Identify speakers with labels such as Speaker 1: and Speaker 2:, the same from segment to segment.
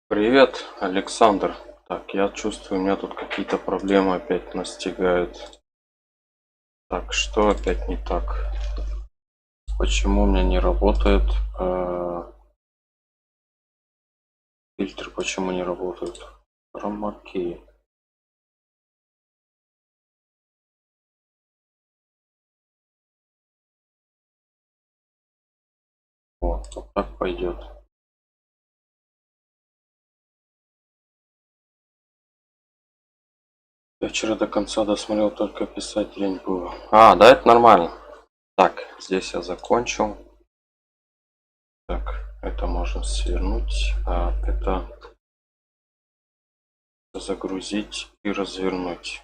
Speaker 1: Привет, Александр. Так, я чувствую, у меня тут какие-то проблемы опять настигают. Так, что опять не так? Почему у меня не работает? Фильтры почему не работают? Хромаки. Вот так пойдет. Я вчера до конца досмотрел, только писать лень было. Да, это нормально. Так, здесь я закончил. Так, это можно свернуть, а это загрузить и развернуть.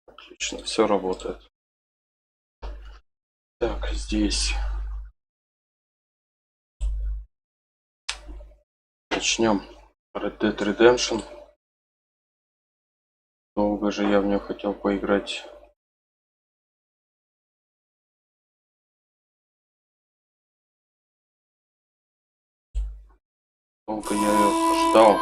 Speaker 1: Отлично, все работает. Так, здесь начнем. Red Dead Redemption. Долго же я в нее хотел поиграть. Долго я ее ждал.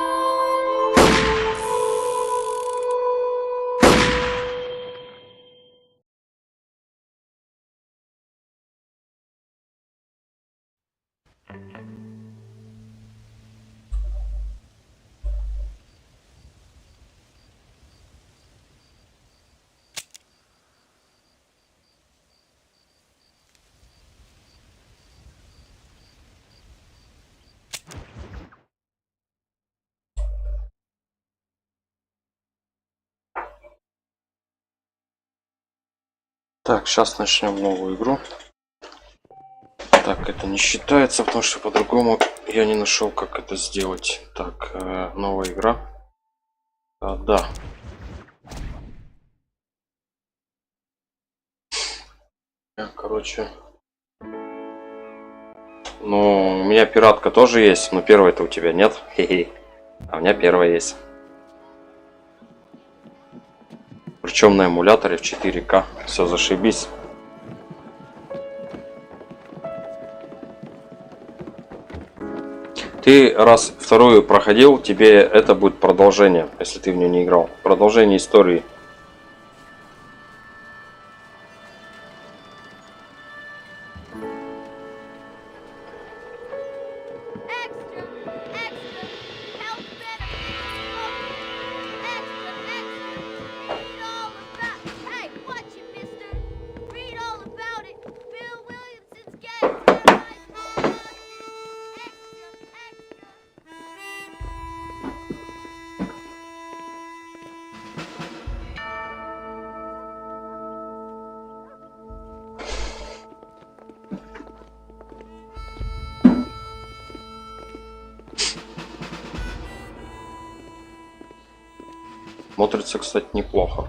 Speaker 1: Так, сейчас начнем новую игру. Так, это не считается, потому что по-другому я не нашел, как это сделать. Так, новая игра. Да. Короче. Ну, у меня пиратка тоже есть, но первой-то у тебя нет. Хе-хе. А у меня первая есть. Причем на эмуляторе в 4К. Все, зашибись. Ты раз вторую проходил, тебе это будет продолжение, если ты в нее не играл. Продолжение истории. Смотрится, кстати, неплохо.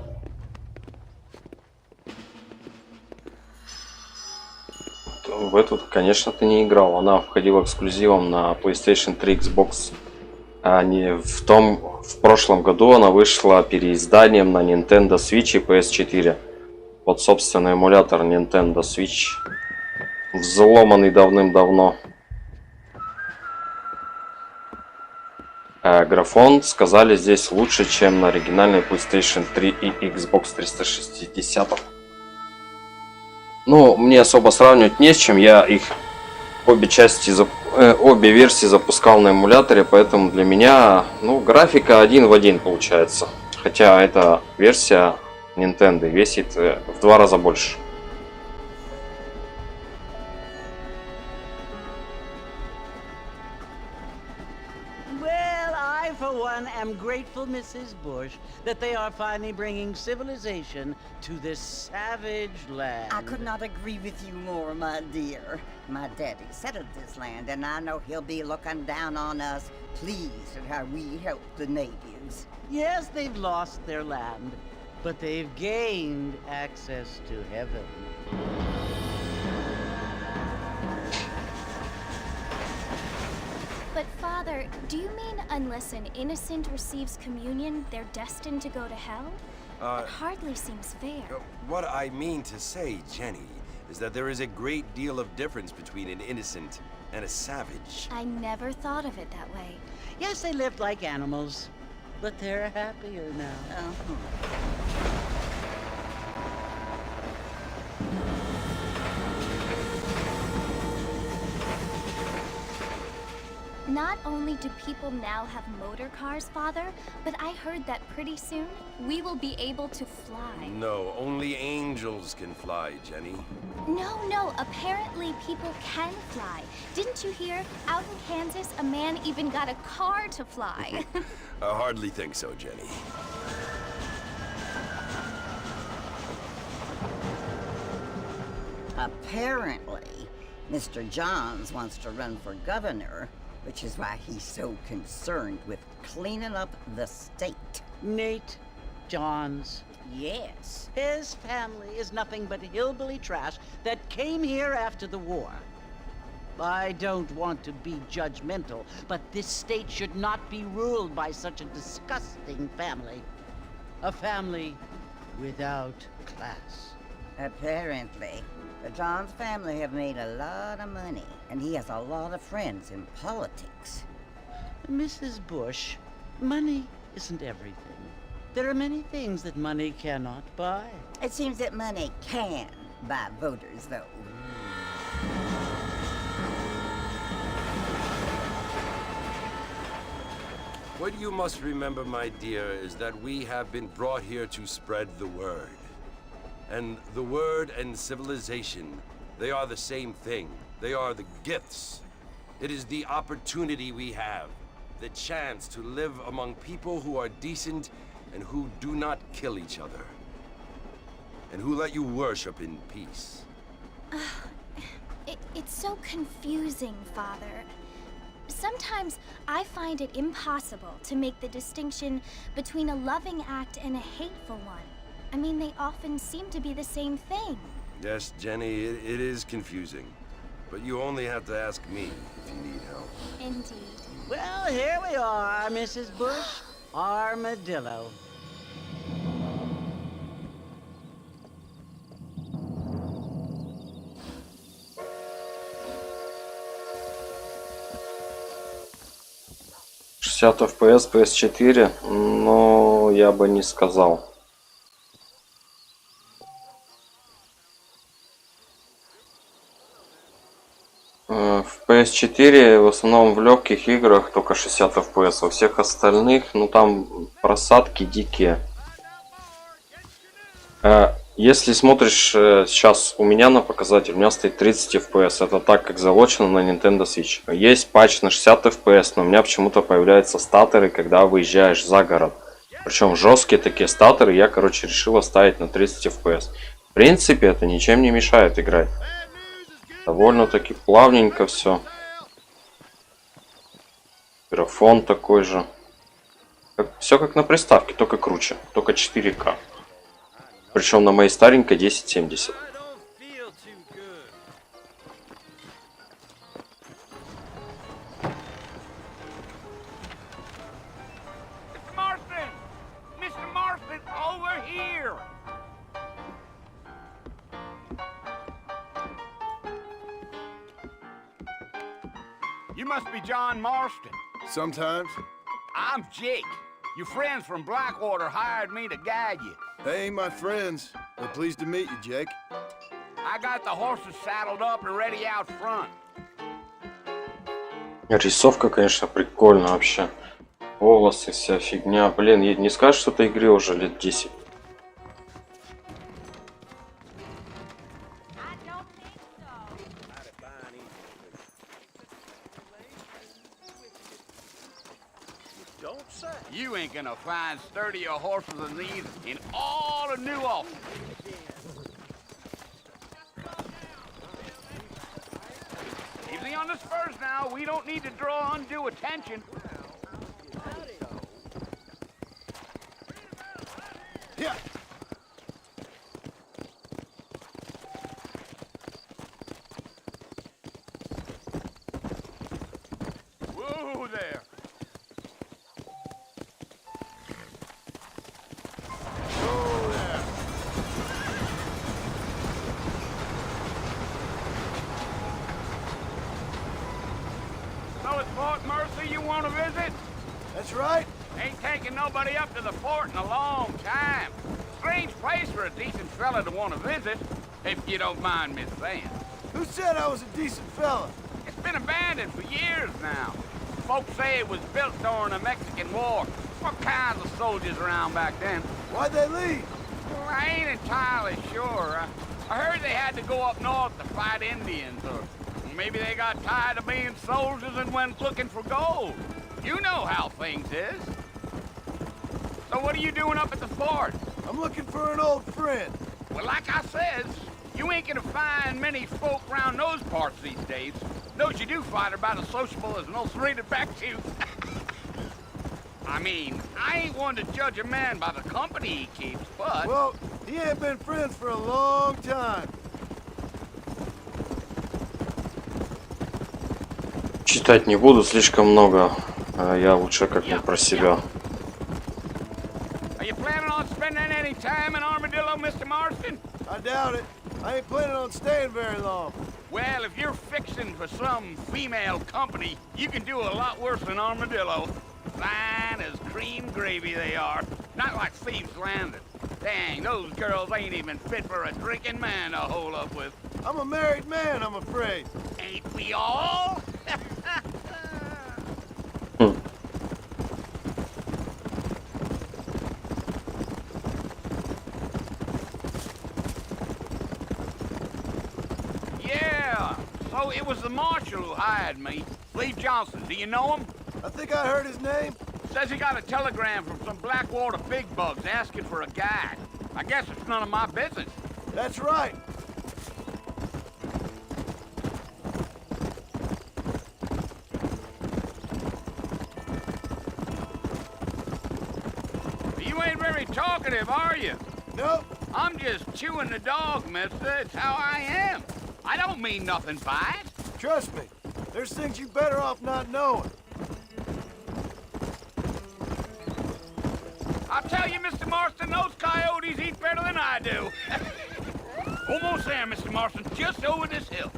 Speaker 1: В эту, конечно, ты не играл. Она входила эксклюзивом на PlayStation 3, Xbox. В прошлом году она вышла переизданием на Nintendo Switch и PS4. Вот, собственно, эмулятор Nintendo Switch. Взломанный давным-давно. Графон, сказали, здесь лучше, чем на оригинальной PlayStation 3 и Xbox 360. Ну, мне особо сравнивать не с чем. Я их обе версии запускал на эмуляторе, поэтому для меня, графика один в один получается. Хотя эта версия Nintendo весит в 2 раза больше.
Speaker 2: I'm grateful, Mrs. Bush, that they are finally bringing civilization to this savage land.
Speaker 3: I could not agree with you more, my dear. My daddy settled this land, and I know he'll be looking down on us, pleased at how we help the natives.
Speaker 2: Yes, they've lost their land, but they've gained access to heaven.
Speaker 4: But Father, do you mean unless an innocent receives communion, they're destined to go to hell? That hardly seems fair.
Speaker 5: What I mean to say, Jenny, is that there is a great deal of difference between an innocent and a savage.
Speaker 4: I never thought of it that way.
Speaker 2: Yes, they lived like animals, but they're happier now.
Speaker 4: Not only do people now have motor cars, Father, but I heard that pretty soon we will be able to fly.
Speaker 5: No, only angels can fly, Jenny.
Speaker 4: No, apparently people can fly. Didn't you hear? Out in Kansas, a man even got a car to fly.
Speaker 5: I hardly think so, Jenny.
Speaker 3: Apparently, Mr. Johns wants to run for governor, which is why he's so concerned with cleaning up the state.
Speaker 2: Nate Johns, yes. His family is nothing but hillbilly trash that came here after the war. I don't want to be judgmental, but this state should not be ruled by such a disgusting family. A family without class.
Speaker 3: Apparently, the Johns family have made a lot of money, and he has a lot of friends in politics.
Speaker 2: Mrs. Bush, money isn't everything. There are many things that money cannot buy.
Speaker 3: It seems that money can buy voters, though.
Speaker 5: What you must remember, my dear, is that we have been brought here to spread the word. And the word and civilization, they are the same thing. They are the gifts. It is the opportunity we have, the chance to live among people who are decent and who do not kill each other, and who let you worship in peace.
Speaker 4: It's so confusing, Father. Sometimes I find it impossible to make the distinction between a loving act and a hateful one. I mean, they often seem to be the same thing.
Speaker 5: Yes, Jenny, it is confusing. But you only have to ask me if you need help.
Speaker 4: Indeed.
Speaker 2: Well, here we are, Mrs. Bush. Armadillo.
Speaker 1: FPS, PS4, но я бы не сказал. В PS4 в основном в легких играх только 60 FPS, во всех остальных, ну там просадки дикие. Если смотришь сейчас у меня на показатель, у меня стоит 30 FPS, это так как залочено на Nintendo Switch. Есть патч на 60 FPS, но у меня почему-то появляются статоры, когда выезжаешь за город. Причем жесткие такие статоры, я, короче, решил оставить на 30 FPS. В принципе, это ничем не мешает играть. Довольно-таки плавненько все. Микрофон такой же. Все как на приставке, только круче. Только 4К. Причем на моей старенькой 1070.
Speaker 6: You must be John Marston.
Speaker 7: Sometimes.
Speaker 6: I'm Jake. Your friends from Blackwater hired me to guide you.
Speaker 7: They ain't my friends, but pleased to meet you, Jake.
Speaker 6: I got the horses saddled up and ready out front.
Speaker 1: Рисовка, конечно, прикольно вообще. Волосы, вся фигня. Блин, не скажешь, что этой игре уже лет 10.
Speaker 6: You ain't gonna find sturdier horses than these in all of New Ulster. Easy on the spurs now. We don't need to draw undue attention.
Speaker 7: Here.
Speaker 6: Whoa there. Whoa.
Speaker 7: That's right.
Speaker 6: Ain't taken nobody up to the fort in a long time. Strange place for a decent fella to want to visit, if you don't mind me saying.
Speaker 7: Who said I was a decent fella?
Speaker 6: It's been abandoned for years now. Folks say it was built during the Mexican War. What kinds of soldiers around back then?
Speaker 7: Why'd they leave?
Speaker 6: Well, I ain't entirely sure. I heard they had to go up north to fight Indians, or maybe they got tired of being soldiers and went looking for gold. You know how things is. So what are you doing up at the fort?
Speaker 7: I'm looking for an old friend.
Speaker 6: Well, like I says, you ain't gonna find many folk around those parts these days. Those you do find are about as sociable as an ulcerated back tooth. I mean, I ain't one to judge a man by the company he keeps, but...
Speaker 7: Well, he ain't been friends for a long time.
Speaker 1: Читать не буду, слишком много. Я лучше как-нибудь про себя.
Speaker 6: Are you planning on spending any time in Armadillo, Mr. Marston?
Speaker 7: I doubt it. I ain't planning on staying very long.
Speaker 6: Well, if you're fixing for some female company, you can do a lot worse than Armadillo. Fine as cream gravy they are. Not like Thieves Landing. Dang, those girls ain't even fit for a drinking man to hole up with.
Speaker 7: I'm a married man, I'm afraid.
Speaker 6: Ain't we all? Yeah, so it was the marshal who hired me. Lee Johnson, do you know him?
Speaker 7: I think I heard his name.
Speaker 6: Says he got a telegram from some Blackwater big bugs asking for a guide. I guess it's none of my business.
Speaker 7: That's right.
Speaker 6: You ain't very talkative, are you?
Speaker 7: Nope.
Speaker 6: I'm just chewing the dog, mister. It's how I am. I don't mean nothing by it.
Speaker 7: Trust me. There's things you better off not knowing.
Speaker 6: I'll tell you, Mr. Marston, those coyotes eat better than I do. Almost there, Mr. Marston, just over this hill.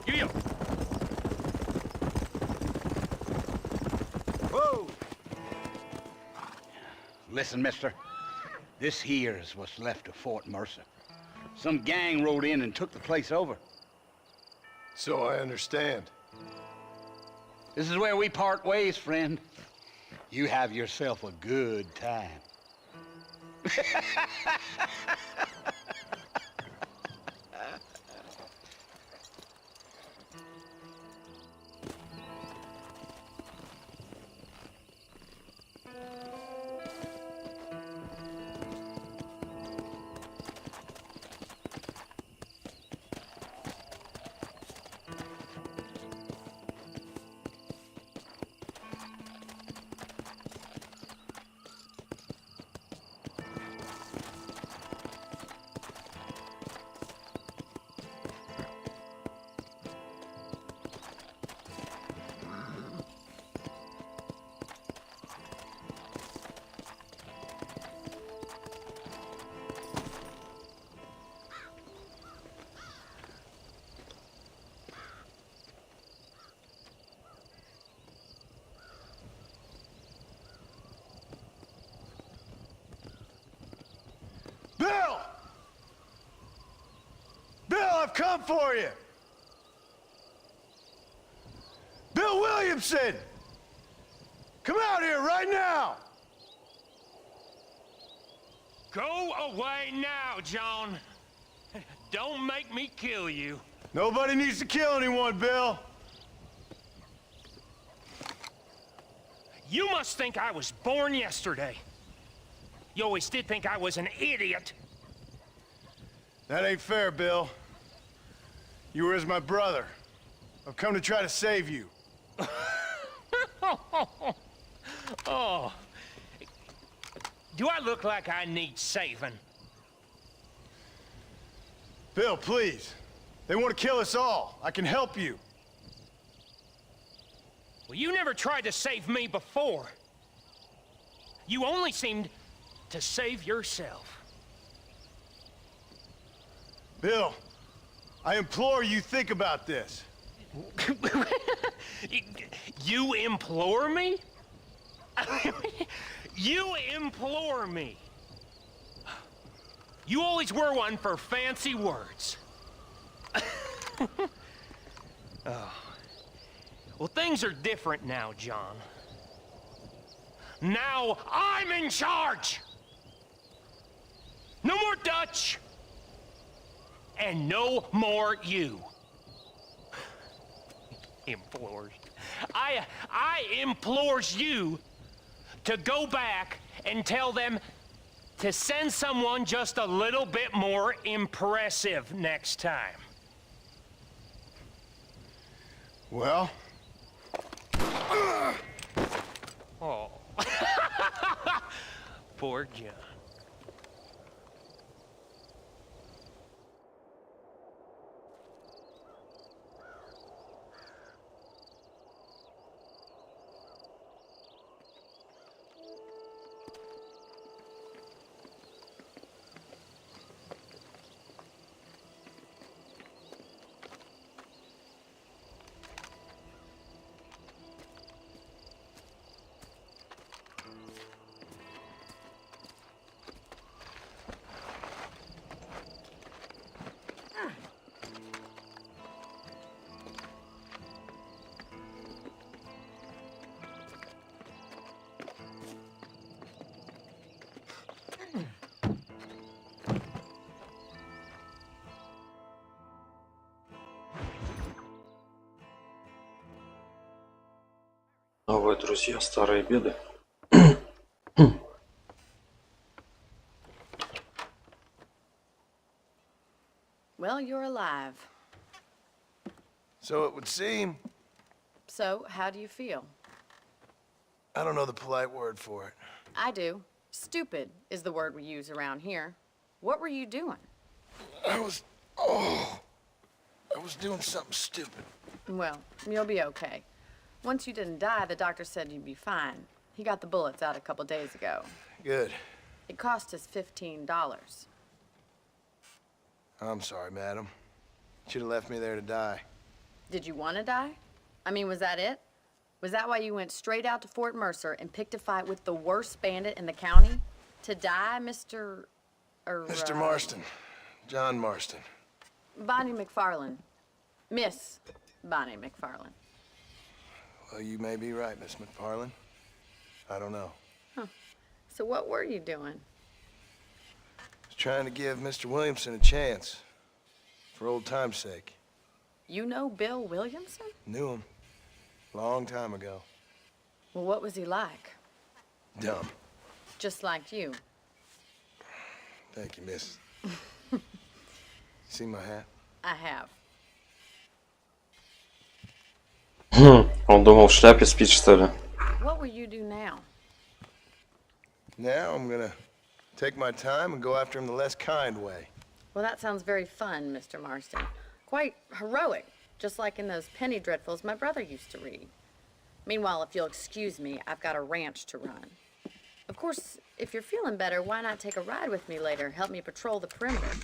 Speaker 6: Giddy up.
Speaker 7: Whoa!
Speaker 6: Listen, mister. This here's what's left of Fort Mercer. Some gang rode in and took the place over.
Speaker 7: So I understand.
Speaker 6: This is where we part ways, friend. You have yourself a good time.
Speaker 7: Bill! Bill, I've come for you! Bill Williamson! Come out here right now!
Speaker 8: Go away now, John. Don't make me kill you.
Speaker 7: Nobody needs to kill anyone, Bill.
Speaker 8: You must think I was born yesterday. You always did think I was an idiot.
Speaker 7: That ain't fair, Bill. You were as my brother. I've come to try to save you.
Speaker 8: Oh. Do I look like I need saving?
Speaker 7: Bill, please. They want to kill us all. I can help you.
Speaker 8: Well, you never tried to save me before. You only seemed to save yourself.
Speaker 7: Bill, I implore you think about this.
Speaker 8: You implore me? You implore me. You always were one for fancy words. Oh. Well, things are different now, John. Now I'm in charge. No more Dutch. And no more you. Implores. I implores you to go back and tell them to send someone just a little bit more impressive next time.
Speaker 7: Well?
Speaker 8: Oh. Poor John.
Speaker 1: Новые друзья, старые беды.
Speaker 9: Well, you're alive.
Speaker 7: So it would seem.
Speaker 9: So, how do you feel?
Speaker 7: I don't know the polite word for it.
Speaker 9: I do. Stupid is the word we use around here. What were you doing?
Speaker 7: I was doing something stupid.
Speaker 9: Well, you'll be okay. Once you didn't die, the doctor said you'd be fine. He got the bullets out a couple days ago.
Speaker 7: Good.
Speaker 9: It cost us $15.
Speaker 7: I'm sorry, madam. Should have left me there to die.
Speaker 9: Did you want to die? I mean, was that it? Was that why you went straight out to Fort Mercer and picked a fight with the worst bandit in the county? To die, Mr.
Speaker 7: Mr. Marston. John Marston.
Speaker 9: Bonnie McFarlane. Miss Bonnie McFarlane.
Speaker 7: Well, you may be right, Miss McFarlane. I don't know.
Speaker 9: Huh. So what were you doing?
Speaker 7: I was trying to give Mr. Williamson a chance. For old time's sake.
Speaker 9: You know Bill Williamson?
Speaker 7: Knew him. Long time ago.
Speaker 9: Well, what was he like?
Speaker 7: Dumb.
Speaker 9: Just like you.
Speaker 7: Thank you, miss. See my hat?
Speaker 9: I have.
Speaker 1: Он думал, в шляпе спит, что ли?
Speaker 9: What will you do now?
Speaker 7: Now I'm gonna take my time and go after him the less kind way.
Speaker 9: Well, that sounds very fun, Mr. Marston. Quite heroic, just like in those penny dreadfuls my brother used to read. Meanwhile, if you'll excuse me, I've got a ranch to run. Of course, if you're feeling better, why not take a ride with me later? Help me patrol the perimeter.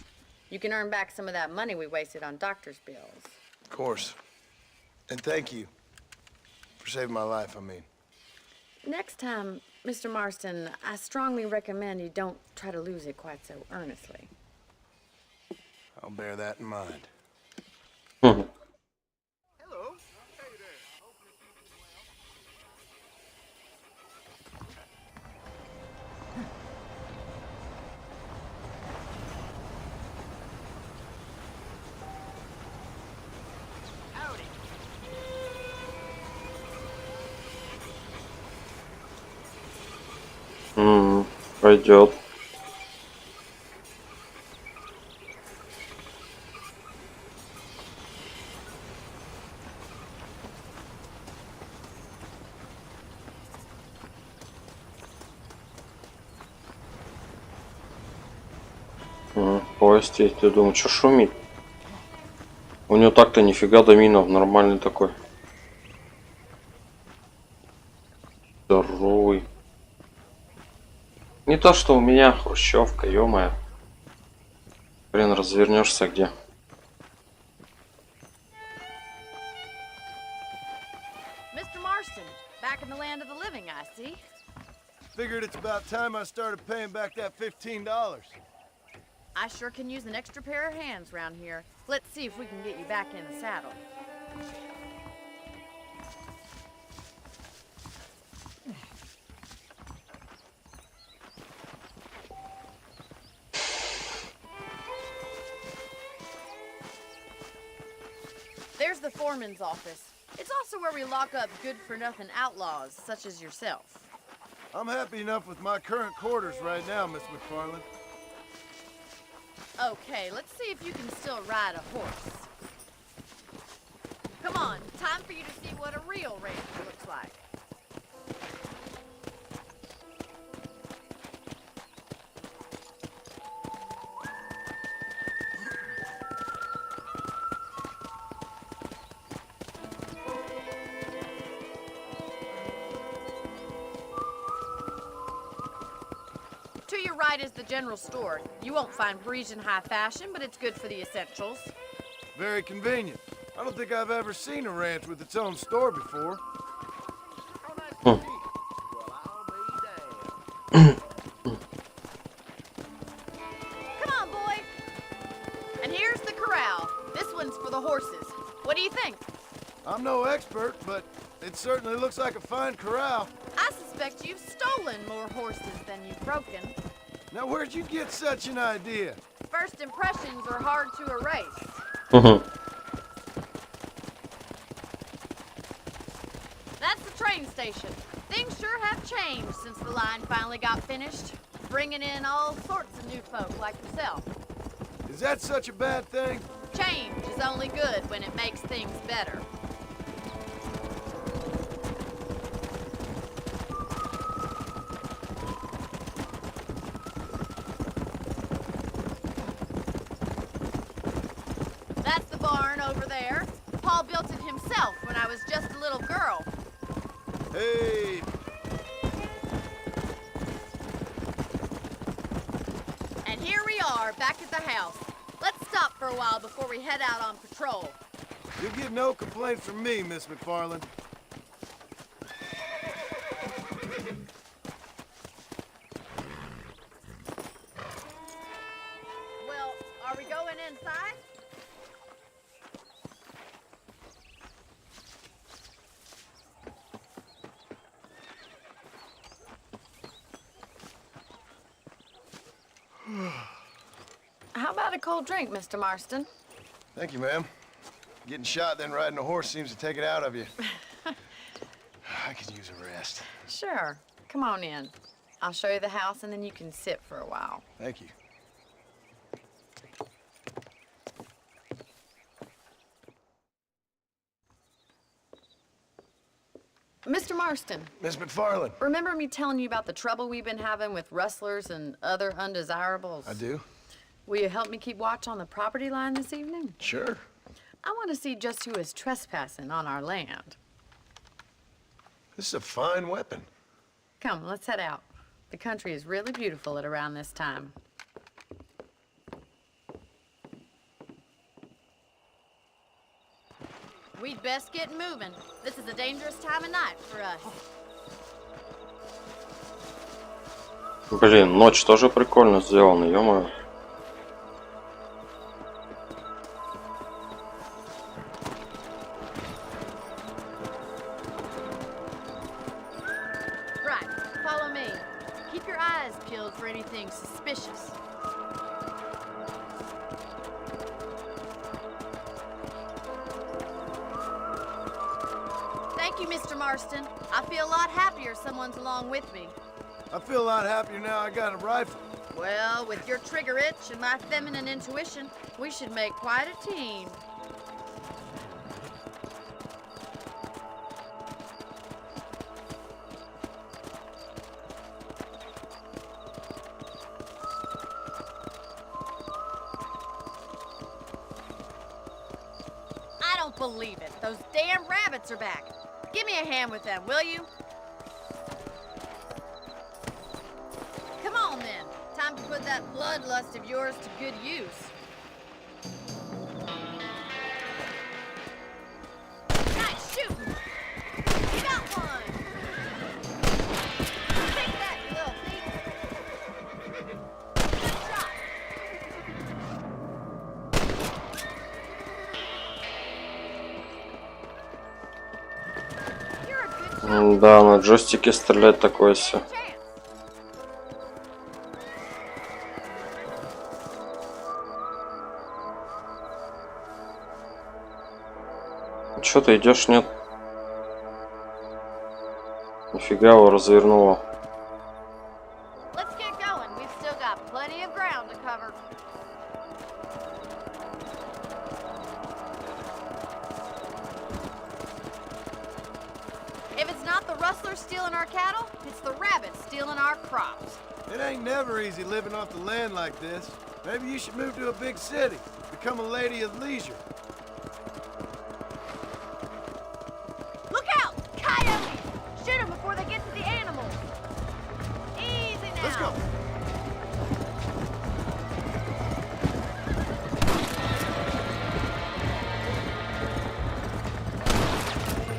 Speaker 9: You can earn back some of that money we wasted on doctor's bills.
Speaker 7: Of course. And thank you for saving my life, I mean.
Speaker 9: Next time, Mr. Marston, I strongly recommend you don't try to lose it quite so earnestly.
Speaker 7: I'll bear that in mind.
Speaker 1: Хм.
Speaker 7: Hello.
Speaker 1: Пойдет. Поезд едет, я думаю, что шумит? У него так-то нифига доминов, нормальный такой. Здоровый. Не то, что у меня хрущевка, ё-моё. Блин, развернешься где?
Speaker 9: Back in the land of the living, I see.
Speaker 7: Figured it's about time I started paying back that $15.
Speaker 9: I sure can use an extra pair of hands around here. Let's see if we can get you back in the saddle. There's the foreman's office. It's also where we lock up good-for-nothing outlaws, such as yourself.
Speaker 7: I'm happy enough with my current quarters right now, Miss McFarland.
Speaker 9: Okay, let's see if you can still ride a horse. Come on, time for you to see what a real ranger looks like. To your right is the general store. You won't find Parisian high fashion, but it's good for the essentials.
Speaker 7: Very convenient. I don't think I've ever seen a ranch with its own store before.
Speaker 9: Come on, boy. And here's the corral. This one's for the horses. What do you think?
Speaker 7: I'm no expert, but it certainly looks like a fine corral.
Speaker 9: I suspect you've stolen more horses than you've broken.
Speaker 7: Now, where'd you get such an idea?
Speaker 9: First impressions are hard to erase. That's the train station. Things sure have changed since the line finally got finished, bringing in all sorts of new folk like yourself.
Speaker 7: Is that such a bad thing?
Speaker 9: Change is only good when it makes things better. That's the barn over there. Paul built it himself when I was just a little girl.
Speaker 7: Hey!
Speaker 9: And here we are, back at the house. Let's stop for a while before we head out on patrol.
Speaker 7: You'll get no complaints from me, Miss McFarland.
Speaker 9: Well, are we going inside? How about a cold drink, Mr. Marston?
Speaker 7: Thank you, ma'am. Getting shot, then riding a horse seems to take it out of you. I could use a rest.
Speaker 9: Sure. Come on in. I'll show you the house, and then you can sit for a while.
Speaker 7: Thank you.
Speaker 9: Mr. Marston,
Speaker 7: Miss McFarland.
Speaker 9: remember me telling you about the trouble we've been having with rustlers and other undesirables?
Speaker 7: I do.
Speaker 9: Will you help me keep watch on the property line this evening?
Speaker 7: Sure.
Speaker 9: I want to see just who is trespassing on our land.
Speaker 7: This is a fine weapon.
Speaker 9: Come, let's head out. The country is really beautiful at around this time. We'd best get moving. This is a dangerous time of night for us.
Speaker 1: Блин, ночь тоже прикольно сделана, ё-моё.
Speaker 9: Right, follow me. Keep your eyes peeled for anything suspicious. Thank you, Mr. Marston. I feel a lot happier someone's along with me.
Speaker 7: I feel a lot happier now I got a rifle.
Speaker 9: Well, with your trigger itch and my feminine intuition, we should make quite a team. I don't believe it. Those damn rabbits are back. Give me a hand with them, will you? Come on, then. Time to put that bloodlust of yours to good use. Nice shooting. You got one.
Speaker 1: Да, на джойстике стрелять такое все. Чё ты идешь, нет? Нифига его развернуло.
Speaker 10: If it's not the rustlers stealing our cattle, it's the rabbits stealing our crops.
Speaker 7: It ain't never easy living off the land like this. Maybe you should move to a big city, become a lady of leisure.
Speaker 10: Look out! Coyotes! Shoot them before they get to the animals. Easy now.
Speaker 7: Let's go.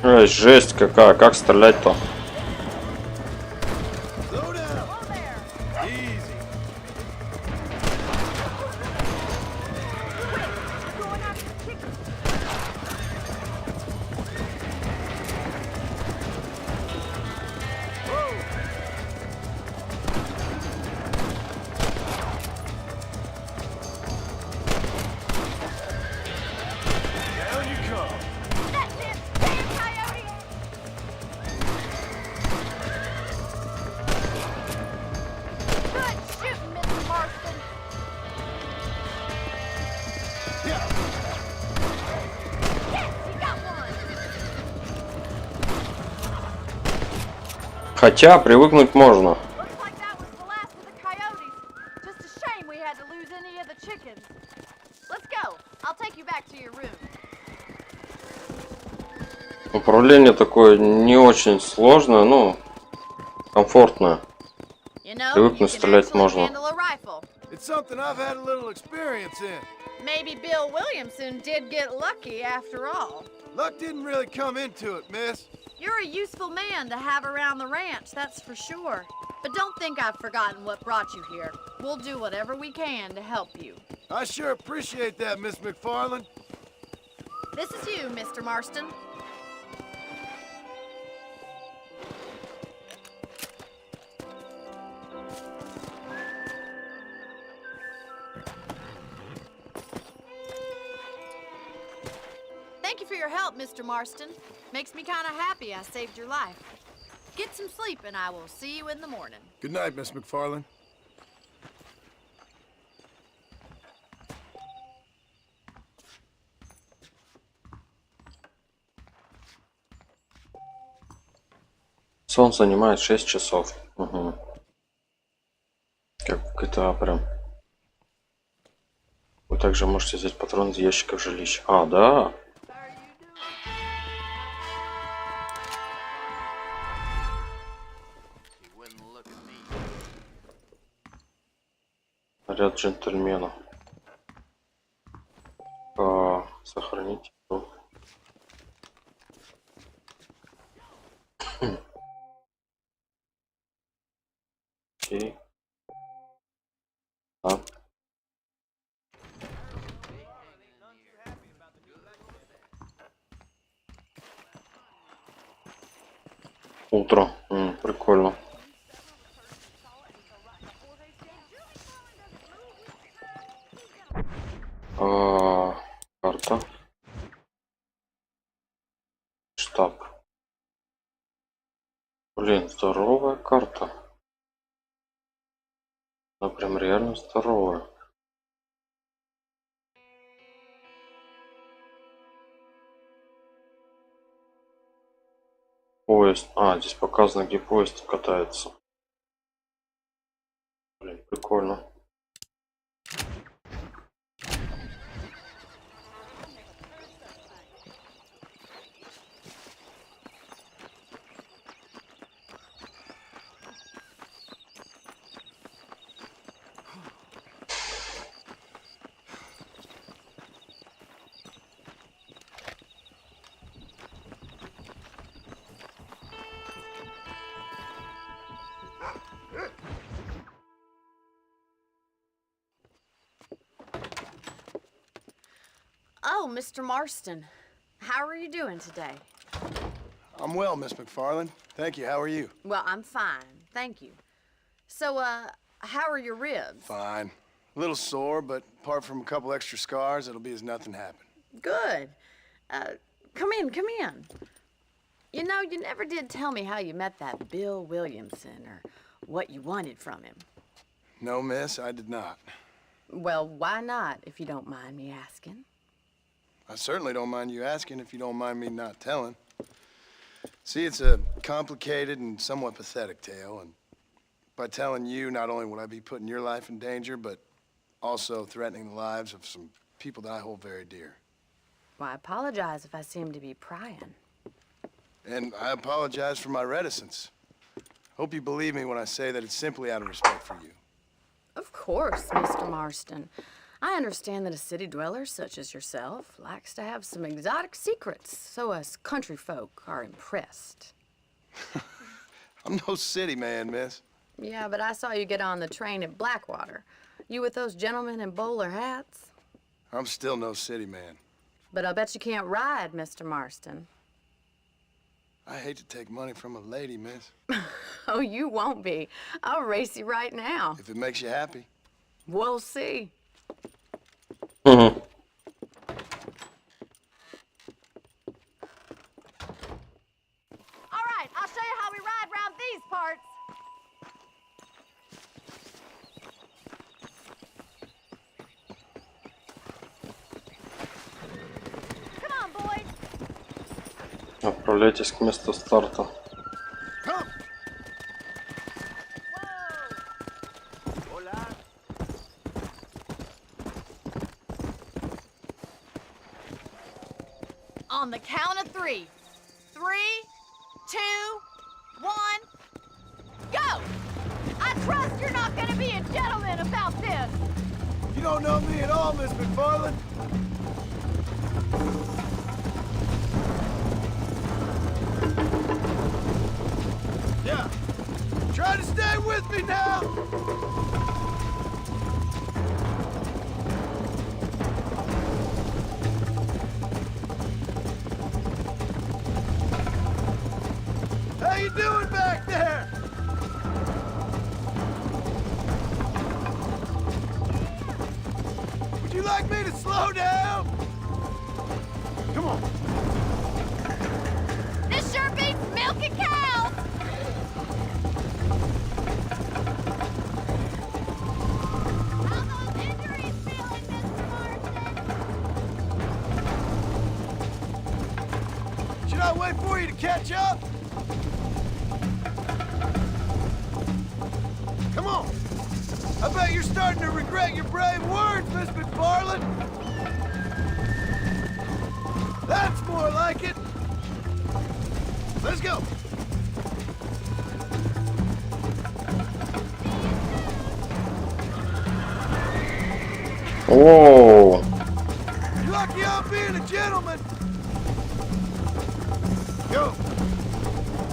Speaker 1: Эй, жесть какая, как стрелять-то?
Speaker 7: Slow down. Easy. Down you come.
Speaker 10: That's it! Damn coyotes! Good shooting, Mr. Marston.
Speaker 7: Yeah.
Speaker 10: Yes, you got one.
Speaker 1: Хотя привыкнуть можно.
Speaker 10: Looks like that was the last of the coyotes. Just a shame we had to lose any of the chickens. Let's go. I'll take you back to your room.
Speaker 1: Управление такое не очень сложное, но комфортное.
Speaker 10: You know,
Speaker 1: Привыкнуть
Speaker 10: you can
Speaker 1: стрелять
Speaker 10: actually
Speaker 1: можно.
Speaker 10: handle a rifle.
Speaker 7: It's something I've had a little experience in.
Speaker 10: Maybe Bill Williamson did get lucky after all.
Speaker 7: Luck didn't really come into it, miss.
Speaker 10: You're a useful man to have around the ranch, that's for sure. But don't think I've forgotten what brought you here. We'll do whatever we can to help you.
Speaker 7: I sure appreciate that, Miss McFarland.
Speaker 10: This is you, Mr. Marston. Thank you for your help, Mr. Marston. Makes me kind of happy I saved your life. Get some sleep and I will see you in the morning.
Speaker 7: Good night, Miss McFarland.
Speaker 1: Сон занимает 6 часов. Угу. Как в GTA прям. Вы также можете взять патроны из ящиков жилища. А, да. Ряд джентльмена. Сохранить. Окей. Да. Утро. Прикольно. Карта. Штаб. Блин, здоровая карта. Она прям реально здоровая. Поезд. Здесь показано, где поезд катается. Блин, прикольно.
Speaker 10: Oh, Mr. Marston. How are you doing today?
Speaker 7: I'm well, Miss McFarland. Thank you. How are you?
Speaker 9: Well, I'm fine, thank you. So, how are your ribs?
Speaker 7: Fine. A little sore, but apart from a couple extra scars, it'll be as nothing happened.
Speaker 9: Good. Come in, come in. You know, you never did tell me how you met that Bill Williamson or what you wanted from him.
Speaker 7: No, miss, I did not.
Speaker 9: Well, why not, if you don't mind me asking?
Speaker 7: I certainly don't mind you asking if you don't mind me not telling. See, it's a complicated and somewhat pathetic tale, and by telling you, not only would I be putting your life in danger, but also threatening the lives of some people that I hold very dear.
Speaker 9: Well, I apologize if I seem to be prying.
Speaker 7: And I apologize for my reticence. Hope you believe me when I say that it's simply out of respect for you.
Speaker 9: Of course, Mr. Marston. I understand that a city dweller such as yourself likes to have some exotic secrets, so us country folk are impressed.
Speaker 7: I'm no city man, miss.
Speaker 9: Yeah, but I saw you get on the train at Blackwater. You with those gentlemen in bowler hats?
Speaker 7: I'm still no city man.
Speaker 9: But I'll bet you can't ride, Mr. Marston.
Speaker 7: I hate to take money from a lady, miss.
Speaker 9: Oh, you won't be. I'll race you right now.
Speaker 7: If it makes you happy.
Speaker 9: We'll see.
Speaker 1: Mhm.
Speaker 10: All right, I'll show you how we ride round these parts. Come on, boys.
Speaker 1: Отправляйтесь к месту старта.
Speaker 7: Come!
Speaker 10: On the count of 3. 3, 2, 1, go! I trust you're not gonna be a gentleman about this.
Speaker 7: You don't know me at all, Miss McFarland. Yeah. Try to stay with me now. How you doing back there? Would you like me to slow down? Come on.
Speaker 10: This sure beats milking cows. How those injuries feeling, Mr. Marston?
Speaker 7: Should I wait for you to catch up? Come on. I bet you're starting to regret your brave words, Miss McFarland. That's more like it. Let's go.
Speaker 1: О,
Speaker 7: You're lucky I'm being a gentleman. Go.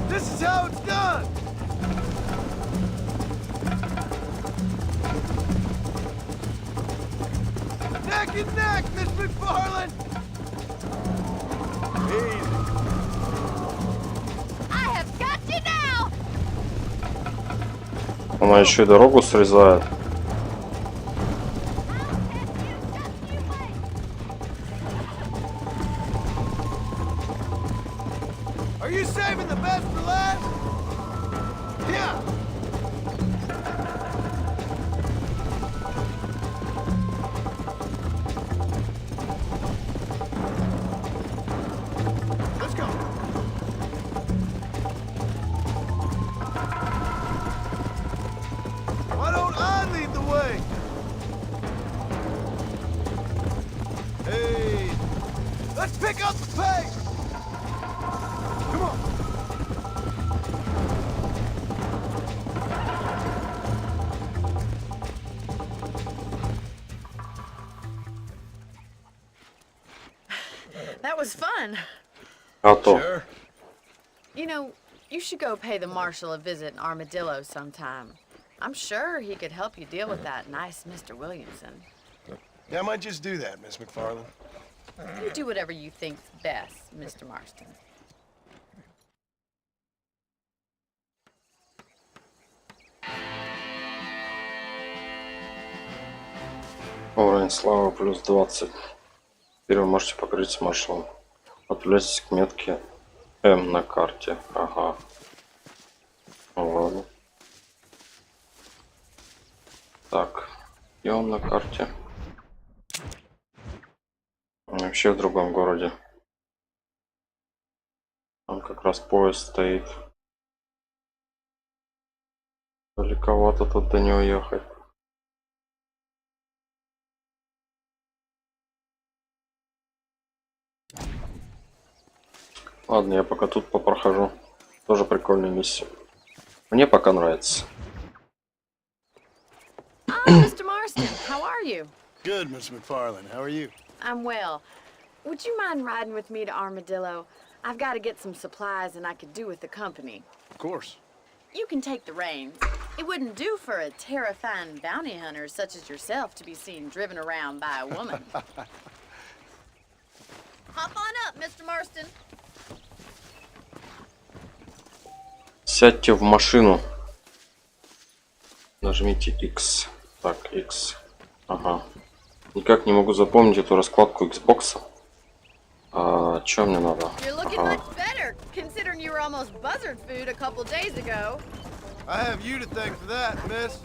Speaker 7: This is how it's done. Neck and neck, Miss McFarland. Easy.
Speaker 10: I have got you now.
Speaker 1: она еще и дорогу срезает.
Speaker 10: I'll catch you, just you wait.
Speaker 7: Are you saving the best for last? Yeah. Let's go. Why don't I lead the way? Hey, let's pick up the pace. Come on.
Speaker 9: That was fun.
Speaker 1: А то.
Speaker 7: Sure.
Speaker 9: You know, you should go pay the marshal a visit in Armadillo sometime. I'm sure he could help you deal with that nice Mr. Williamson.
Speaker 7: Yeah, I might just do that, Miss McFarland.
Speaker 9: You do whatever you think's best, Mr. Marston.
Speaker 1: Уровень славы плюс 20. Теперь вы можете покрыть маршрут. Отправляйтесь к метке М на карте. Ага. Ладно. Так. И он на карте. Вообще в другом городе. Там как раз поезд стоит. Далековато тут до него ехать. Ладно, я пока тут попрохожу. Тоже прикольная миссия. Мне пока нравится.
Speaker 9: Mr. Marston, how are you?
Speaker 7: Good, Miss McFarlane. How are you?
Speaker 9: I'm well. Would you mind riding with me to Armadillo? I've got to get some supplies and I could do with the company.
Speaker 7: Of course.
Speaker 9: You can take the reins. It wouldn't do for a terrifying bounty hunter such as yourself to be seen driven around by a woman. Hop on up, Mr. Marston.
Speaker 1: Сядьте в машину. Нажмите X. Так, X. Ага. Никак не могу запомнить эту раскладку Xbox. Что мне надо?
Speaker 9: You're looking much better, considering you were almost buzzard food a couple days ago.
Speaker 7: I have you to thank for that, miss.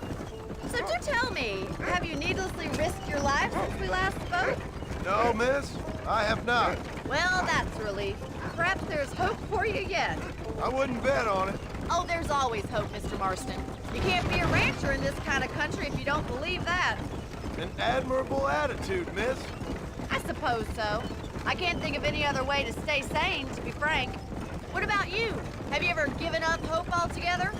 Speaker 9: So do tell me, have you needlessly risked your life since we last spoke?
Speaker 7: No, miss, I have not.
Speaker 9: Well, that's a relief. Perhaps there's hope for you yet.
Speaker 7: I wouldn't bet on it.
Speaker 9: Oh, there's always hope, Mr. Marston. You can't be a rancher in this kind of country if you don't believe that.
Speaker 7: An admirable attitude, miss.
Speaker 9: I suppose so. I can't think of any other way to stay sane, to be frank. What about you? Have you ever given up hope altogether?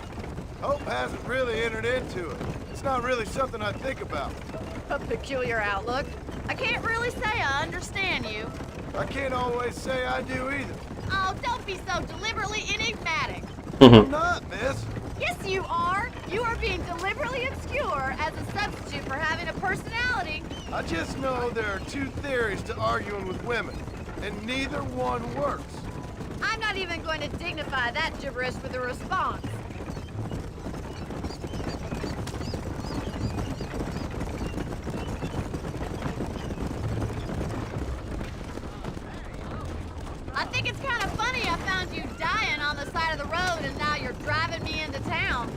Speaker 7: Hope hasn't really entered into it. It's not really something I think about.
Speaker 9: A peculiar outlook. I can't really say I understand you.
Speaker 7: I can't always say I do either.
Speaker 9: Oh, don't be so deliberately enigmatic.
Speaker 7: I'm not, miss.
Speaker 9: Yes, you are. You are being deliberately obscure as a substitute for having a personality.
Speaker 7: I just know there are two theories to arguing with women, and neither one works.
Speaker 9: I'm not even going to dignify that gibberish with a response. I think it's kind of funny I found you dying on the side of the road and now you're driving me into town.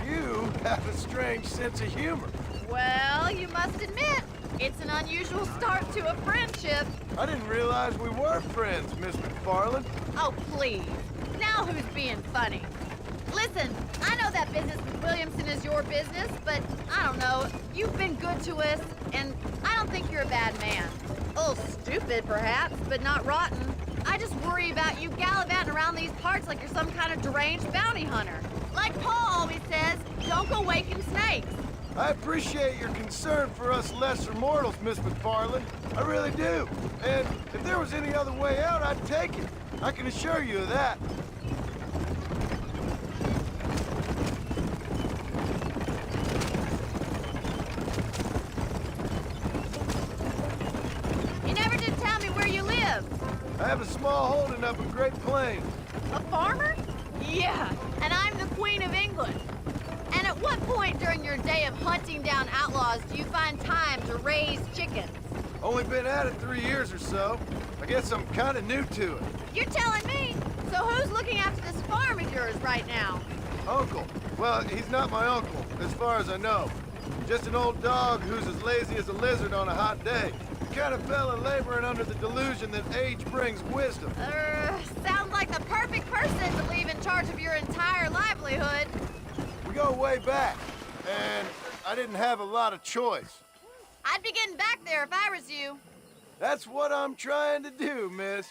Speaker 7: You have a strange sense of humor.
Speaker 9: Well, you must admit, it's an unusual start to a friendship.
Speaker 7: I didn't realize we were friends, Miss McFarlane.
Speaker 9: Oh, please. Now who's being funny? Listen, I know that business with Williamson is your business, but I don't know. You've been good to us, and I don't think you're a bad man. A little stupid, perhaps, but not rotten. I just worry about you gallivanting around these parts like you're some kind of deranged bounty hunter. Like Paul always says, don't go waking snakes.
Speaker 7: I appreciate your concern for us lesser mortals, Miss McFarlane. I really do. And if there was any other way out, I'd take it. I can assure you of that.
Speaker 9: You never did tell me where you live.
Speaker 7: I have a small holding up in Great Plains.
Speaker 9: A farmer? Yeah, and I'm the Queen of England. And at what point during your day of hunting down outlaws do you find time to raise chickens?
Speaker 7: Only been at it 3 years or so. I guess I'm kind of new to it.
Speaker 9: You're telling me? So who's looking after this farm of yours right now?
Speaker 7: Uncle. Well, he's not my uncle, as far as I know. Just an old dog who's as lazy as a lizard on a hot day. The kind of fella laboring under the delusion that age brings wisdom.
Speaker 9: Sounds like the perfect person to leave in charge of your entire livelihood.
Speaker 7: We go way back, and I didn't have a lot of choice.
Speaker 9: I'd be getting back there if I was you.
Speaker 7: That's what I'm trying to do, miss.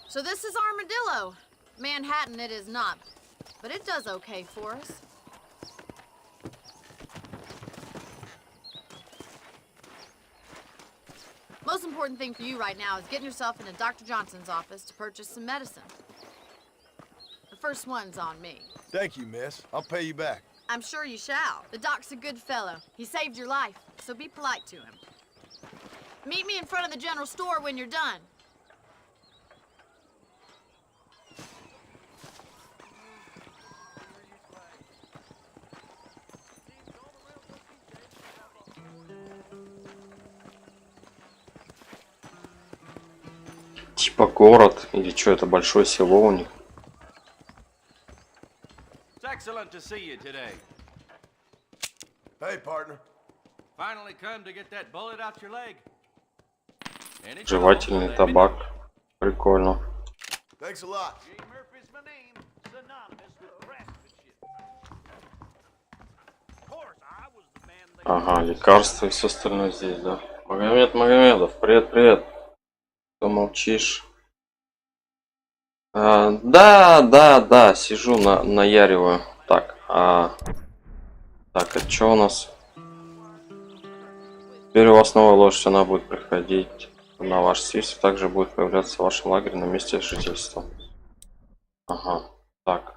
Speaker 9: So this is Armadillo. Manhattan it is not, but it does okay for us. Most important thing for you right now is getting yourself into Dr. Johnson's office to purchase some medicine. The first one's on me.
Speaker 7: Thank you, miss. I'll pay you back.
Speaker 9: I'm sure you shall. The doc's a good fellow. He saved your life, so be polite to him. Meet me in front of the general store when you're done.
Speaker 1: Типа город или что, это большое село у них.
Speaker 11: Excellent to see you today.
Speaker 7: Hey, partner.
Speaker 11: Finally come to get that bullet out your leg. Any
Speaker 1: Жевательный табак. Прикольно.
Speaker 7: Thanks a lot.
Speaker 11: J. Murphy's my name, synonymous with craftsmanship. Of course, I was the man they...
Speaker 1: Ага, лекарства и все остальное здесь, да. Магомедов, привет. Кто молчишь? Да, сижу, наяриваю. Так, так, это что у нас? Теперь у вас новая лошадь, она будет приходить на ваш свист, также будет появляться в вашем лагере на месте жительства. Ага, так.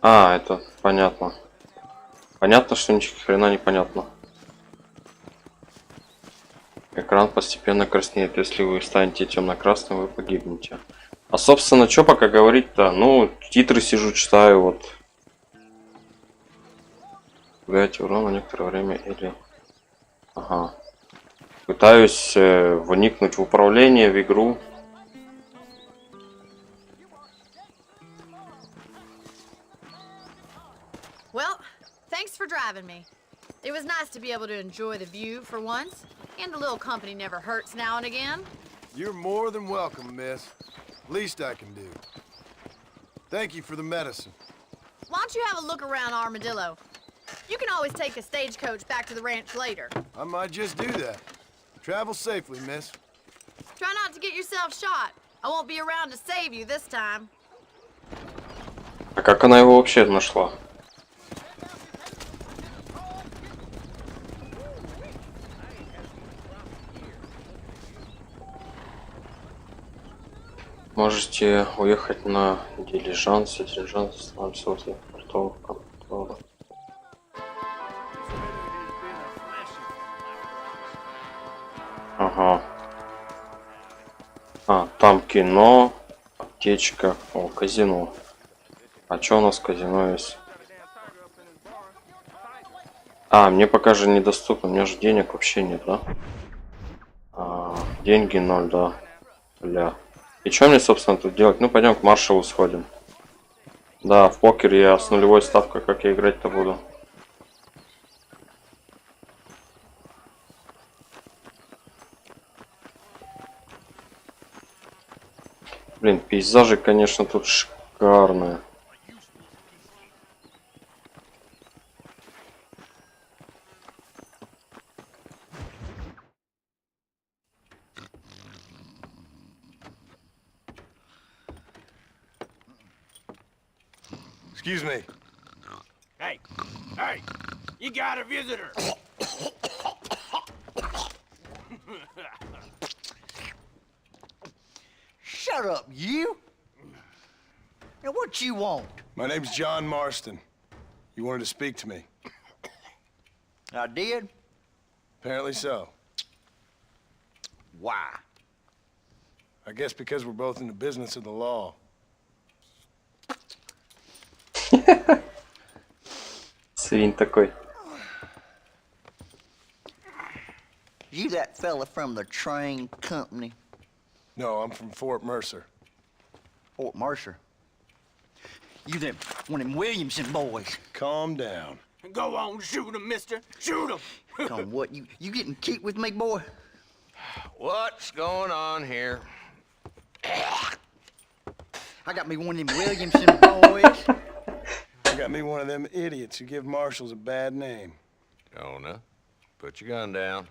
Speaker 1: Это понятно. Понятно, что ни хрена не понятно. Экран постепенно краснеет. Если вы станете темно-красным, вы погибнете. А собственно, что пока говорить-то? Ну, титры сижу, читаю, вот. Пугаете урон на некоторое время или... Ага. Пытаюсь вникнуть в управление, в игру.
Speaker 10: Well, thanks for driving me. It was nice to be able to enjoy the view for once, and a little company never hurts now and again.
Speaker 7: You're more than welcome, miss. Least I can do. Thank you for the medicine.
Speaker 10: Why don't you have a look around Armadillo? You can always take a stagecoach back to the ranch later.
Speaker 7: I might just do that. Travel safely, miss.
Speaker 10: Try not to get yourself shot. I won't be around to save you this time.
Speaker 1: А как она его вообще нашла? Можете уехать на дилижансе. Дилижанс остановится возле портового контроля. Ага. Там кино, аптечка, казино. А что у нас в казино есть? Мне пока же недоступно, у меня же денег вообще нет, да? Деньги 0, да. Бля. И что мне, собственно, тут делать? Ну, пойдем к маршалу сходим. Да, в покер я с нулевой ставкой, как я играть-то буду. Блин, пейзажи, конечно, тут шикарные.
Speaker 7: Excuse me.
Speaker 11: Hey, you got a visitor.
Speaker 12: Shut up, you! Now what you want?
Speaker 7: My name's John Marston. You wanted to speak to me.
Speaker 12: I did?
Speaker 7: Apparently so.
Speaker 12: Why?
Speaker 7: I guess because we're both in the business of the law.
Speaker 1: Свинь такой.
Speaker 12: You that fella from the train company?
Speaker 7: No, I'm from Fort Mercer.
Speaker 12: Fort Mercer? You them one of them Williamson boys?
Speaker 7: Calm down.
Speaker 11: Go on, shoot him, mister. Shoot him.
Speaker 12: Come what, you getting cute with me, boy?
Speaker 11: What's going on here?
Speaker 12: I got me one of them Williamson boys.
Speaker 7: You got me one of them idiots who give marshals a bad name.
Speaker 11: Jonah, put your gun down.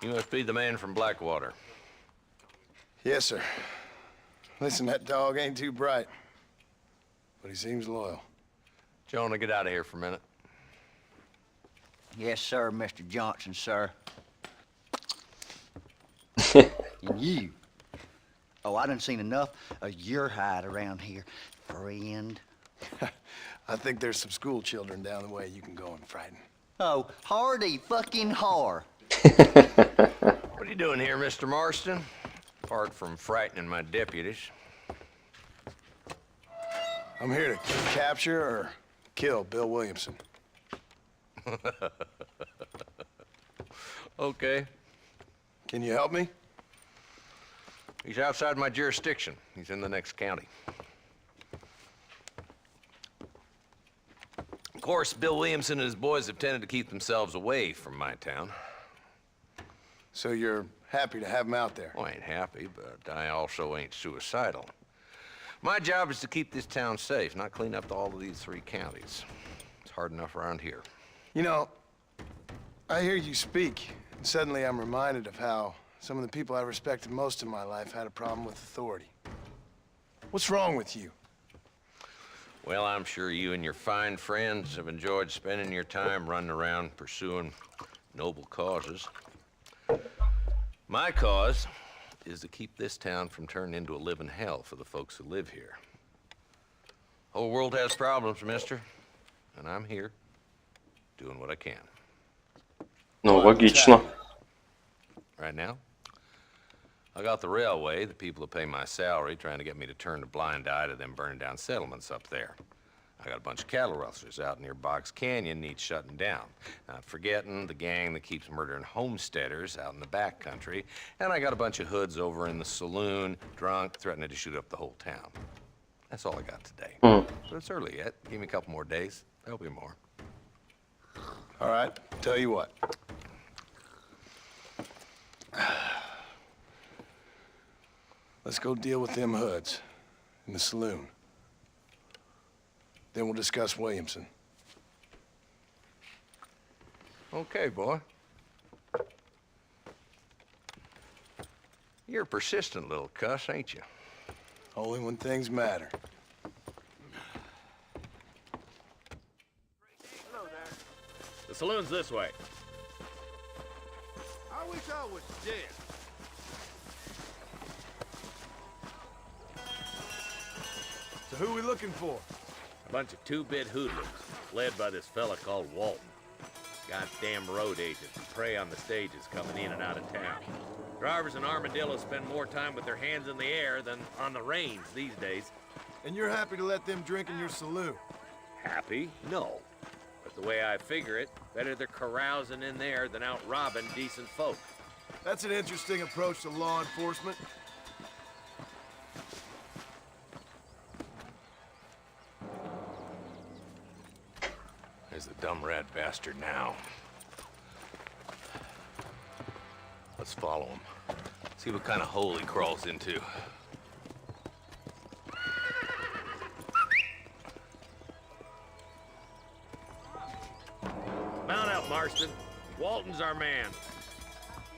Speaker 11: You must be the man from Blackwater.
Speaker 7: Yes, sir. Listen, that dog ain't too bright, but he seems loyal.
Speaker 11: Jonah, get out of here for a minute.
Speaker 12: Yes, sir, Mr. Johnson, sir. And you. Oh, I done seen enough of your hide around here, friend.
Speaker 7: I think there's some school children down the way you can go and frighten.
Speaker 12: Oh, hardy fucking har.
Speaker 11: What are you doing here, Mr. Marston? Apart from frightening my deputies.
Speaker 7: I'm here to capture or kill Bill Williamson.
Speaker 11: Okay.
Speaker 7: Can you help me?
Speaker 11: He's outside my jurisdiction. He's in the next county. Of course, Bill Williamson and his boys have tended to keep themselves away from my town.
Speaker 7: So you're happy to have him out there?
Speaker 11: Well, I ain't happy, but I also ain't suicidal. My job is to keep this town safe, not clean up all of these 3 counties. It's hard enough around here.
Speaker 7: You know, I hear you speak, and suddenly I'm reminded of how some of the people I respected most in my life had a problem with authority. What's wrong with you?
Speaker 11: Well, I'm sure you and your fine friends have enjoyed spending your time running around pursuing noble causes. My cause is to keep this town from turning into a living hell for the folks who live here. Whole world has problems, mister, and I'm here doing what I can.
Speaker 1: Ну, логично.
Speaker 11: Right now, I got the railway, the people who pay my salary, trying to get me to turn a blind eye to them burning down settlements up there. I got a bunch of cattle rustlers out near Box Canyon needs shutting down. Not forgetting the gang that keeps murdering homesteaders out in the back country. And I got a bunch of hoods over in the saloon, drunk, threatening to shoot up the whole town. That's all I got today. But it's early yet. Give me a couple more days. There'll be more.
Speaker 7: All right, tell you what. Let's go deal with them hoods in the saloon. Then we'll discuss Williamson.
Speaker 11: Okay, boy. You're a persistent little cuss, ain't you?
Speaker 7: Only when things matter.
Speaker 13: The saloon's this way.
Speaker 14: I wish I was dead. So who are we looking for?
Speaker 13: A bunch of two-bit hoodlums, led by this fella called Walton. Goddamn road agents who prey on the stages coming in and out of town. Drivers in Armadillo spend more time with their hands in the air than on the reins these days.
Speaker 14: And you're happy to let them drink in your saloon?
Speaker 13: Happy? No. But the way I figure it, better they're carousing in there than out robbing decent folk.
Speaker 14: That's an interesting approach to law enforcement.
Speaker 11: There's the dumb rat bastard now. Let's follow him. See what kind of hole he crawls into.
Speaker 13: Mount out, Marston. Walton's our man.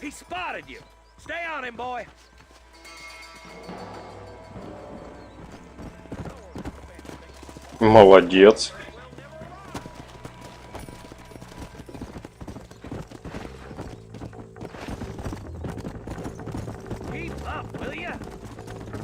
Speaker 13: He spotted you. Stay on him, boy.
Speaker 1: Молодец.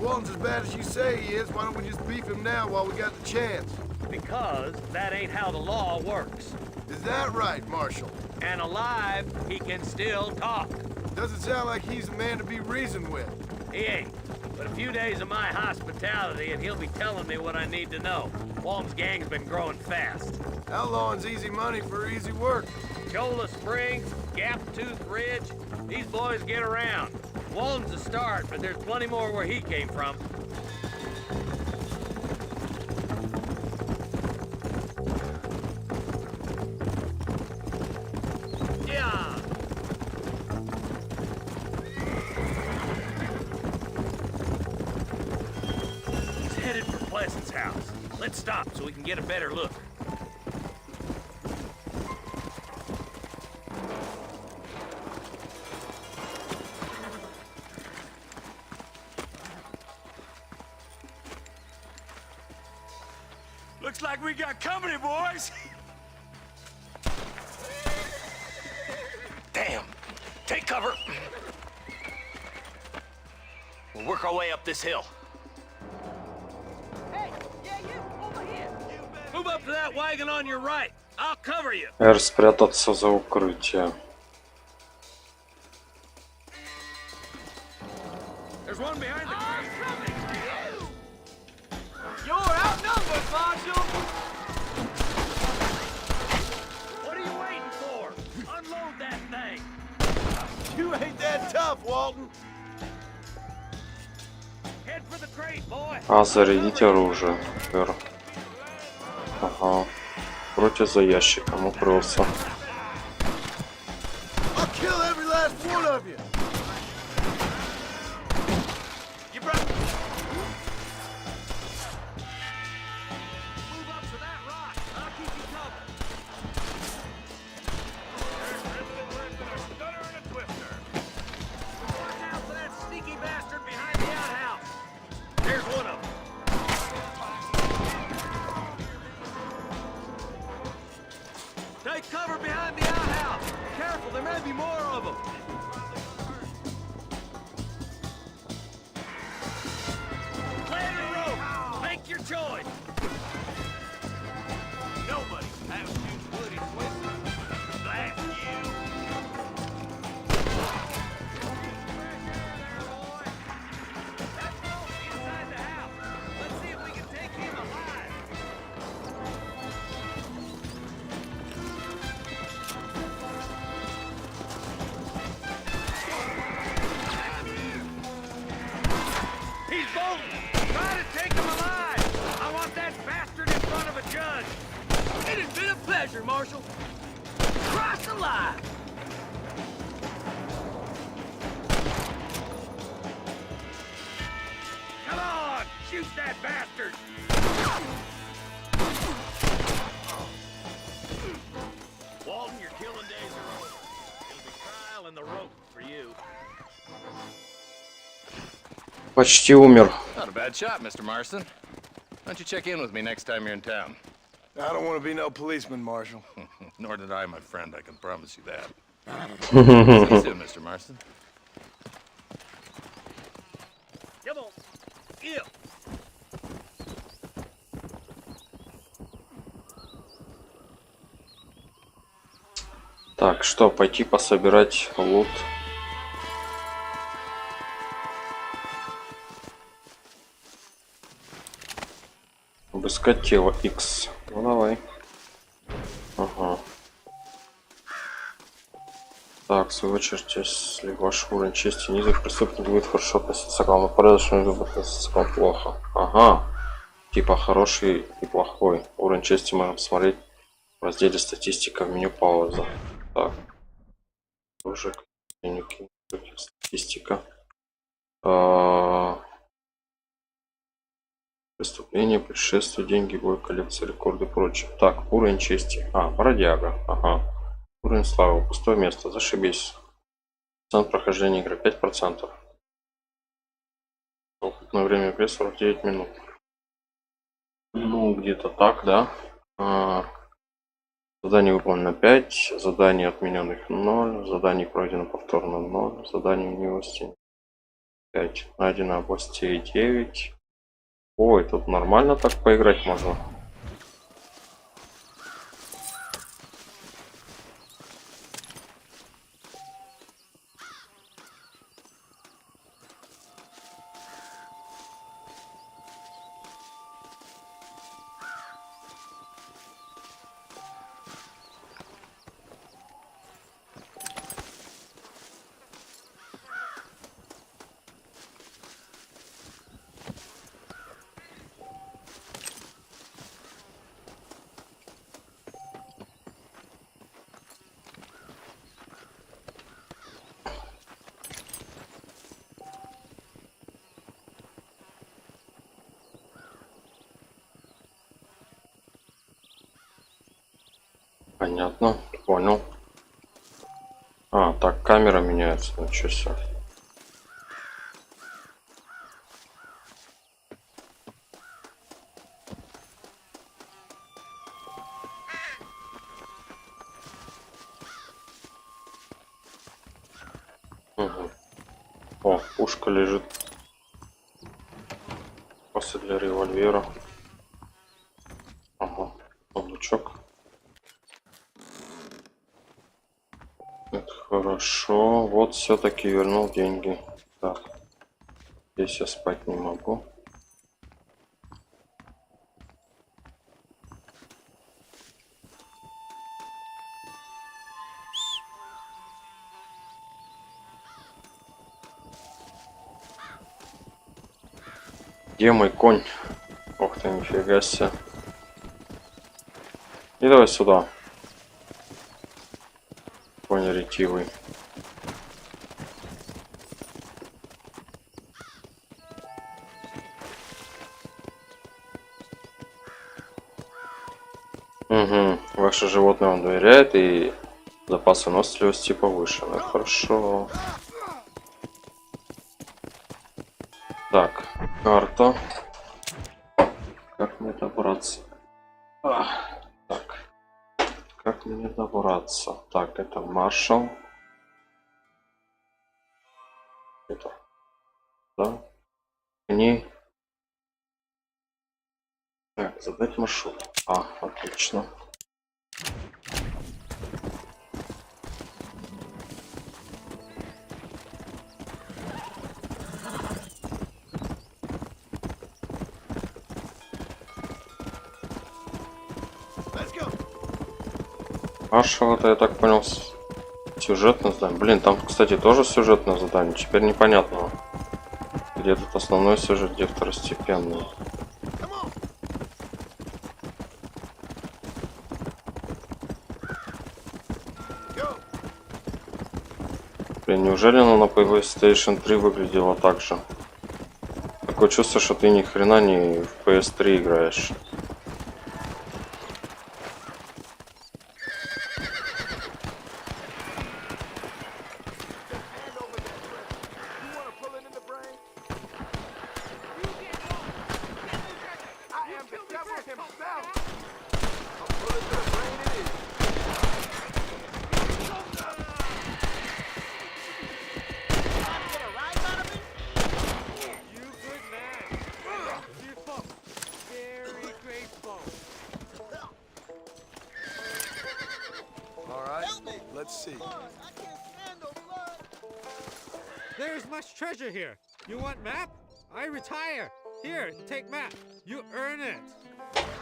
Speaker 14: Walton's as bad as you say he is. Why don't we just beef him now while we got the chance?
Speaker 13: Because that ain't how the law works.
Speaker 14: Is that right, Marshal?
Speaker 13: And alive, he can still talk.
Speaker 14: Doesn't sound like he's a man to be reasoned with.
Speaker 13: He ain't. But a few days of my hospitality and he'll be telling me what I need to know. Walton's gang's been growing fast.
Speaker 14: Outlawing's easy money for easy work.
Speaker 13: Cholla Springs, Gap Tooth Ridge, these boys get around. Walton's a start, but there's plenty more where he came from. Yeah. He's headed for Pleasant's house. Let's stop so we can get a better look.
Speaker 14: Looks like we got company, boys.
Speaker 8: Damn! Take cover! We'll work our way up this hill.
Speaker 10: Hey, yeah, you, over here.
Speaker 13: Move up to that wagon on your right. I'll cover you.
Speaker 1: R спрятаться за укрытие.
Speaker 13: There's one behind the
Speaker 10: You're outnumbered, Marshal.
Speaker 13: What are you waiting
Speaker 1: А, зарядить оружие. Ага. Против за ящиком укрылся.
Speaker 15: Take cover behind the outhouse. Careful, there may be more of them. Land the rope. Make your choice. Nobody has too bloody twister. Blast you. Inside the house. Let's see if we can take him alive. He's bolting! Try to take him alive! I want that bastard in front of a judge! It has been a pleasure, Marshal! Cross the line! Come on! Shoot that bastard! Walton, your killing days are over. It'll be trial and the rope for you.
Speaker 1: Почти умер.
Speaker 11: Not a bad shot, Mr. Marston. Why don't you check in with me next time you're in town?
Speaker 7: I don't want to be no policeman, Marshal.
Speaker 11: Nor did I, my friend. I can promise you that. See you soon, Mr. Marston.
Speaker 15: Come on. Yeah.
Speaker 1: Так, что, пойти пособирать лут? Обыскать тело X. Ну давай. Ага. Так, в свою очередь, если ваш уровень чести низок, преступник будет хорошо относиться к вам, и порядочно будет относиться к вам плохо. Ага. Типа хороший и плохой. Уровень чести можно посмотреть в разделе статистика в меню пауза. Так. Уже статистика. Преступление, происшествие, деньги, бой, коллекция, рекорды и прочее. Так, уровень чести. Бродяга. Ага. Уровень славы. Пустое место. Зашибись. Процент прохождения игры 5%. Опытное время игры 49 минут. Ну, где-то так, да. Задание выполнено 5. Заданий отмененных 0. Заданий пройдено повторно 0. Заданий милости 5. Найдено областей 9. Ой, тут нормально так поиграть можно. Понятно, понял. Так, камера меняется, ничего себе. Угу. О, пушка лежит. После для револьвера. Ага, облучок. Хорошо, вот все-таки вернул деньги. Так, здесь я спать не могу. Где мой конь? Ох ты, нифига себе. И давай сюда. Конь ретивый. Угу. Ваше животное вам доверяет, и запас выносливости повышены. Хорошо. Так, карта. Как мне добраться? Так. Как мне добраться? Так, это маршал. Это. Да. К ней. Так, задать маршрут. Отлично. Маршал, это, я так понял, сюжетное задание. Блин, там, кстати, тоже сюжетное задание. Теперь непонятно, где тут основной сюжет, где второстепенный. Блин, неужели оно на PlayStation 3 выглядело так же? Такое чувство, что ты ни хрена не в PS3 играешь.
Speaker 16: There's much treasure here. You want map? I retire. Here, take map. You earn it.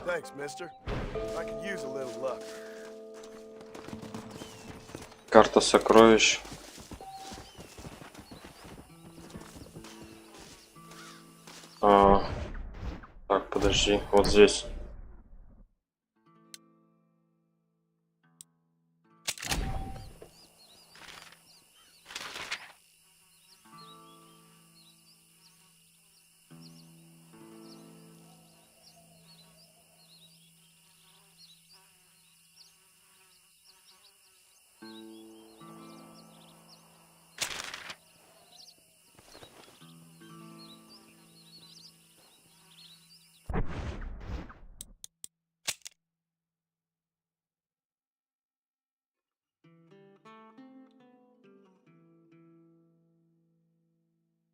Speaker 14: Thanks, mister. I could use a little luck.
Speaker 1: Карта сокровищ. Так, подожди, вот здесь.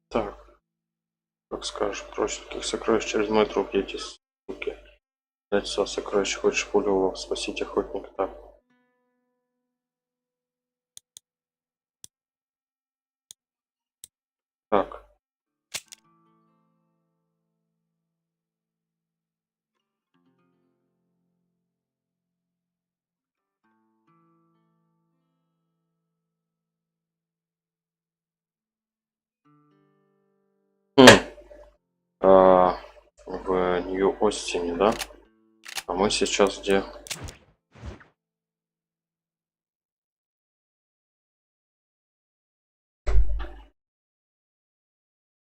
Speaker 1: Так, как скажешь, проще таких сокровищ через мой труп эти суки. Дать все сокровища, хочешь пулю, спасите охотника. Так. Так. В Нью-Остине, да? А мы сейчас где?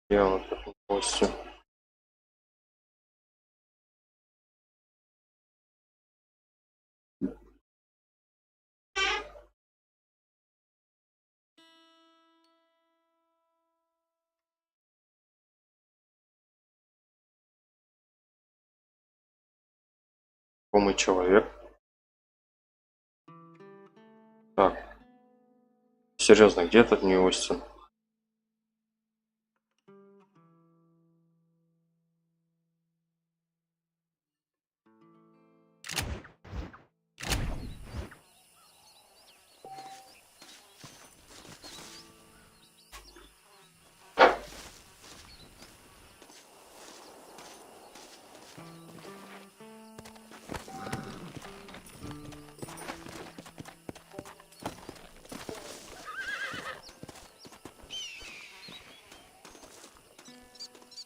Speaker 1: Я вот в Нью-Остине. Знакомый человек. Так. Серьезно, где этот Нью-Остин?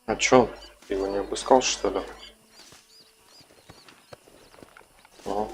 Speaker 1: А чё? Ты его не обыскал, что ли? Ага.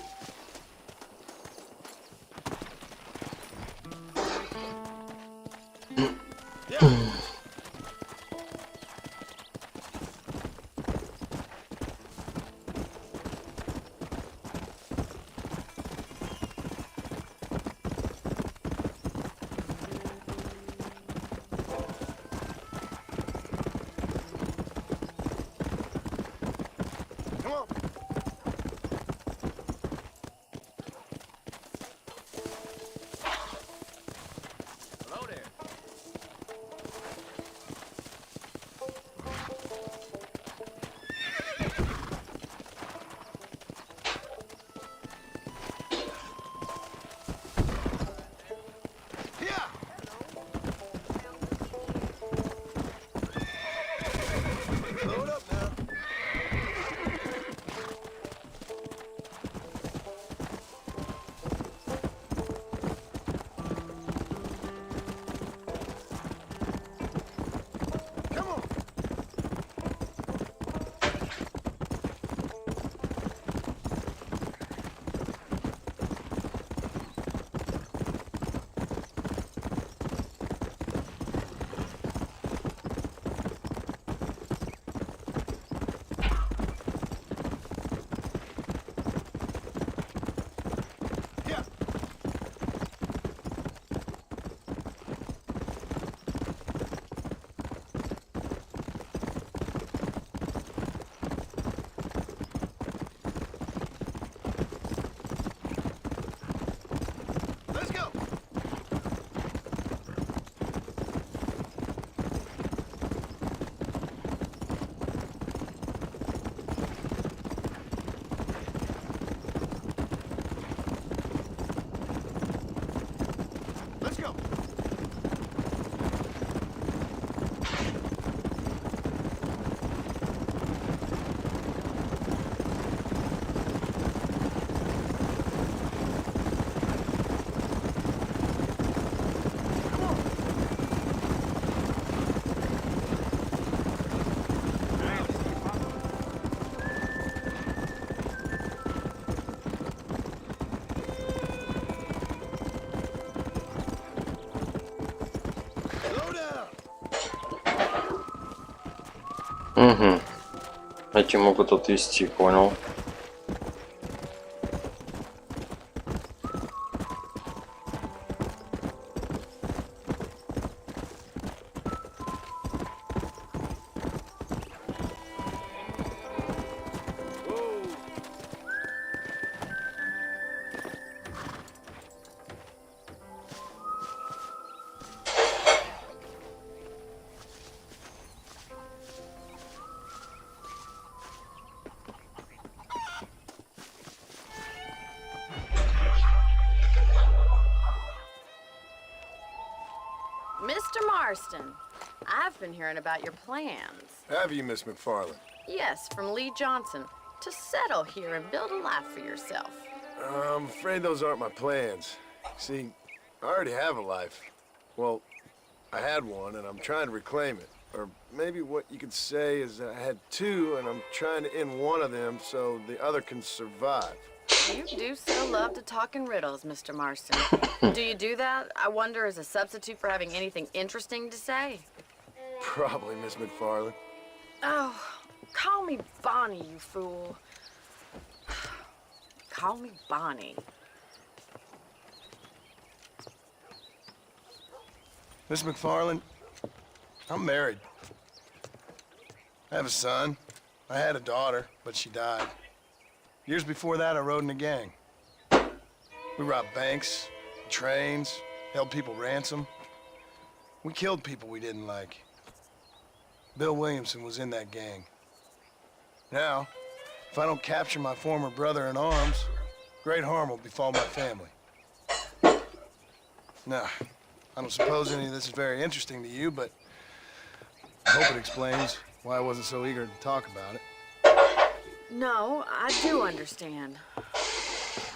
Speaker 1: Угу. Эти могут отвезти, понял.
Speaker 9: Mr. Marston, I've been hearing about your plans.
Speaker 7: Have you, Miss McFarland?
Speaker 9: Yes, from Lee Johnson, to settle here and build a life for yourself.
Speaker 7: I'm afraid those aren't my plans. See, I already have a life. Well, I had one, and I'm trying to reclaim it. Or maybe what you could say is that I had two, and I'm trying to end one of them so the other can survive.
Speaker 9: You do so love to talk in riddles, Mr. Marston. Do you do that, I wonder, as a substitute for having anything interesting to say?
Speaker 7: Probably, Miss McFarland.
Speaker 9: Oh, call me Bonnie, you fool. Call me Bonnie.
Speaker 7: Miss McFarland, I'm married. I have a son. I had a daughter, but she died. Years before that, I rode in a gang. We robbed banks, trains, held people ransom. We killed people we didn't like. Bill Williamson was in that gang. Now, if I don't capture my former brother in arms, great harm will befall my family. Now, I don't suppose any of this is very interesting to you, but I hope it explains why I wasn't so eager to talk about it.
Speaker 9: No, I do understand.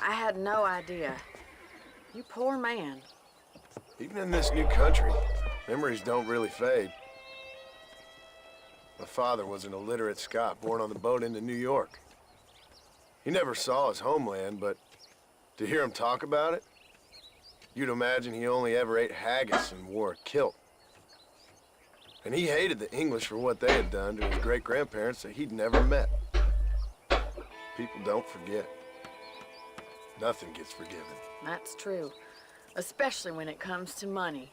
Speaker 9: I had no idea. You poor man.
Speaker 7: Even in this new country, memories don't really fade. My father was an illiterate Scot born on the boat into New York. He never saw his homeland, but to hear him talk about it, you'd imagine he only ever ate haggis and wore a kilt. And he hated the English for what they had done to his great-grandparents that he'd never met. People don't forget. Nothing gets forgiven.
Speaker 9: That's true, especially when it comes to money.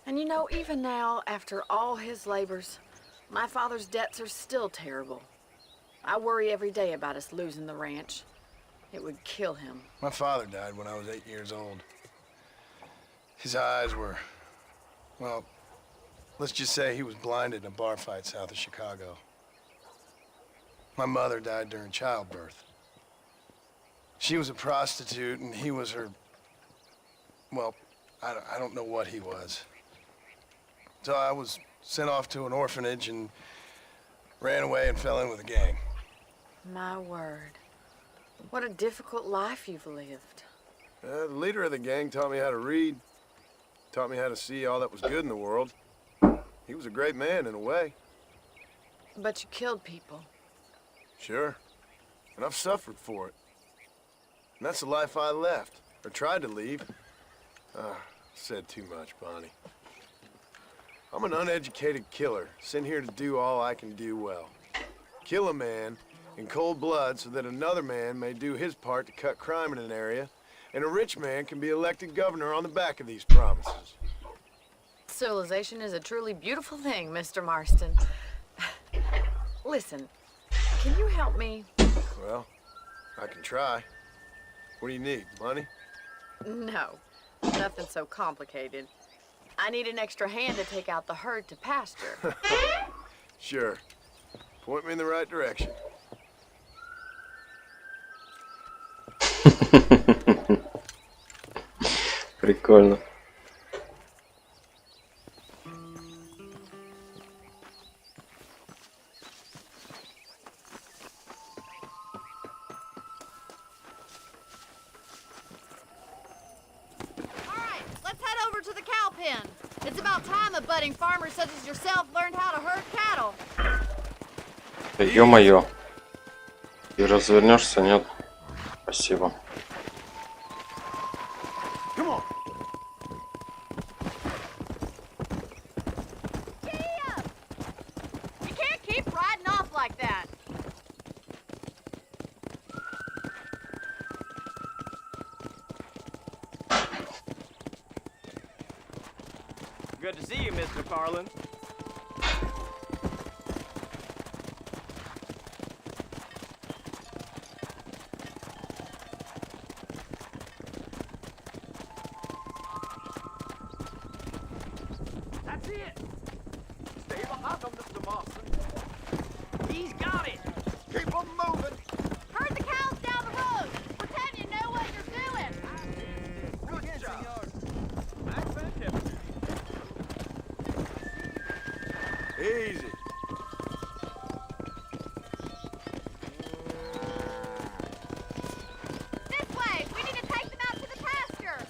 Speaker 9: And you know, even now, after all his labors, my father's debts are still terrible. I worry every day about us losing the ranch. It would kill him.
Speaker 7: My father died when I was 8 years old. His eyes were, well, let's just say he was blinded in a bar fight south of Chicago. My mother died during childbirth. She was a prostitute and he was her, well, I don't know what he was. So I was sent off to an orphanage and ran away and fell in with a gang.
Speaker 9: My word. What a difficult life you've lived.
Speaker 7: The leader of the gang taught me how to read, taught me how to see all that was good in the world. He was a great man in a way.
Speaker 9: But you killed people.
Speaker 7: Sure. And I've suffered for it. And that's the life I left, or tried to leave. Said too much, Bonnie. I'm an uneducated killer, sent here to do all I can do well. Kill a man in cold blood so that another man may do his part to cut crime in an area, and a rich man can be elected governor on the back of these promises.
Speaker 9: Civilization is a truly beautiful thing, Mr. Marston. Listen, can you help me?
Speaker 7: Well, I can try. What do you need, money?
Speaker 9: No, nothing so complicated. I need an extra hand to take out the herd to pasture.
Speaker 7: Sure. Point me in the right direction.
Speaker 1: Прикольно.
Speaker 10: It's about time a budding farmer such as yourself learned how to herd cattle.
Speaker 1: Ё-моё. И развернешься, нет? Спасибо.
Speaker 10: You can't keep riding off like that.
Speaker 17: Good to see you, Mr. Carlin.
Speaker 15: That's it. Stay behind them, Mr. Marston. He's got it. Keep them moving.
Speaker 10: Herd the cows down the road. Pretend you know what you're doing.
Speaker 15: Good job.
Speaker 7: Easy.
Speaker 10: This way. We need to take them out to the pasture.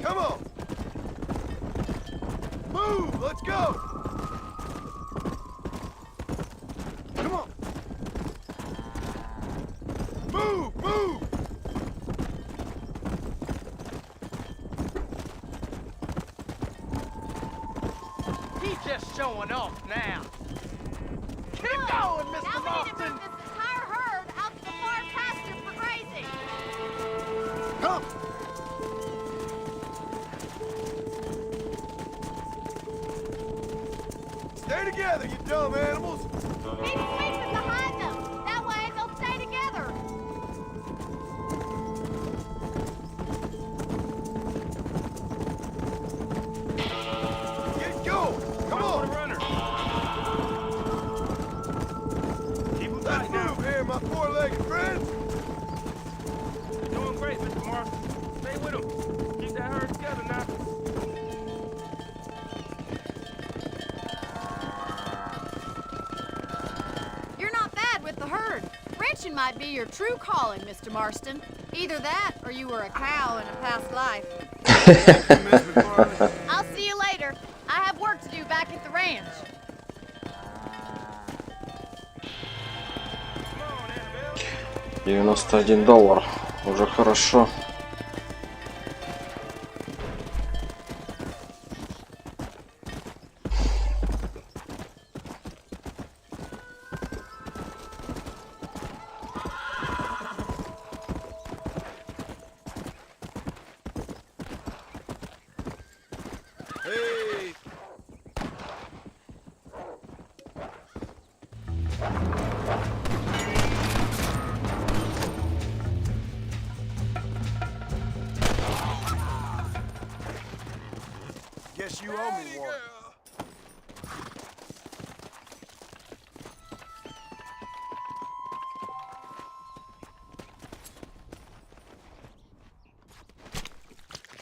Speaker 7: Come on. Move, let's go. Come on. Move, move.
Speaker 15: He's just showing off now. Keep going, Mr.
Speaker 10: Now we need to
Speaker 15: Marston.
Speaker 10: move this entire herd out to the far pasture for grazing.
Speaker 7: Come. Stay together, you dumb animals.
Speaker 10: Keep sweeping behind them. That way they'll stay together.
Speaker 7: Get going. Come on.
Speaker 17: Runner. Keep them
Speaker 7: Let's
Speaker 17: tight now.
Speaker 7: move here, my four-legged friends.
Speaker 17: You're doing great, Mr. Marston. Stay with them. Keep that herd together now.
Speaker 10: might be your true calling, Mr. Marston. Either that, or you were a cow in a past life. I'll see you later. I have work to do back at the ranch.
Speaker 1: $91. Уже хорошо.
Speaker 14: Guess you owe me one.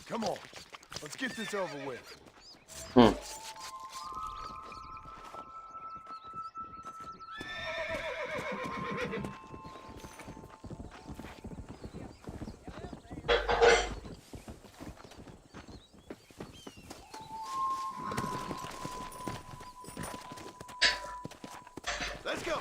Speaker 14: Come on, let's get this over with. Let's go.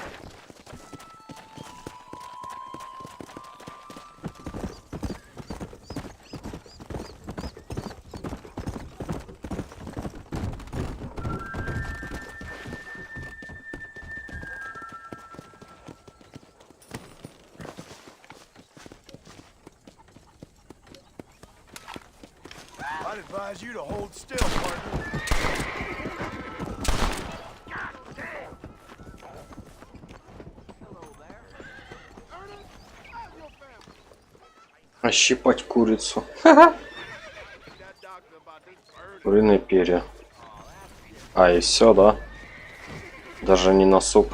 Speaker 14: I'd advise you to hold still, partner.
Speaker 1: Ощипать курицу. Куриные перья. А, и все, да? Даже не на суп.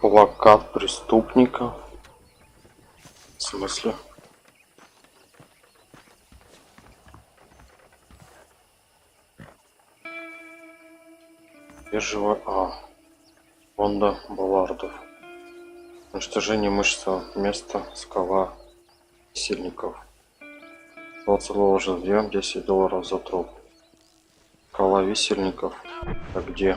Speaker 1: Плакат преступника. В смысле? Бежевая... Фонда Баллардов. Уничтожение мышцы места скала сильников. 20 долларов за взъем, $10 за труп. Скала висельников. А где?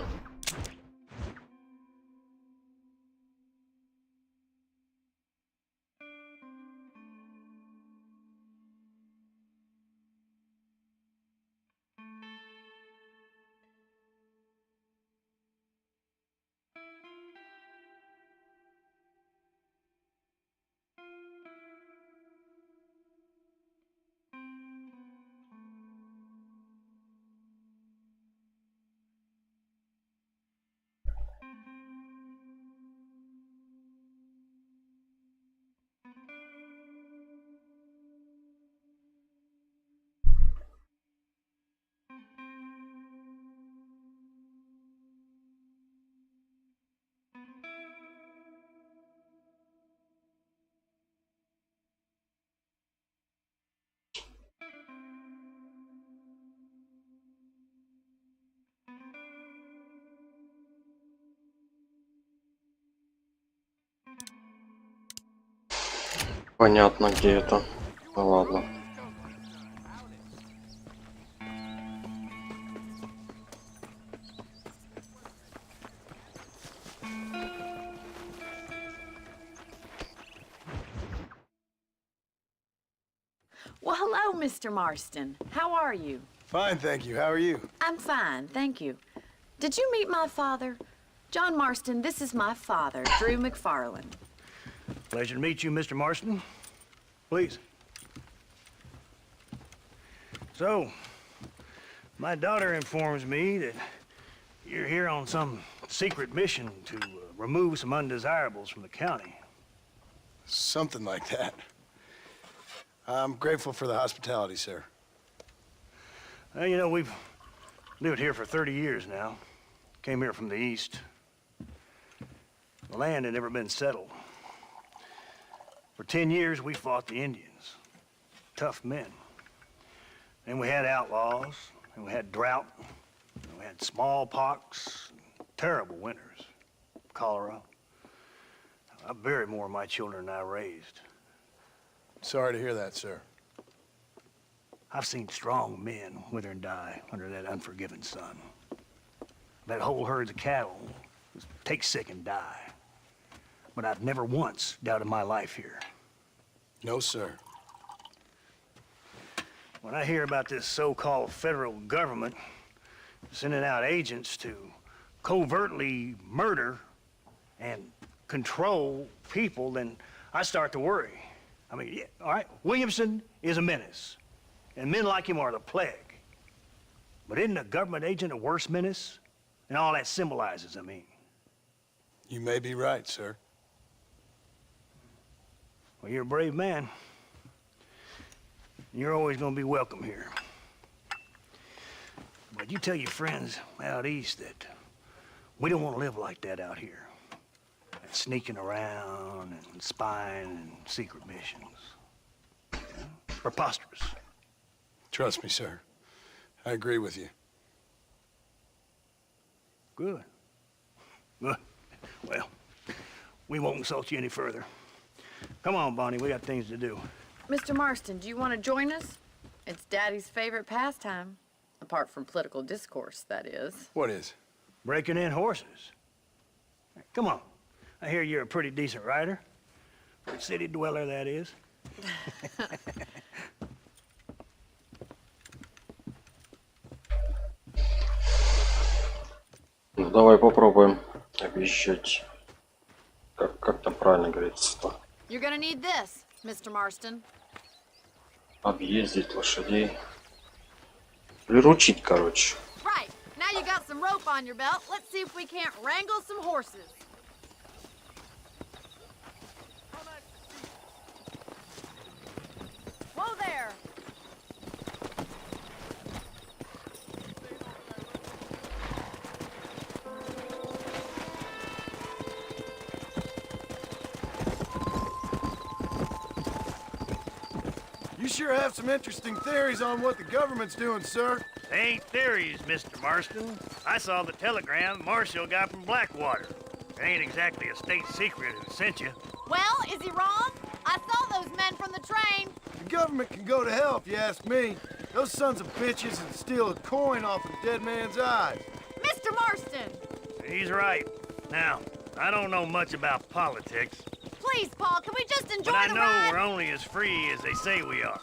Speaker 1: Понятно, где это. Ну ладно.
Speaker 9: Well, hello, Mr. Marston. How are you?
Speaker 7: Fine, thank you. How are you?
Speaker 9: I'm fine, thank you. Did you meet my father? John Marston, this is my father, Drew McFarland.
Speaker 18: Pleasure to meet you, Mr. Marston. Please. So, my daughter informs me that you're here on some secret mission to remove some undesirables from the county.
Speaker 7: Something like that. I'm grateful for the hospitality, sir.
Speaker 18: Well, you know, we've lived here for 30 years now. Came here from the east. The land had never been settled. For 10 years, we fought the Indians. Tough men. Then we had outlaws, and we had drought, and we had smallpox, terrible winters, cholera. I buried more of my children than I raised.
Speaker 7: Sorry to hear that, sir.
Speaker 18: I've seen strong men wither and die under that unforgiving sun. That whole herds of cattle just take sick and die. But I've never once doubted my life here.
Speaker 7: No, sir.
Speaker 18: When I hear about this so-called federal government sending out agents to covertly murder and control people, then I start to worry. I mean, yeah, all right, Williamson is a menace, and men like him are the plague. But isn't a government agent a worse menace? And all that symbolizes, I mean.
Speaker 7: You may be right, sir.
Speaker 18: Well, you're a brave man. You're always gonna be welcome here. But you tell your friends out east that we don't want to live like that out here. Sneaking around and spying and secret missions. Yeah? Preposterous.
Speaker 7: Trust me, sir. I agree with you.
Speaker 18: Good. Good. Well, we won't insult you any further. Come on, Bonnie, we got things to do.
Speaker 9: Mr. Marston, do you want to join us? It's Daddy's favorite pastime. Apart from political discourse, that is.
Speaker 7: What is?
Speaker 18: Breaking in horses. Come on. I hear you're a pretty decent rider. For a city dweller, that is.
Speaker 1: Ну, давай попробуем объезжать. Как там правильно говорится-то?
Speaker 10: You're gonna need this, Mr. Marston.
Speaker 1: Объездить лошадей. Приручить, короче.
Speaker 10: Right. Now you got some rope on your belt. Let's see if we can't wrangle some horses. Whoa there!
Speaker 14: You sure have some interesting theories on what the government's doing, sir.
Speaker 18: They ain't theories, Mr. Marston. I saw the telegram Marshall got from Blackwater. It ain't exactly a state secret who sent you.
Speaker 10: Well, is he wrong? I saw those men from the train.
Speaker 14: The government can go to hell if you ask me. Those sons of bitches would steal a coin off a dead man's eyes.
Speaker 10: Mr. Marston!
Speaker 18: He's right. Now, I don't know much about politics.
Speaker 10: Please, Paul, can we just enjoy
Speaker 18: But I
Speaker 10: the
Speaker 18: know
Speaker 10: ride?
Speaker 18: we're only as free as they say we are.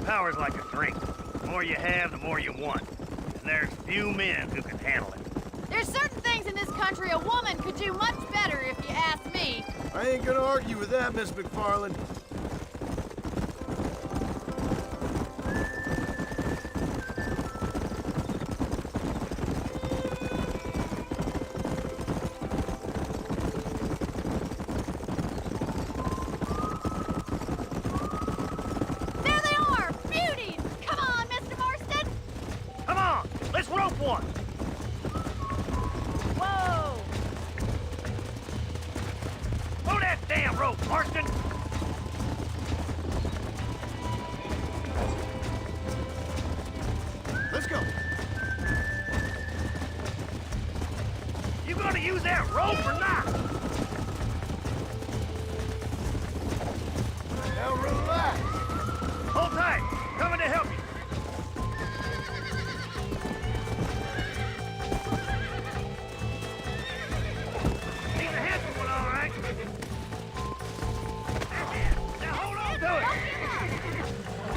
Speaker 18: Power's like a drink. The more you have, the more you want. And there's few men who can handle it.
Speaker 10: There's certain things in this country a woman could do much better, if you ask me.
Speaker 14: I ain't gonna argue with that, Miss McFarland.
Speaker 10: There they are! Beauties! Come on, Mr. Marston!
Speaker 18: Come on, let's rope one!
Speaker 10: Whoa!
Speaker 18: Pull that damn rope, Marston!
Speaker 14: Let's go.
Speaker 18: You gonna use that rope or not?
Speaker 14: Now relax.
Speaker 18: Hold tight. Coming to help you. He's a handsome one, all right. That's it. Now hold on to it.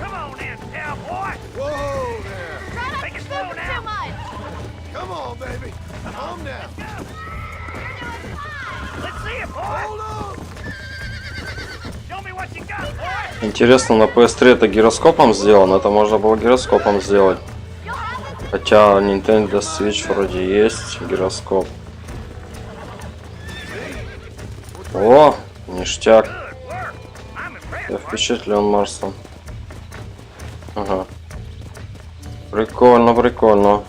Speaker 18: Come on in, cowboy.
Speaker 14: Whoa there.
Speaker 10: Try not
Speaker 18: Take
Speaker 10: to
Speaker 18: it slow
Speaker 10: spook
Speaker 18: now.
Speaker 10: too much!
Speaker 14: Come on, baby. Calm down.
Speaker 10: You're doing fine!
Speaker 18: Let's see it, boy.
Speaker 14: Hold on.
Speaker 18: Show me what you got, boy.
Speaker 1: Интересно, на PS3 это гироскопом сделано? Это можно было гироскопом сделать. Хотя Nintendo Switch вроде есть гироскоп. О, ништяк. Я впечатлен, Марстон. Ага. Прикольно, прикольно.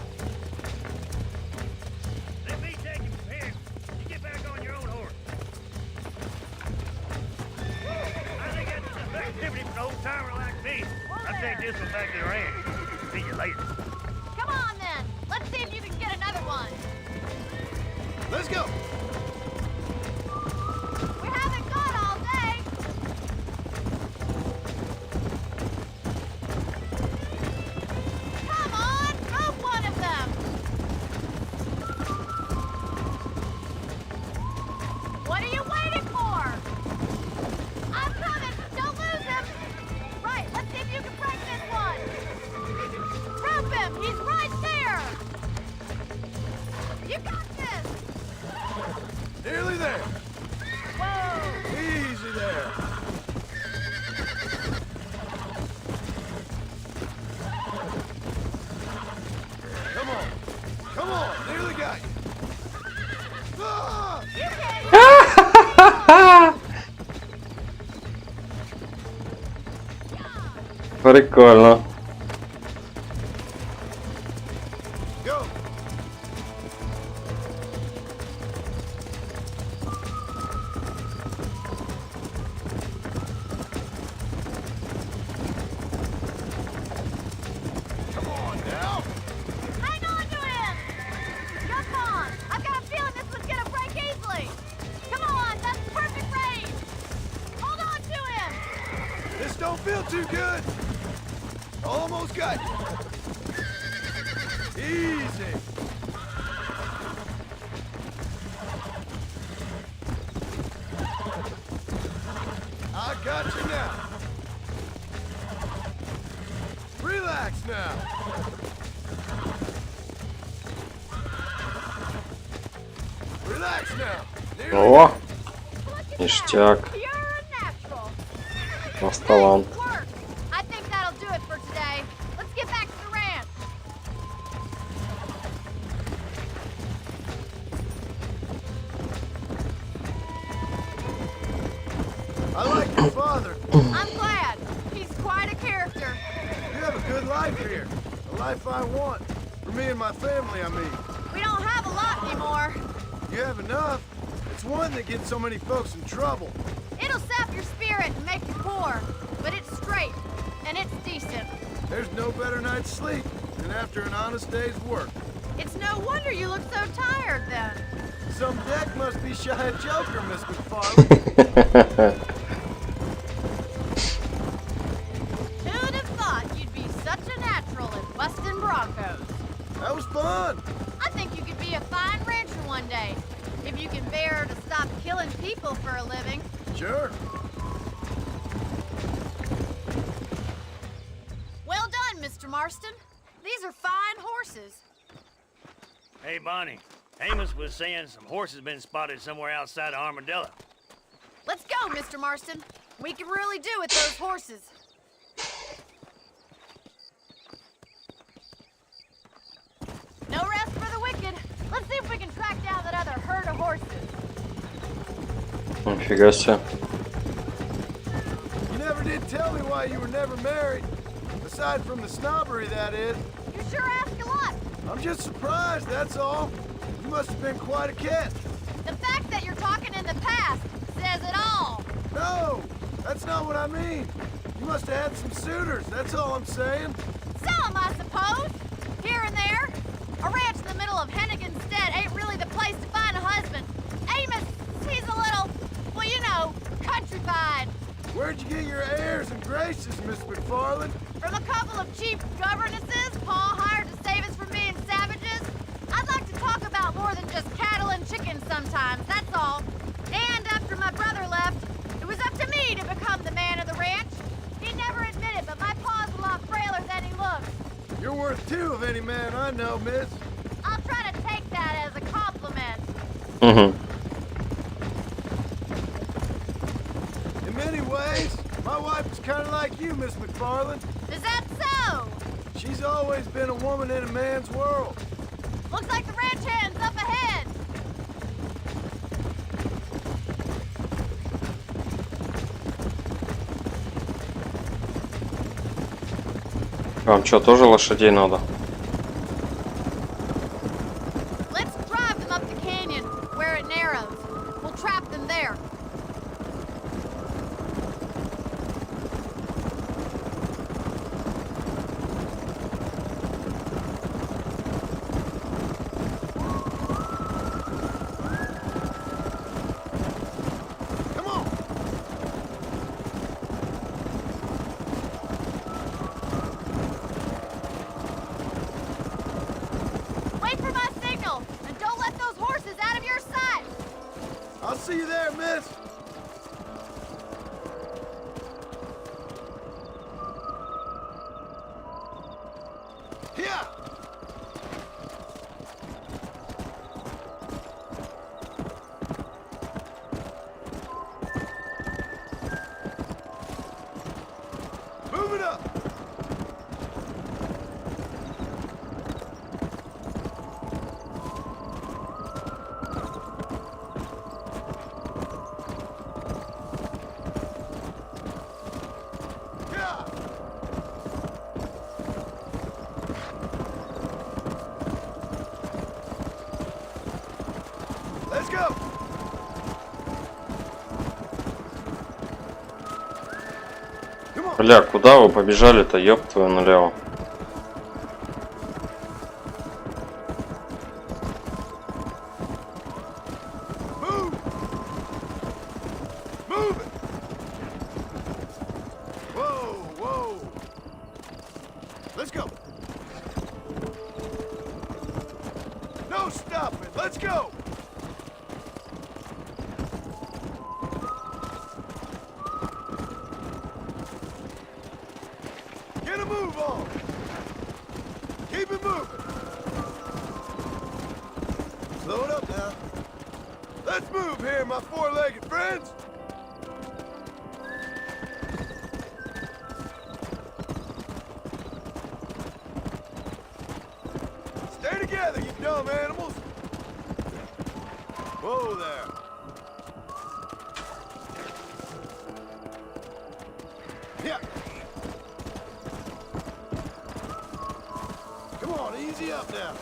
Speaker 14: Let's go.
Speaker 10: We haven't gone all day. Come on, move one of them. What are you waiting for? I'm coming. Don't lose him. Right, let's see if you can break this one. Rope him. He's right there. You got this.
Speaker 14: Nearly there.
Speaker 10: Whoa.
Speaker 14: Easy there. Come on. Come on. Nearly got you. Ah!
Speaker 10: You can't.
Speaker 1: Прикольно.
Speaker 14: Go. Come on now.
Speaker 10: Hang on to him! Jump on! I've got a feeling this one's gonna break easily! Come on, that's perfect range! Hold on to him!
Speaker 14: This don't feel too good. Almost got you. Easy. I got you now. Relax now. Relax now.
Speaker 1: О, ништяк. Талант.
Speaker 10: I think that'll do it for today. Let's get back to the ranch.
Speaker 14: I like your father.
Speaker 10: I'm glad. He's quite a character.
Speaker 14: You have a good life here. A life I want. For me and my family, I mean.
Speaker 10: We don't have a lot anymore.
Speaker 14: You have enough. It's one that gets so many folks in trouble.
Speaker 10: It'll sap your spirit and make you poor, but it's straight and it's decent.
Speaker 14: There's no better night's sleep than after an honest day's work.
Speaker 10: It's no wonder you look so tired then.
Speaker 14: Some deck must be shy of Joker, Miss McFarlane.
Speaker 10: Who'd have thought you'd be such a natural at busting Broncos?
Speaker 14: That was fun.
Speaker 10: I think you could be a fine rancher one day, if you can bear to stop killing people for a living.
Speaker 14: Sure.
Speaker 10: Well done, Mr. Marston. These are fine horses.
Speaker 18: Hey, Bonnie. Amos was saying some horses been spotted somewhere outside of Armadillo.
Speaker 10: Let's go, Mr. Marston. We can really do with those horses. No rest for the wicked. Let's see if we can track down that other herd of horses.
Speaker 1: Нифига себе.
Speaker 14: You never did tell me why you were never married. Aside from the snobbery, that is.
Speaker 10: You sure ask a lot.
Speaker 14: I'm just surprised, that's all. You must have been quite a catch.
Speaker 10: The fact that you're talking in the past says it all.
Speaker 14: No, that's not what I mean. You must have had some suitors, that's all I'm saying.
Speaker 10: Some, I suppose. Here and there. A ranch in the middle of Hennigan's Stead ain't really the place to find a husband. Amos, he's a little, well, you know, countrified.
Speaker 14: Where'd you get your airs and graces, Miss McFarlane?
Speaker 10: From a couple of cheap governesses Pa hired to save us from being savages. I'd like to talk about more than just cattle and chickens sometimes, that's all. And after my brother left, it was up to me to become the man of the ranch. He never admitted, but my pa's a lot frailer than he looks.
Speaker 14: You're worth two of any man I know, miss.
Speaker 10: I'll try to take that as a compliment.
Speaker 14: In many ways, my wife is kind of like you, Miss McFarlane.
Speaker 10: Is that so?
Speaker 14: She's always been a woman in a man's world.
Speaker 10: Looks like the ranch hand's up ahead.
Speaker 1: Вам что, тоже лошадей надо?
Speaker 10: Let's drive them up the canyon where it narrows. We'll trap them there. Wait for my signal, and don't let those horses out of your sight.
Speaker 14: I'll see you there, miss. Here. Move it up. Let's go.
Speaker 1: Бля, куда вы побежали-то, ёб твою налево?
Speaker 14: Move. Move it. Whoa, whoa. Let's go. No stopping. Let's go. Get a move on. Keep it moving. Slow it up now. Let's move here, my four-legged friends. Stay together, you dumb animals. Whoa there. Yeah. Come on, easy up now.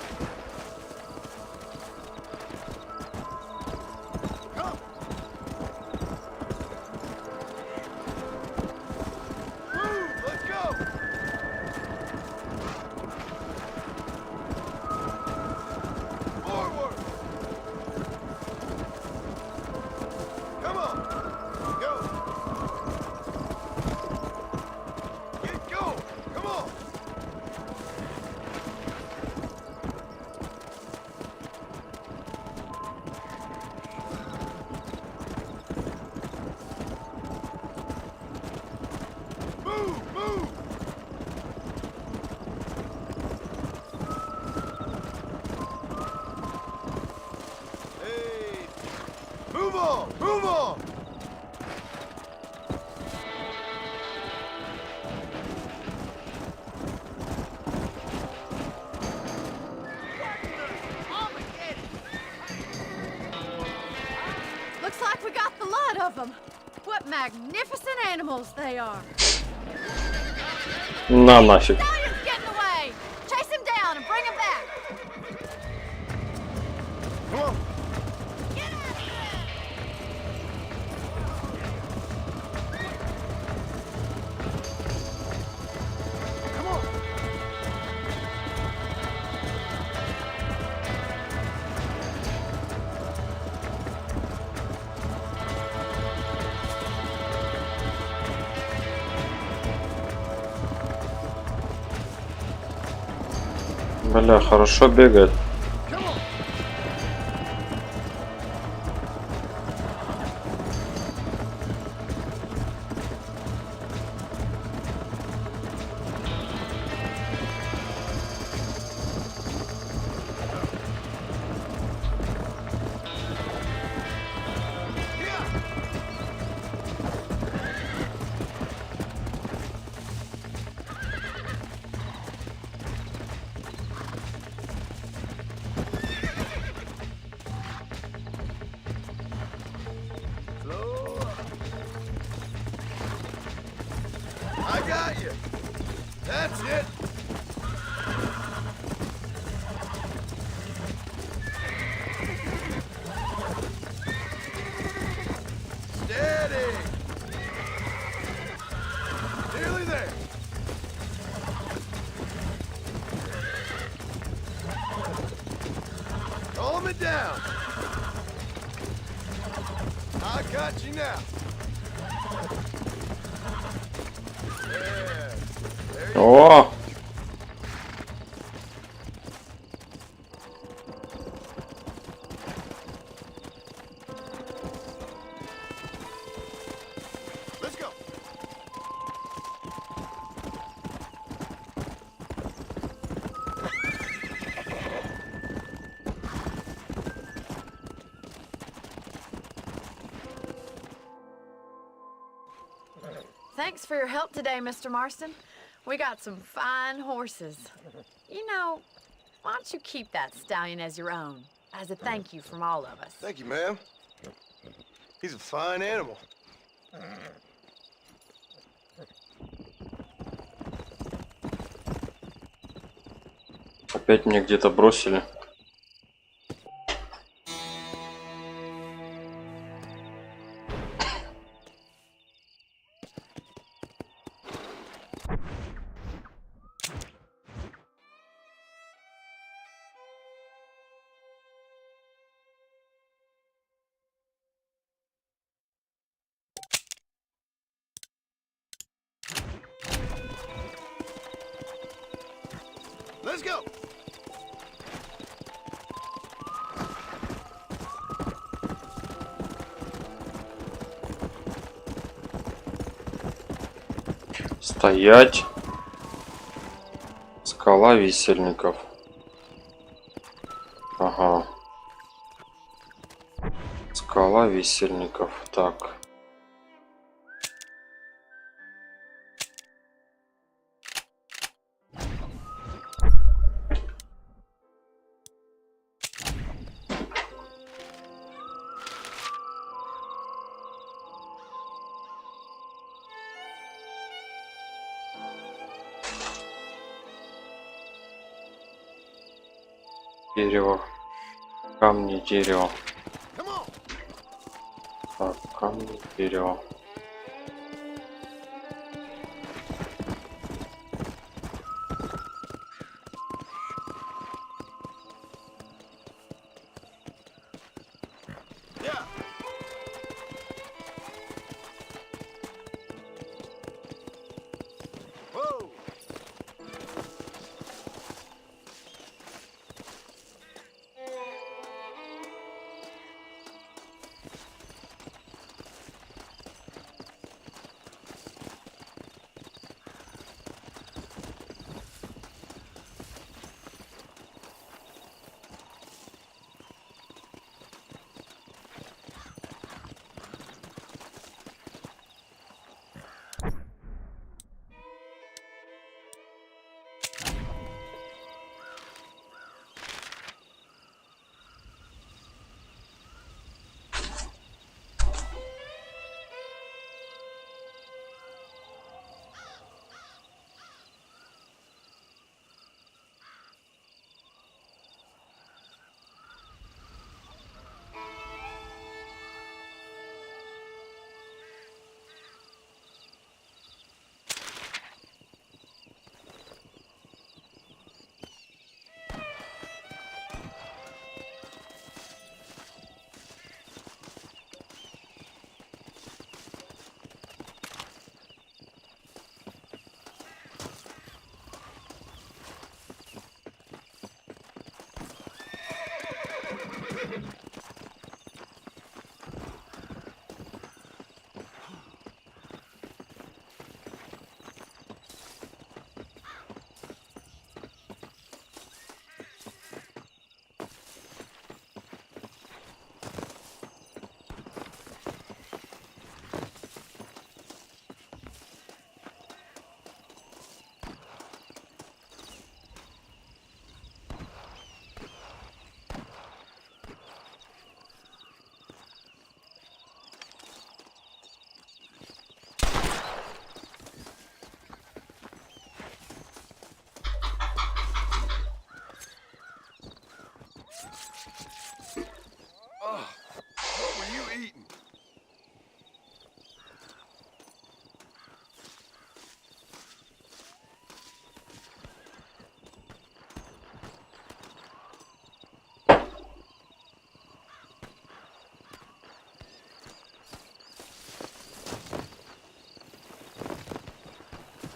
Speaker 14: Come. Move, let's go. Forward. Come on. Go. Get going. Come on. Move, move. Hey. Move on, move on.
Speaker 10: Looks like we got the lot of them. What magnificent animals they are.
Speaker 1: На нафиг.
Speaker 10: Stallion's getting away. Chase him down and bring him back.
Speaker 14: Come on.
Speaker 10: Get out of here.
Speaker 14: Come on.
Speaker 1: Бля, хорошо бегает.
Speaker 14: down. I got you now. Yeah. There you
Speaker 1: О!
Speaker 14: Let's go.
Speaker 9: Thanks for your help today, Mr. Marston. We got some fine horses. You know, why don't you keep that stallion as your own, as a thank you from all of us?
Speaker 7: Thank you, ma'am. He's a fine animal.
Speaker 1: Опять меня где-то бросили.
Speaker 14: Let's go.
Speaker 1: Стоять. Скала висельников. Ага. Скала висельников. Так. Дерево. Камни, дерево. Так, камни, дерево.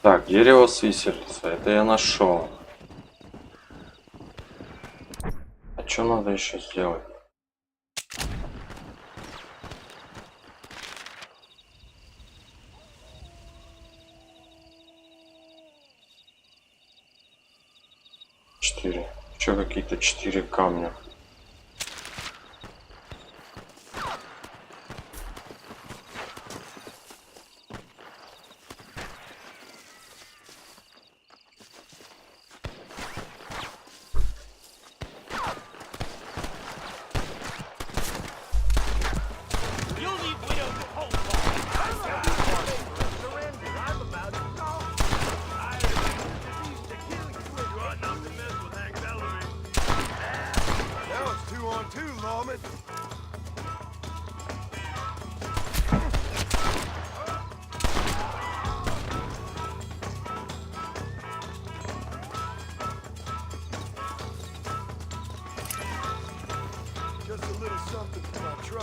Speaker 1: Так, дерево с виселица. Это я нашел. А что надо еще сделать? Четыре. Еще какие-то 4 камня.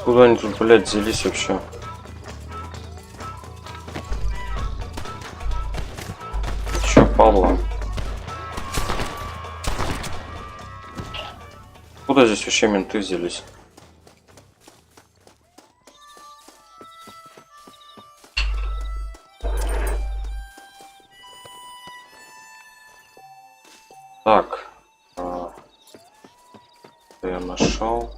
Speaker 1: Куда они тут, блядь, взялись вообще? Чё, Павла? Куда здесь вообще менты взялись? Так. Я нашел.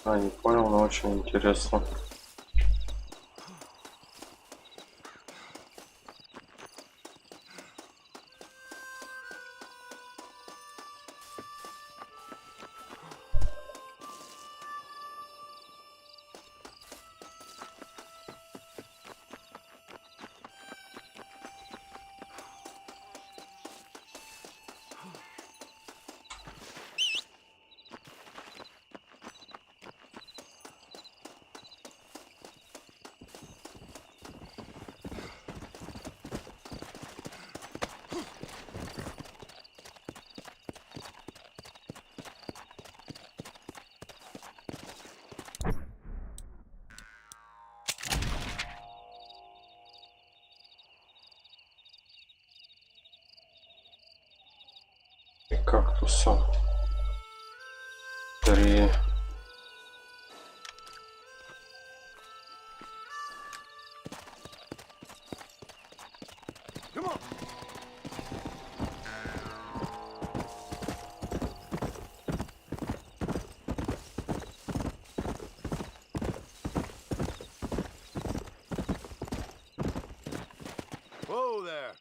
Speaker 1: Не понял, но очень интересно. Кактуса. 3.
Speaker 14: Whoa there.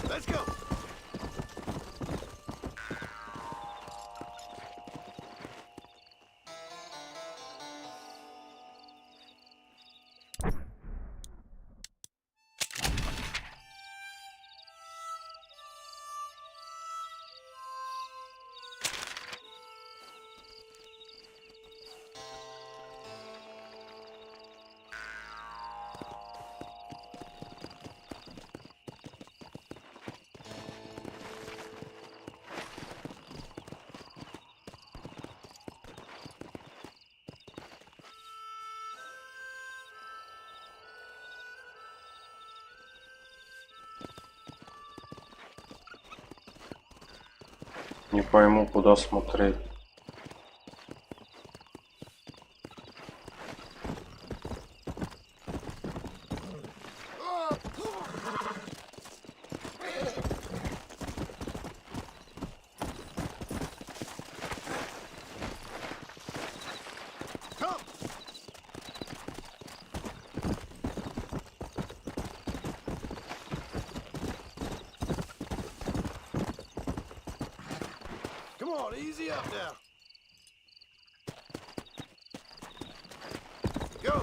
Speaker 14: Let's go.
Speaker 1: Не пойму, куда смотреть.
Speaker 14: Come on, easy up now. Go.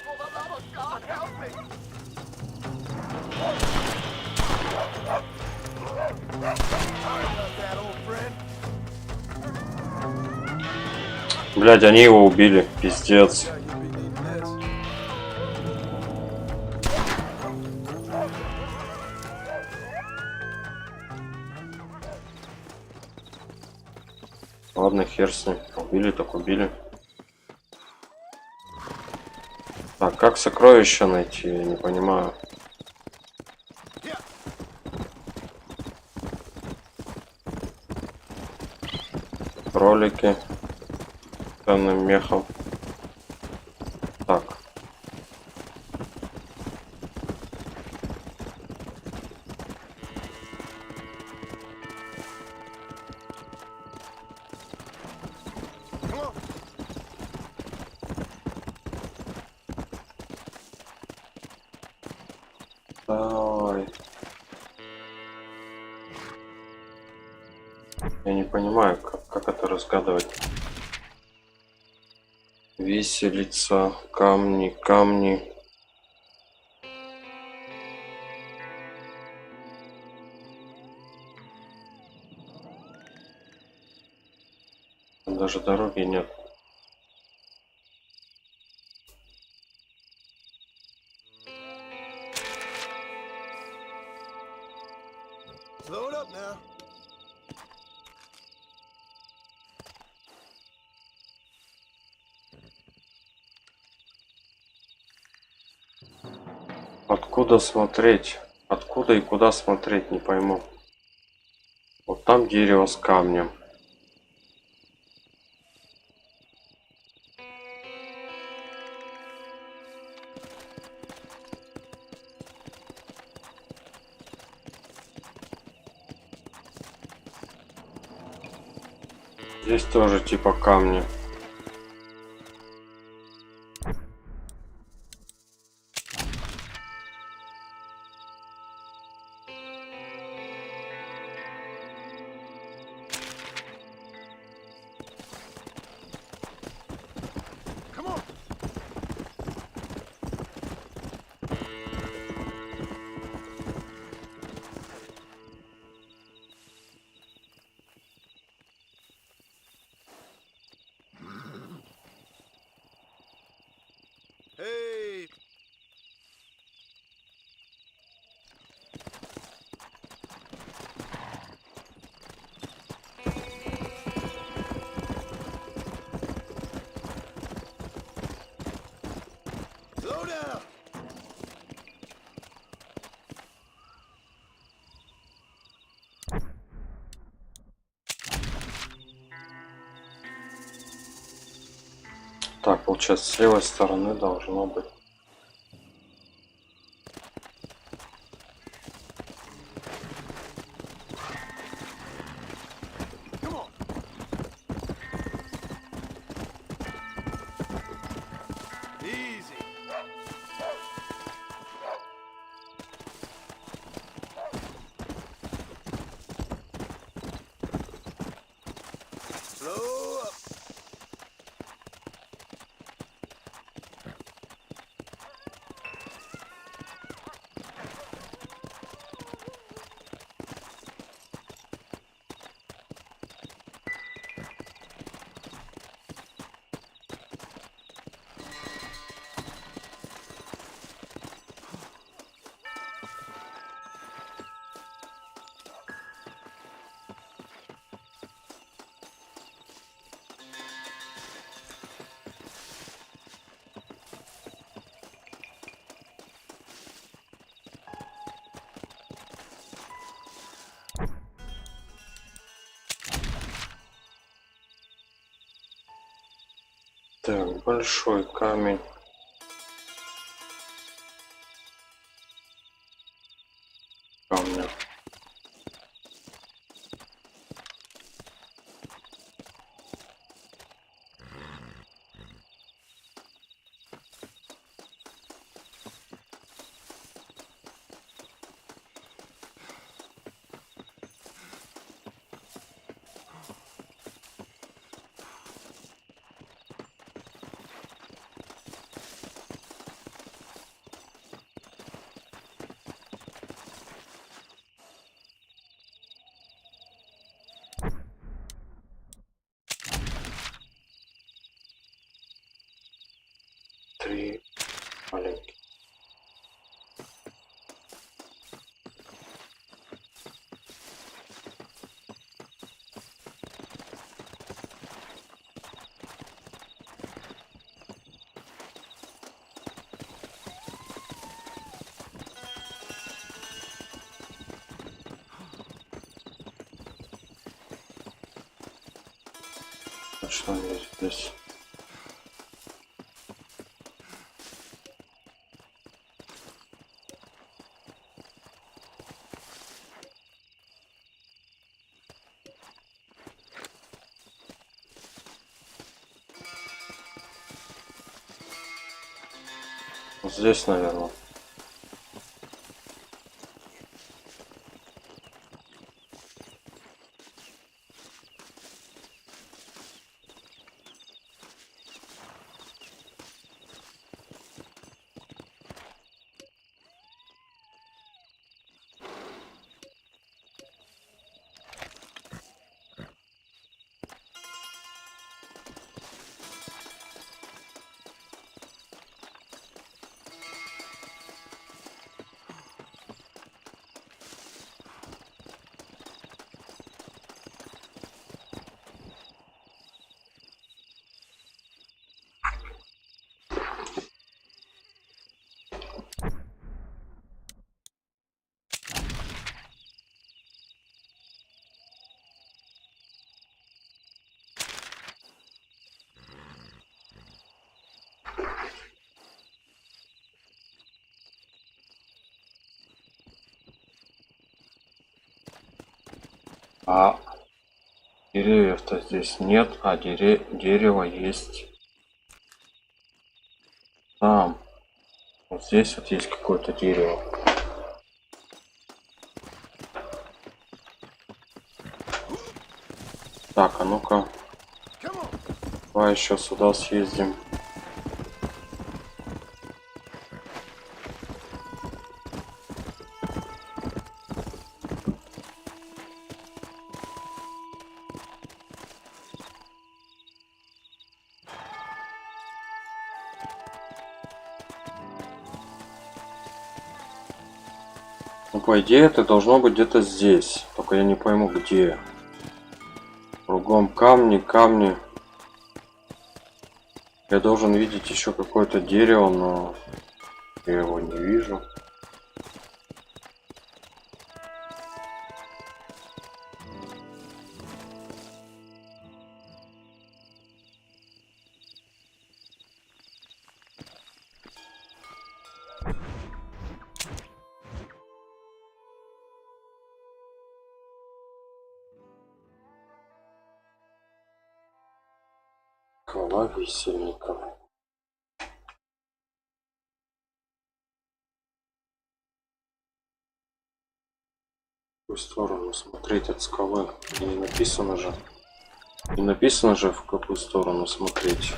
Speaker 15: Oh, God, help me.
Speaker 14: Sorry about that, old friend.
Speaker 1: Блядь, они его убили, пиздец. Ладно, хер с ним. Убили, так убили. Так, как сокровища найти, я не понимаю. Кролики. Ценным мехом. Так. Давай. Я не понимаю, как это разгадывать. Виселица, камни, камни. Даже дороги нет.
Speaker 14: Slow it up now.
Speaker 1: Откуда смотреть? Откуда и куда смотреть, не пойму. Вот там дерево с камнем. Здесь тоже типа камни.
Speaker 14: Hey. Slow down.
Speaker 1: Так, получается, с левой стороны должно быть.
Speaker 14: Easy. Slow up.
Speaker 1: Так, большой камень. Камня. 3 маленькие. Что здесь? Здесь, наверное. А деревьев-то здесь нет, а дерево есть там. Вот здесь вот есть какое-то дерево. Так, а ну-ка. Давай еще сюда съездим. Ну, по идее, это должно быть где-то здесь. Только я не пойму, где. Кругом камни, камни. Я должен видеть еще какое-то дерево, но я его не вижу. Скала висельников. В какую сторону смотреть от скалы? Не написано же. Не написано же, в какую сторону смотреть.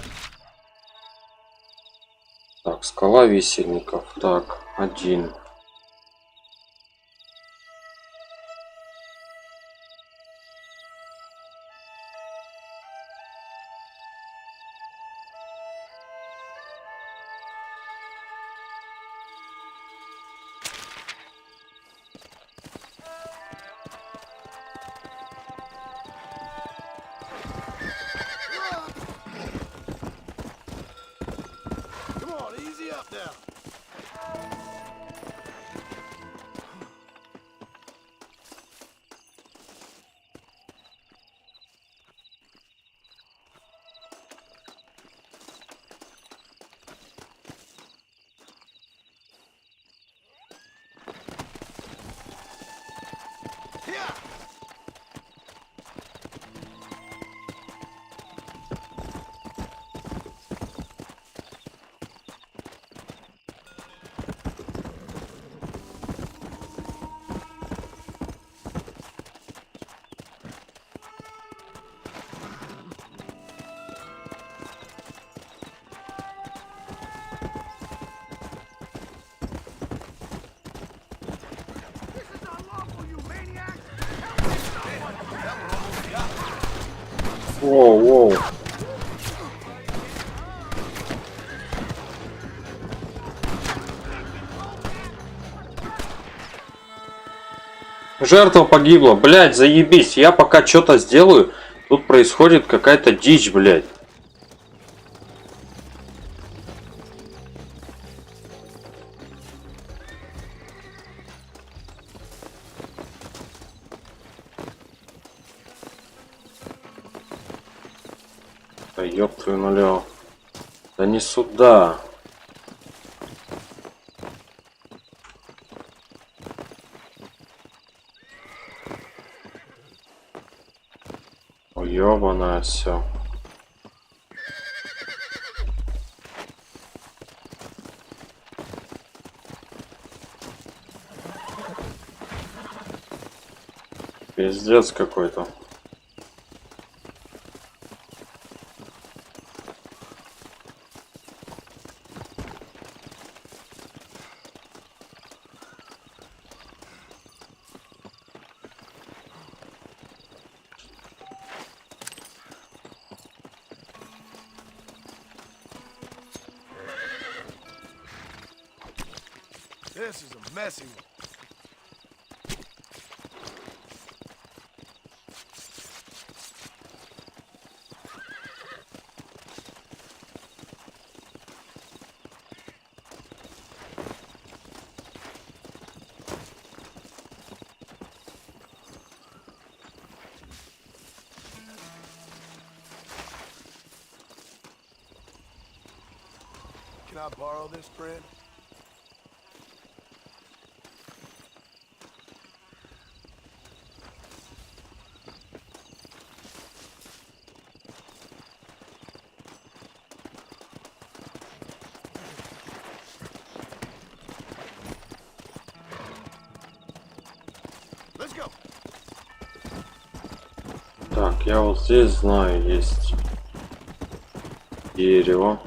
Speaker 1: Так, скала висельников. Так, 1. Воу, воу. Жертва погибла. Блядь, заебись. Я пока что-то сделаю, тут происходит какая-то дичь, блядь. Да ёб твою налево. Да не сюда. Ёбаное все. Пиздец какой-то.
Speaker 14: This is a messy one. Can I borrow this, friend? Let's go.
Speaker 1: Так, я вот здесь знаю, есть дерево.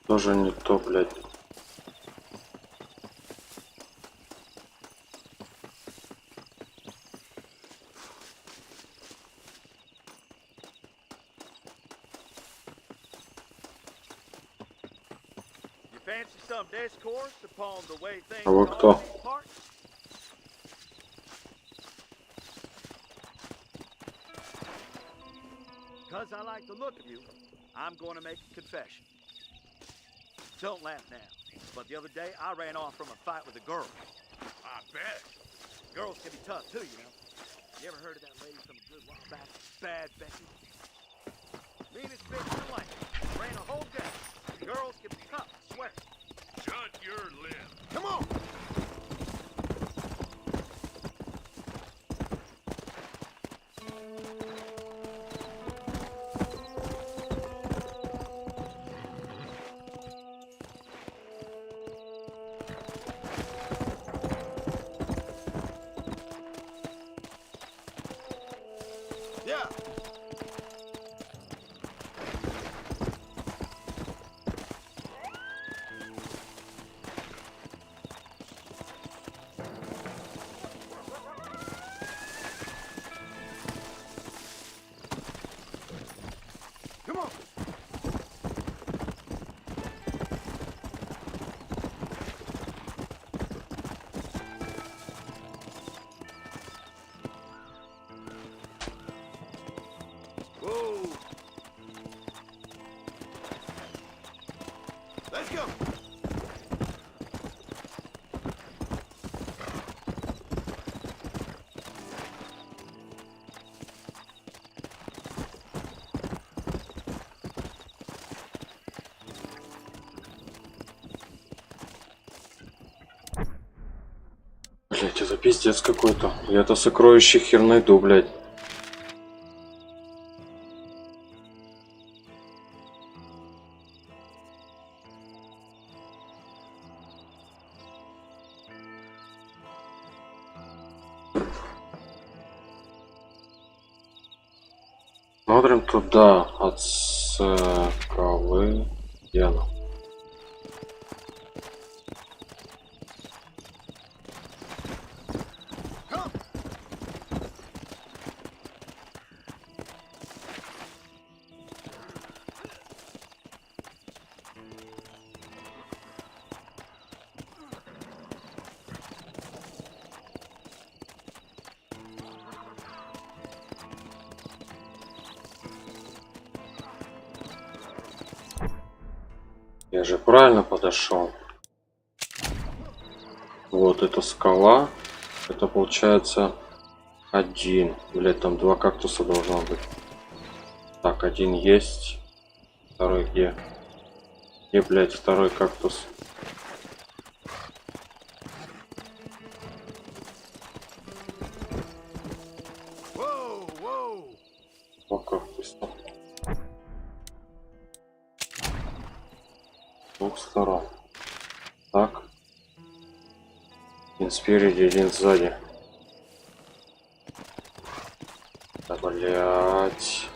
Speaker 1: Тоже не то, блядь. А вы кто?
Speaker 6: Because I like the look of you, I'm going to make a confession. Don't laugh now, but the other day I ran off from a fight with a girl. I bet. Girls can be tough too, you know. You ever heard of that lady from a good while back? Bad Becky? Meanest bitch in the land. Ran a whole day. Girls can be tough, I swear. Shut your lip. Come on! Yeah. Come on. Whoa. Let's go.
Speaker 1: Блять, это пиздец какой-то. Я-то сокровище хер найду, блядь. Смотрим туда, от скалы Яна. Я же правильно подошел. Вот эта скала. Это получается один. Блять, там два кактуса должно быть. Так, один есть. Второй где? Где, блять, второй кактус? О, кактус. С двух сторон. Так. Один спереди, один сзади. Да, блять.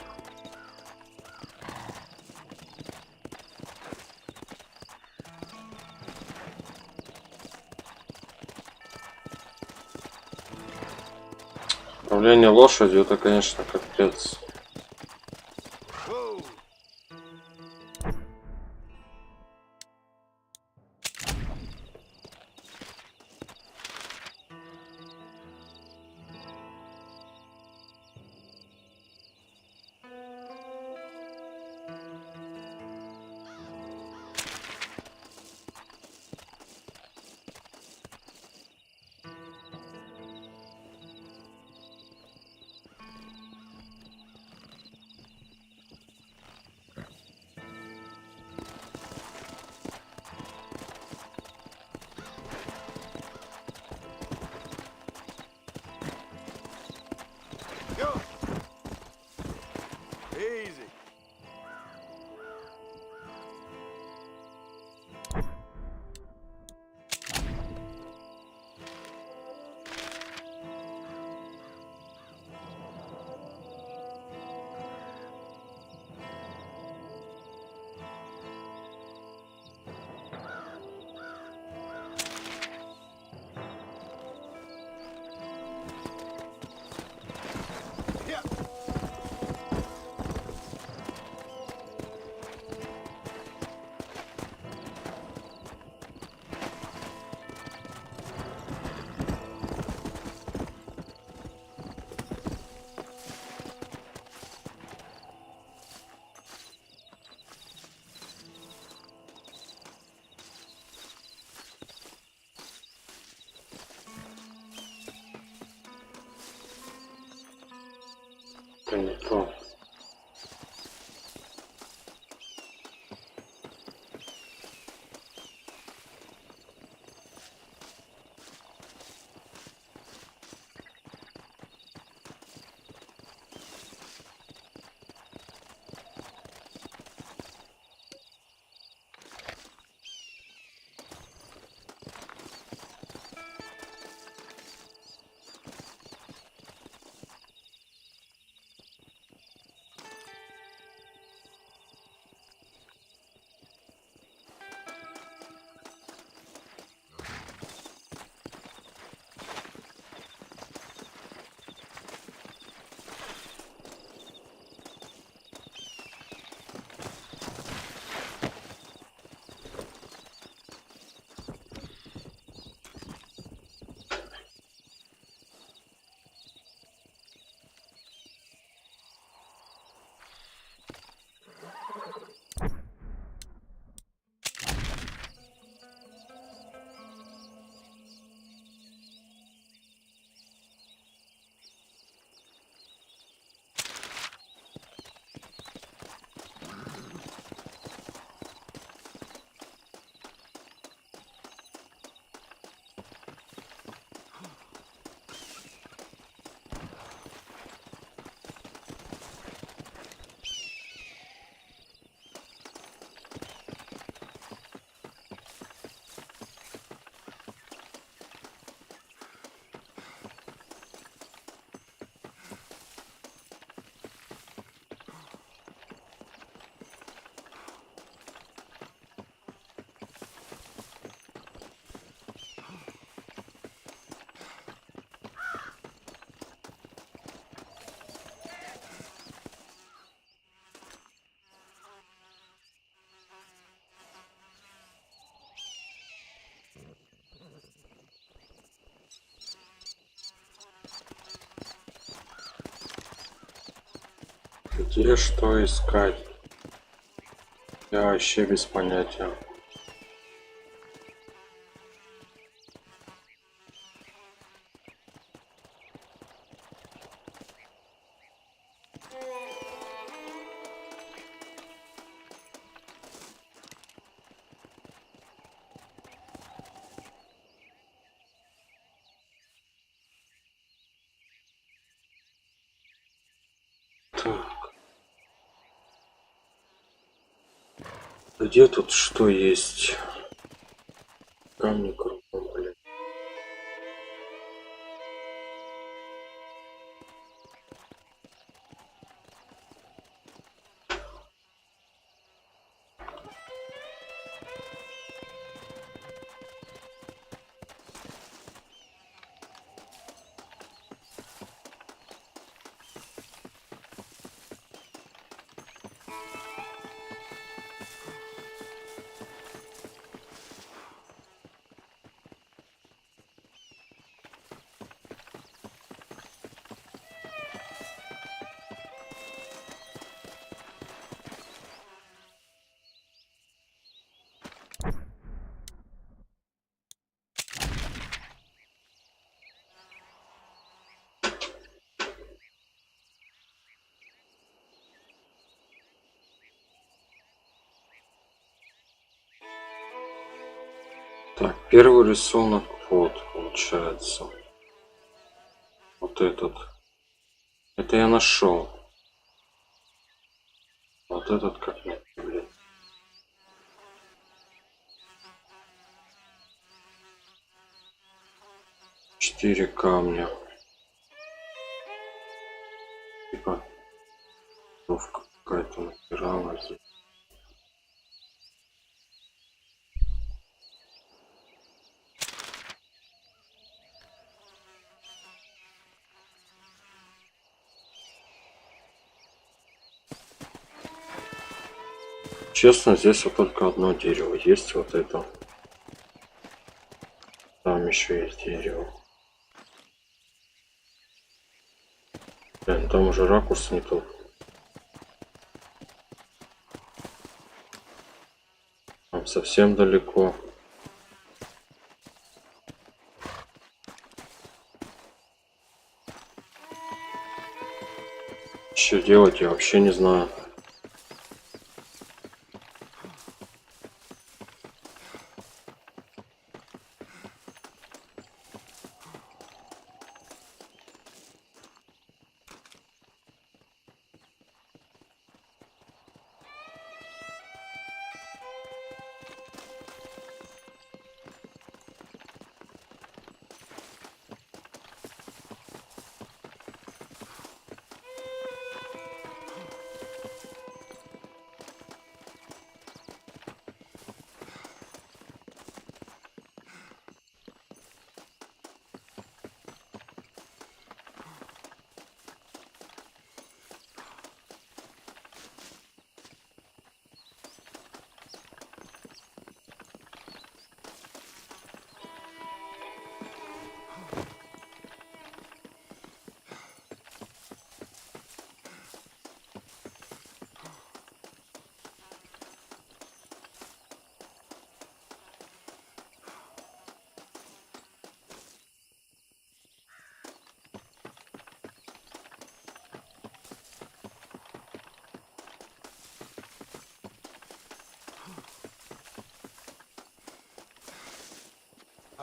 Speaker 1: Управление лошадью — это, конечно, капец.
Speaker 14: Easy.
Speaker 1: Это не то. Где что искать? Я вообще без понятия. Где тут что есть? Камни кругом, блин. Так, первый рисунок, вот, получается. Вот этот. Это я нашел. Вот этот как нет, блин. Четыре камня. Типа, какая-то напиралась. Честно, здесь вот только одно дерево есть, вот это. Там еще есть дерево. Блин, там уже ракурс не тот. Там совсем далеко. Что делать, я вообще не знаю.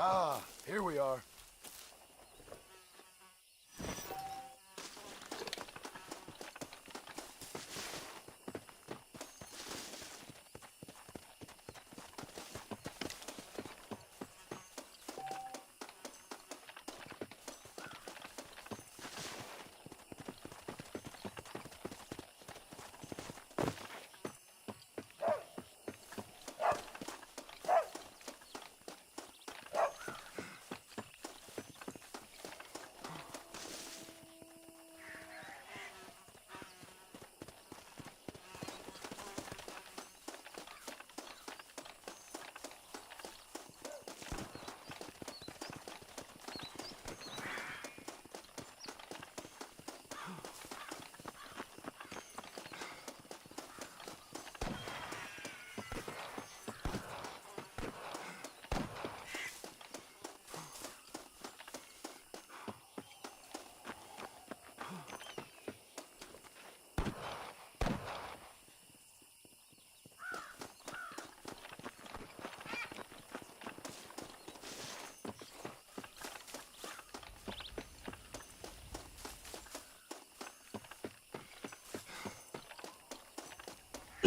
Speaker 7: Ah, here we are.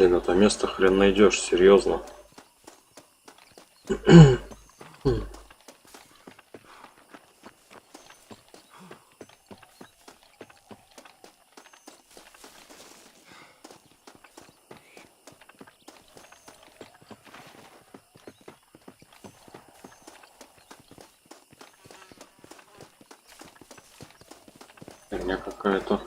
Speaker 1: Блин, это место хрен найдешь, серьезно. Фигня какая-то.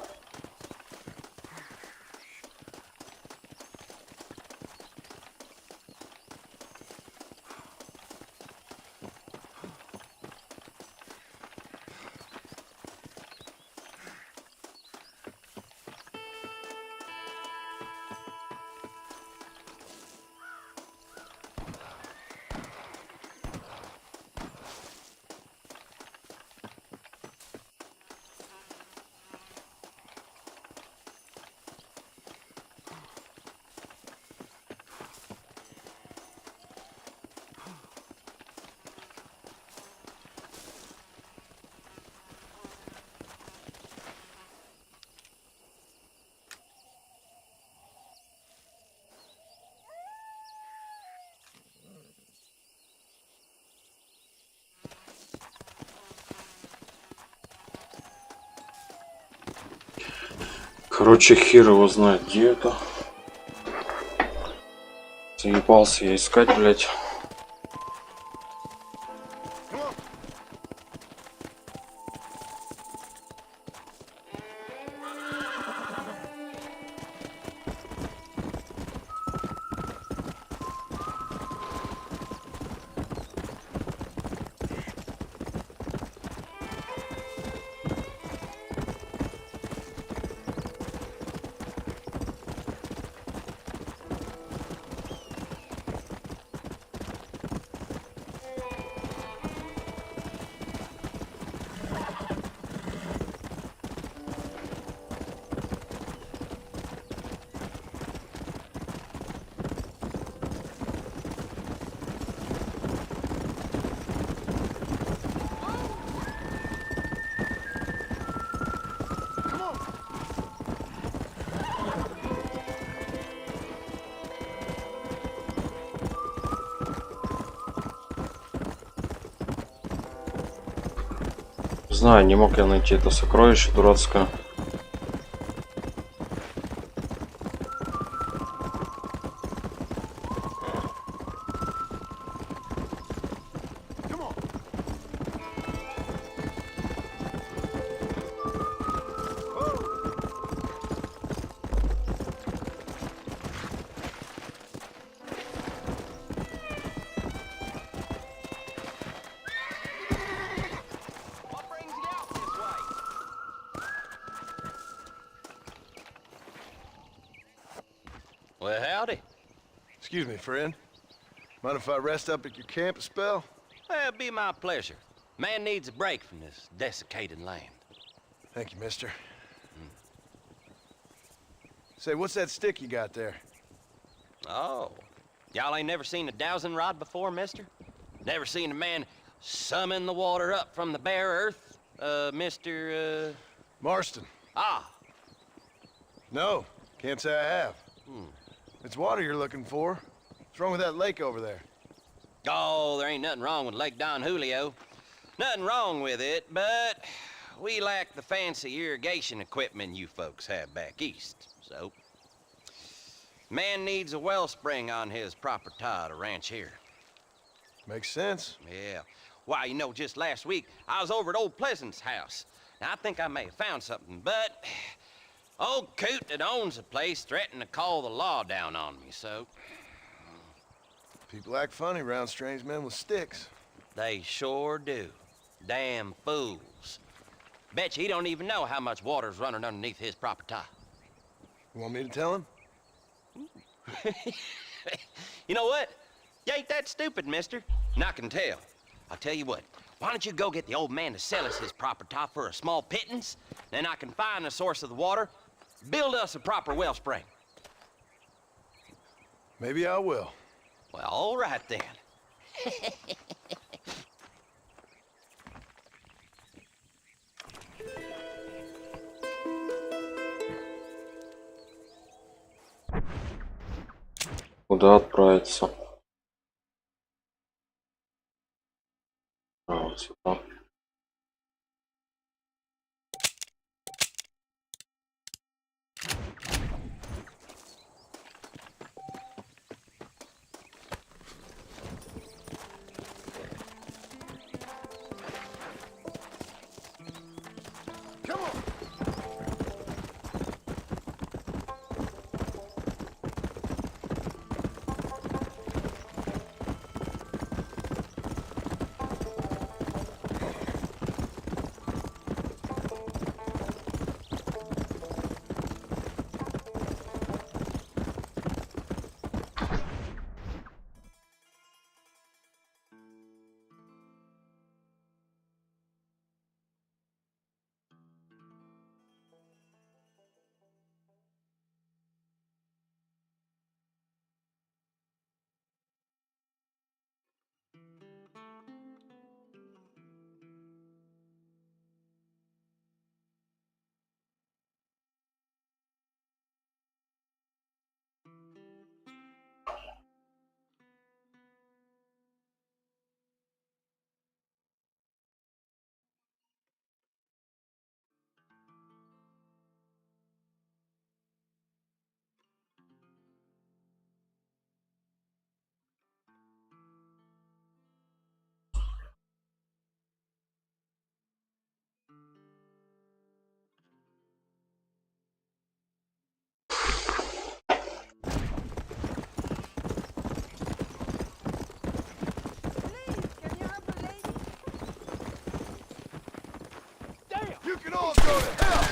Speaker 1: Короче, хер его знает, где это. Заебался я искать, блядь. Знаю, не мог я найти это сокровище дурацкое.
Speaker 13: Well, howdy.
Speaker 7: Excuse me, friend. Mind if I rest up at your camp a spell?
Speaker 13: Well, it'd be my pleasure. Man needs a break from this desiccated land.
Speaker 7: Thank you, mister. Say, what's that stick you got there?
Speaker 13: Oh, y'all ain't never seen a dowsing rod before, mister? Never seen a man summon the water up from the bare earth, Mr.
Speaker 7: Marston.
Speaker 13: Ah.
Speaker 7: No, can't say I have. It's water you're looking for. What's wrong with that lake over there?
Speaker 13: Oh, there ain't nothing wrong with Lake Don Julio. Nothing wrong with it, but we lack the fancy irrigation equipment you folks have back east, so... Man needs a wellspring on his property to ranch here.
Speaker 7: Makes sense.
Speaker 13: Yeah. Why, you know, just last week, I was over at old Pleasant's house. Now, I think I may have found something, but... Old coot that owns the place threatened to call the law down on me, so...
Speaker 7: People act funny around strange men with sticks.
Speaker 13: They sure do. Damn fools. Bet you he don't even know how much water's running underneath his property.
Speaker 7: You want me to tell him?
Speaker 13: You know what? You ain't that stupid, mister. And I can tell. I'll tell you what. Why don't you go get the old man to sell us his property for a small pittance? Then I can find the source of the water, build us a proper wellspring.
Speaker 7: Maybe I will.
Speaker 13: Well, all right then.
Speaker 1: Куда отправиться? А, вот сюда.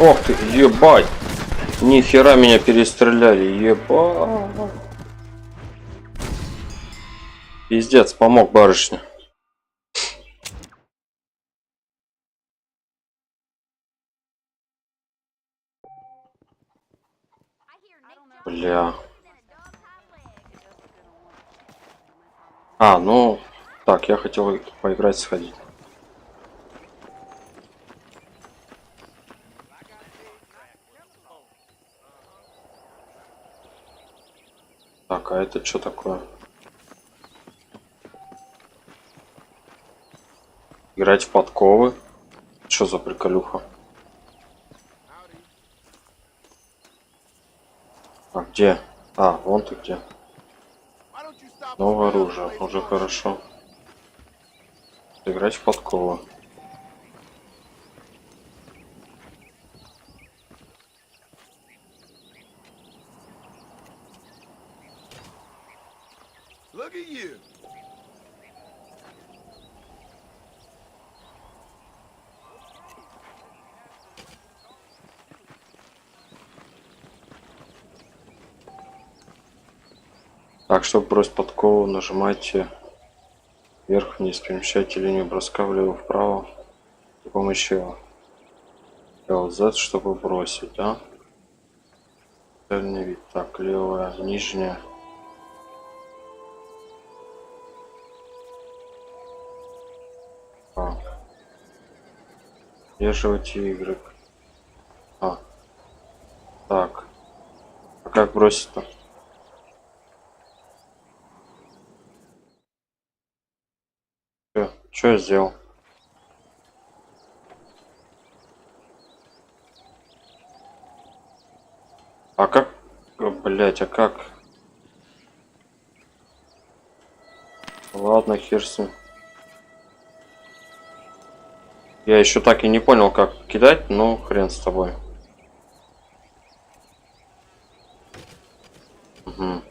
Speaker 1: Ох ты, ебать! Нихера меня перестреляли, ебать! Пиздец, помог барышне. Бля. А, ну... Так, я хотел поиграть, сходить. Так, а это что такое? Играть в подковы? Что за приколюха? А где? А, вон ты где. Новое оружие, уже хорошо. Играть в подковы.
Speaker 7: Look at you.
Speaker 1: Так, чтобы бросить подкову, нажимайте вверх-вниз, перемещайте линию броска влево-вправо с помощью LZ, чтобы бросить, да? Дальний вид. Так, левая, нижняя. А. Удерживайте Y. А. Так. А как бросить-то? Что я сделал? А как? Блять, а как? Ладно, хер с ним. Я еще так и не понял, как кидать, но хрен с тобой. Угу.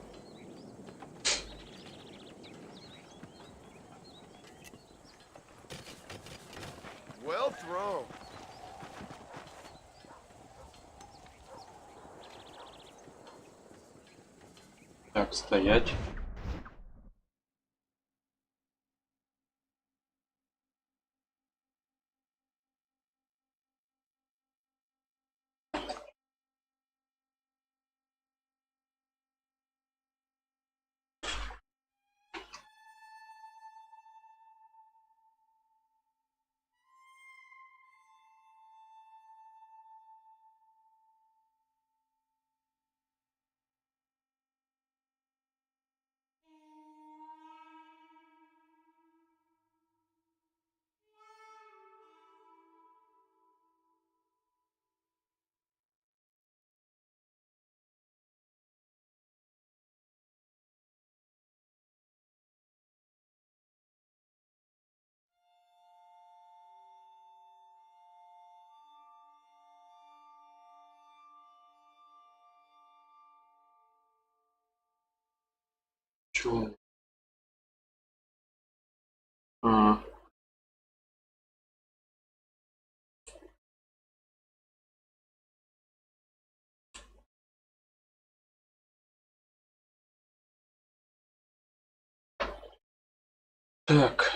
Speaker 7: Well thrown.
Speaker 1: Так, стоять. Чего? А. Так.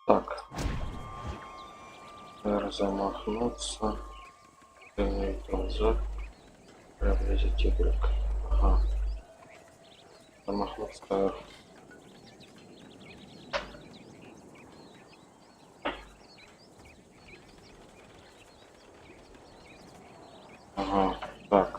Speaker 1: Так. Замахнуться. Назад. Приблизить Y. Ага. Замахнуться. Ага. Так.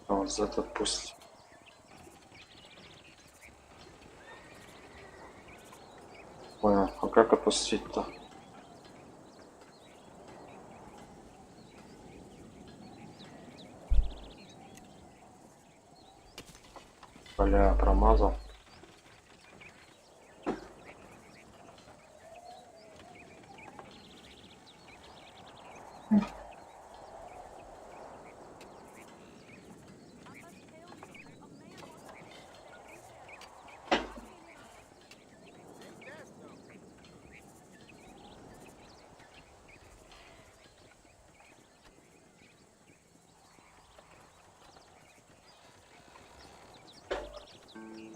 Speaker 1: Вот за этот пусть. Понял. А как отпустить-то? Поля промазал.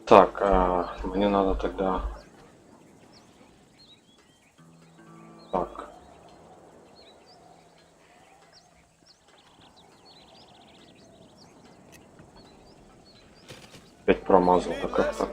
Speaker 1: Так, мне надо тогда... Так. Опять промазал, так как так.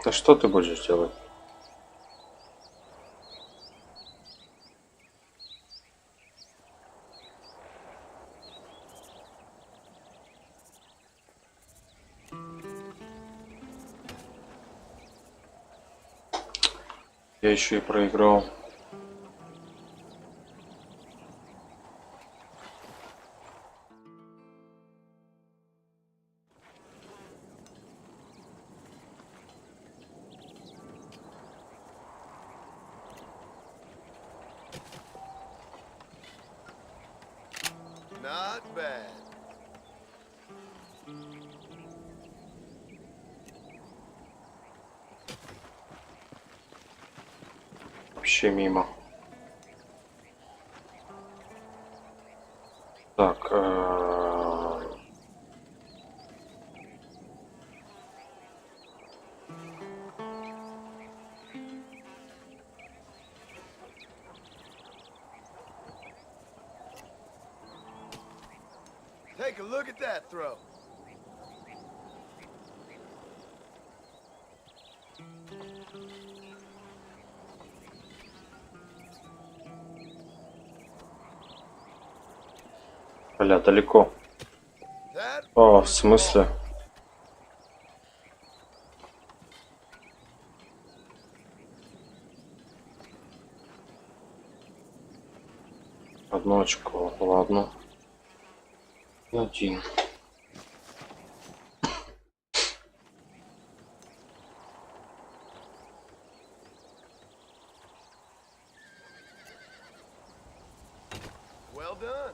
Speaker 1: Да что ты будешь делать? Я еще и проиграл.
Speaker 7: Not bad.
Speaker 1: Вообще мимо. Так.
Speaker 7: Take a look at that throw.
Speaker 1: Бля, далеко. О, в смысле? Одно очко, ладно. Один.
Speaker 7: Well done.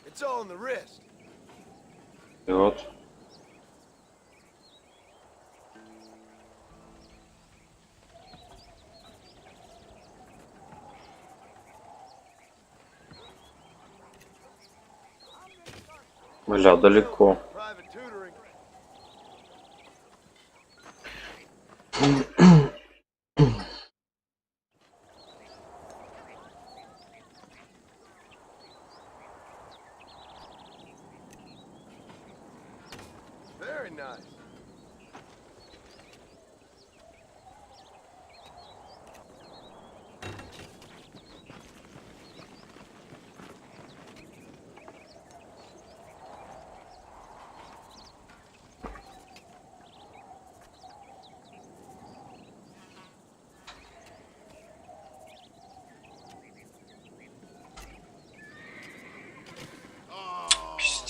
Speaker 7: It's all in the wrist.
Speaker 1: И вот. Бля, далеко.
Speaker 7: Private tutoring. Very nice.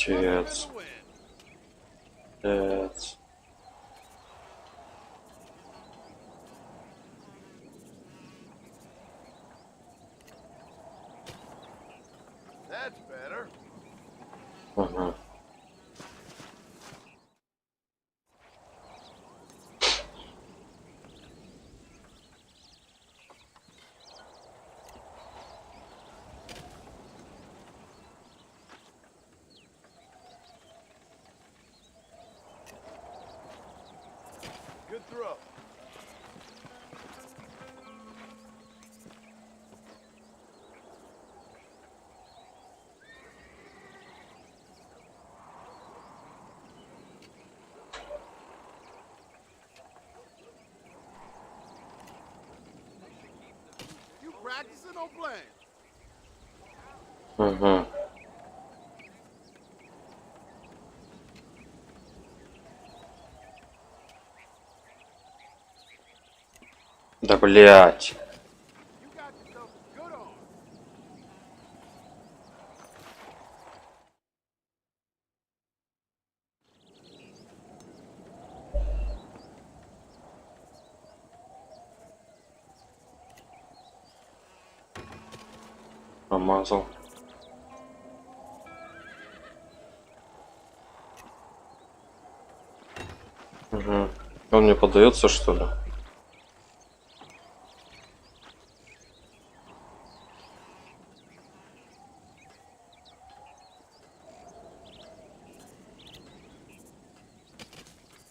Speaker 1: Пиздец. Пиздец.
Speaker 7: That's better.
Speaker 1: Ага.
Speaker 7: Good throw. You practicing or playing?
Speaker 1: Ага. Да блять.
Speaker 7: You got yourself a good arm.
Speaker 1: Промазал. Угу. Он мне поддается, что ли?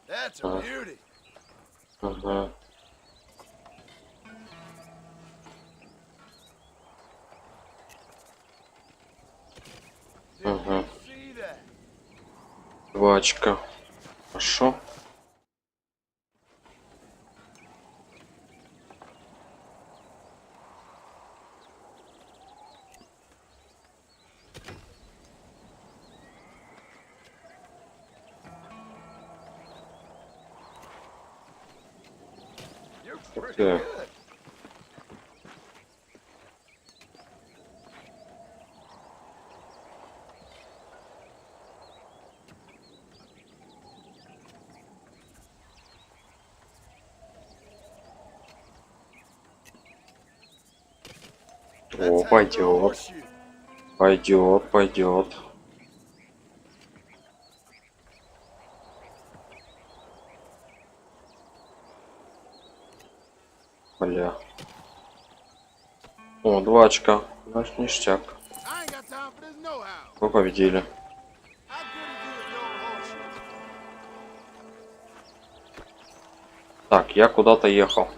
Speaker 7: That's a beauty.
Speaker 1: Ага. Ага.
Speaker 7: See that?
Speaker 1: 2 очка. Хорошо.
Speaker 7: You're
Speaker 1: Ух
Speaker 7: pretty
Speaker 1: ты.
Speaker 7: good.
Speaker 1: О, пойдет. Пойдет, пойдет. Бля. О, 2 очка. Значит, ништяк.
Speaker 7: I ain't got time for this know-how.
Speaker 1: Мы победили.
Speaker 7: How good is you at your horseshit?
Speaker 1: Так, я куда-то ехал.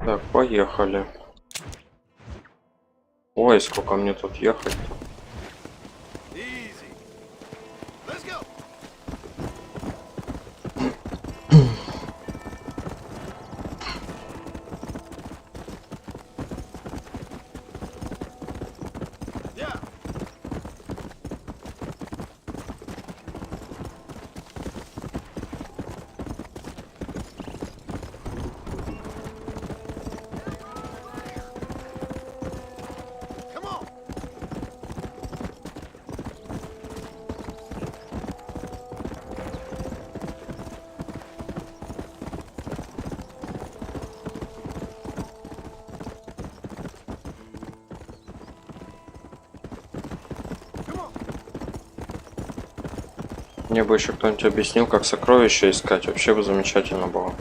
Speaker 1: Так, поехали. Ой, сколько мне тут ехать-то. Мне бы еще кто-нибудь объяснил, как сокровища искать. Вообще бы замечательно было.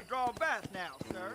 Speaker 15: Draw a bath now, sir.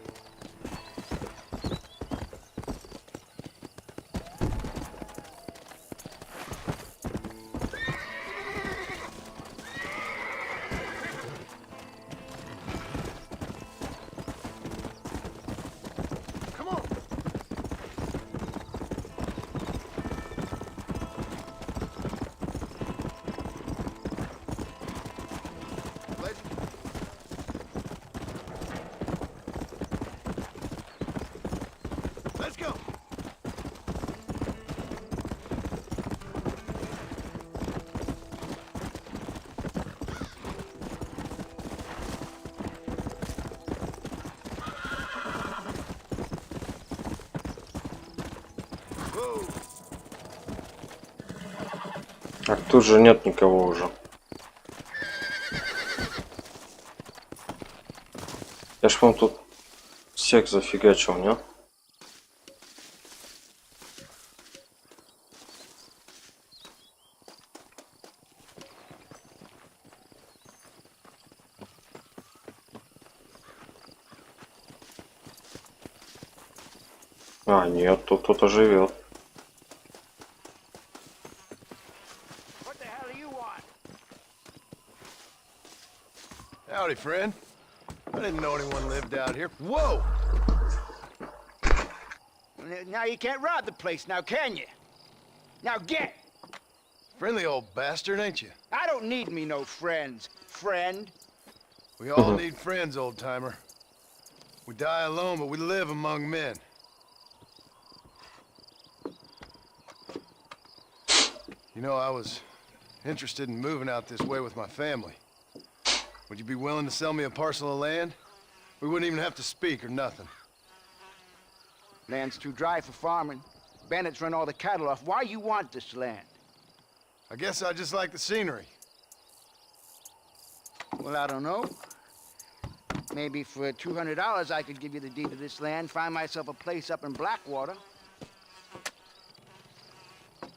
Speaker 1: Так, тут же нет никого уже. Я ж вам тут всех зафигачил, не? А, нет, тут кто-то живет.
Speaker 7: Howdy, friend. I didn't know anyone lived out here. Whoa!
Speaker 15: Now you can't rob the place now, can you? Now get!
Speaker 7: Friendly old bastard, ain't you?
Speaker 15: I don't need me no friends, friend.
Speaker 7: We all need friends, old-timer. We die alone, but we live among men. You know, I was interested in moving out this way with my family. Would you be willing to sell me a parcel of land? We wouldn't even have to speak or nothing.
Speaker 15: Land's too dry for farming. Bandits run all the cattle off. Why you want this land?
Speaker 7: I guess I just like the scenery.
Speaker 15: Well, I don't know. Maybe for $200 I could give you the deed to this land, find myself a place up in Blackwater.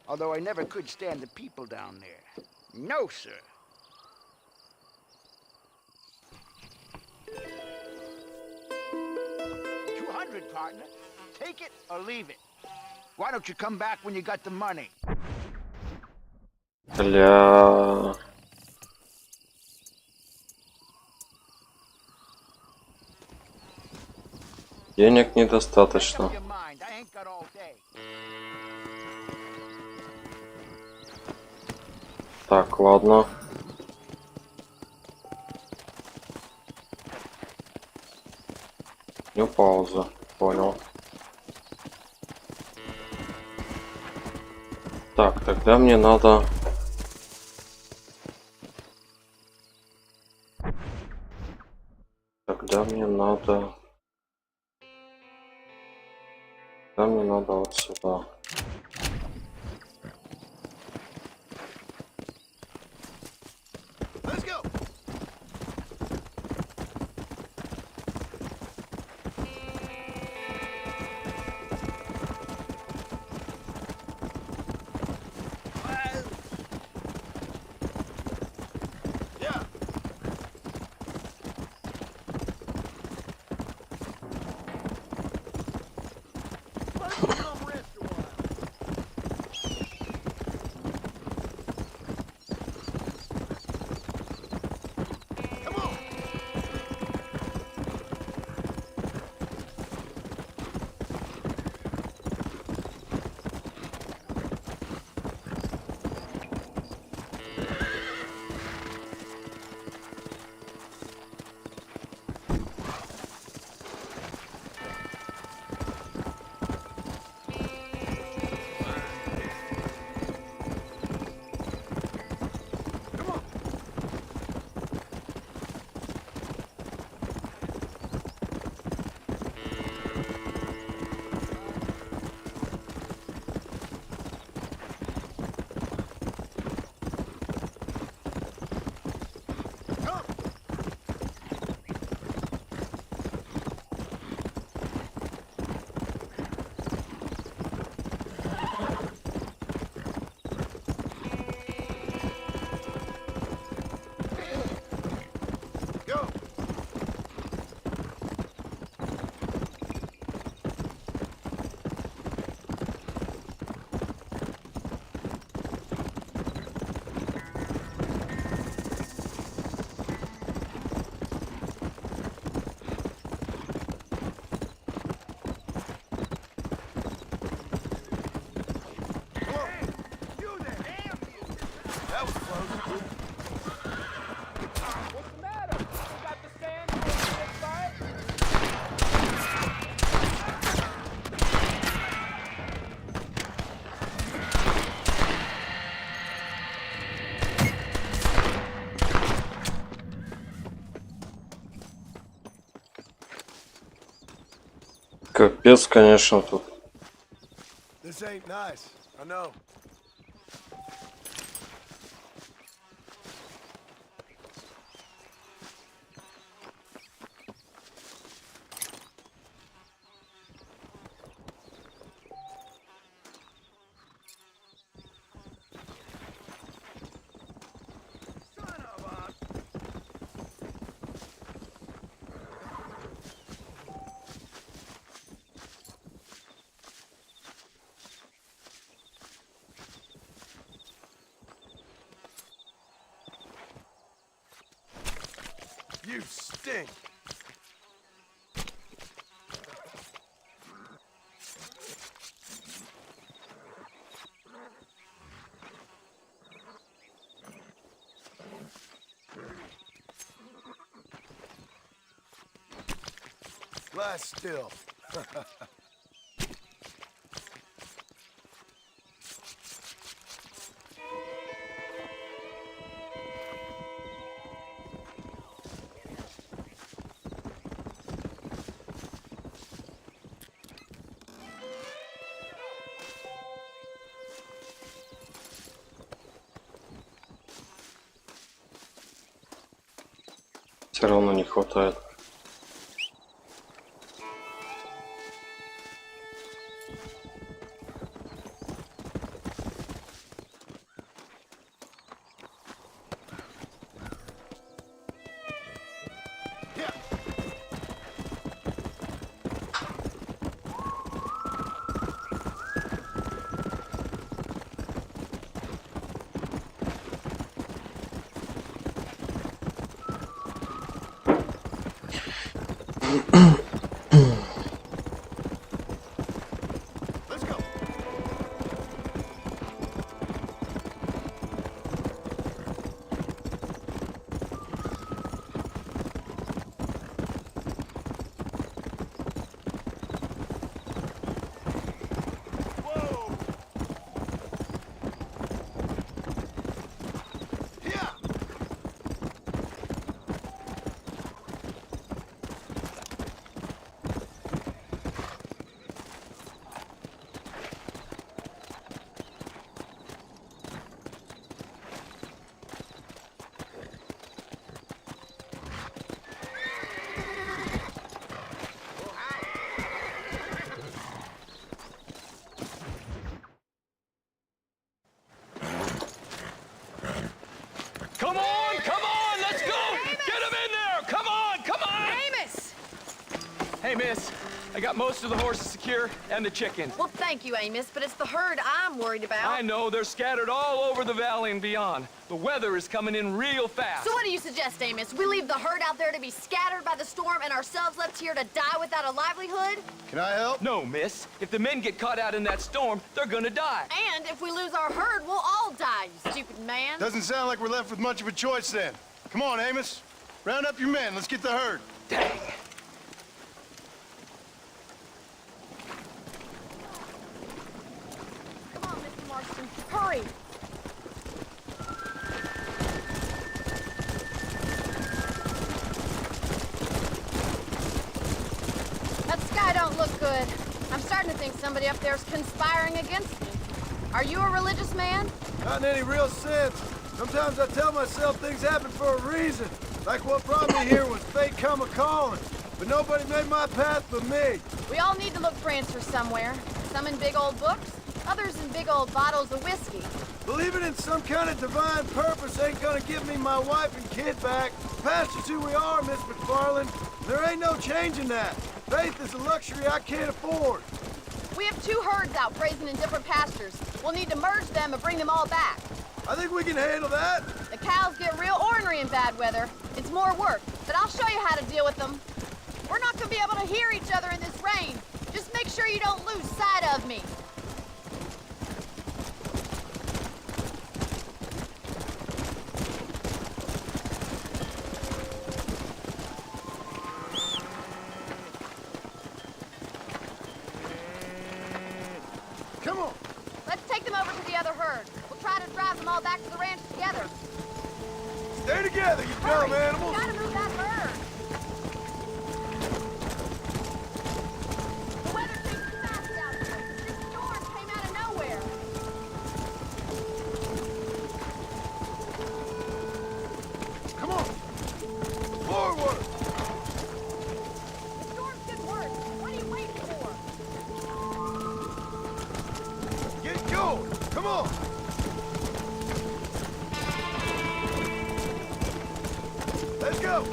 Speaker 15: Although I never could stand the people down there. No, sir. Partner, take it or leave it. Why don't you come back when you got the money?
Speaker 1: Бля. Денег недостаточно. Так, ладно. Ну, пауза. Понял. Так, тогда мне надо... Тогда мне надо вот сюда. Капец, конечно, тут.
Speaker 7: This ain't nice. I know. You stink. Lie still.
Speaker 1: Все равно не хватает.
Speaker 17: Hey, miss. I got most of the horses secure and the chickens.
Speaker 9: Well, thank you, Amos, but it's the herd I'm worried about.
Speaker 17: I know, they're scattered all over the valley and beyond. The weather is coming in real fast.
Speaker 9: So what do you suggest, Amos? We leave the herd out there to be scattered by the storm and ourselves left here to die without a livelihood?
Speaker 7: Can I help?
Speaker 17: No, miss. If the men get caught out in that storm, they're gonna die.
Speaker 9: And if we lose our herd, we'll all die, you stupid man.
Speaker 7: Doesn't sound like we're left with much of a choice then. Come on, Amos. Round up your men. Let's get the herd.
Speaker 17: Dang.
Speaker 9: Come on, Mr. Marston. Hurry. That sky don't look good. I'm starting to think somebody up there's conspiring against me. Are you a religious man?
Speaker 14: Not in any real sense. Sometimes I tell myself things happen for a reason. Like what brought me here was fate come a-calling. But nobody made my path but me.
Speaker 9: We all need to look for answers somewhere. Some in big old books, others in big old bottles of whiskey.
Speaker 14: Believing in some kind of divine purpose ain't gonna give me my wife and kid back. Past is who we are, Miss McFarland. There ain't no changing that. Faith is a luxury I can't afford.
Speaker 9: We have 2 herds out grazing in different pastures. We'll need to merge them and bring them all back.
Speaker 14: I think we can handle that.
Speaker 9: The cows get real ornery in bad weather. It's more work, but I'll show you how to deal with them. We're not gonna be able to hear each other in this rain. Just make sure you don't lose sight of me.
Speaker 14: Come on.
Speaker 9: Let's take them over to the other herd. We'll try to drive them all back to the ranch together.
Speaker 14: Stay together, you
Speaker 9: Hurry,
Speaker 14: dumb animals.
Speaker 9: we gotta move that herd. The weather changed fast out here. This storm came out of nowhere.
Speaker 14: Come on. Forward.
Speaker 9: The storm's getting worse. What are you waiting for?
Speaker 14: Get going. Come on. Let's go.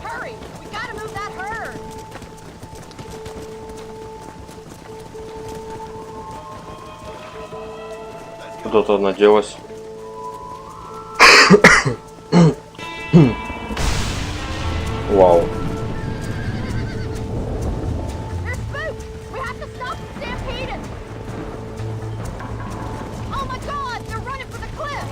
Speaker 9: Hurry! We gotta move that herd!
Speaker 1: Куда-то она делась. Вау.
Speaker 9: They're spooked! We have to stop them stampeding! Oh my god! They're running for the cliff!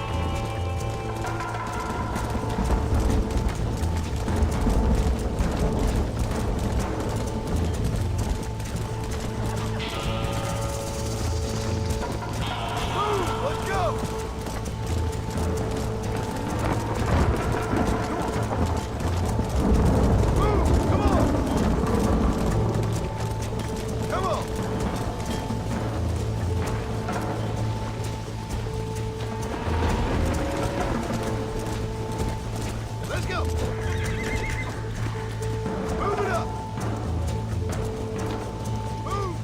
Speaker 14: Move.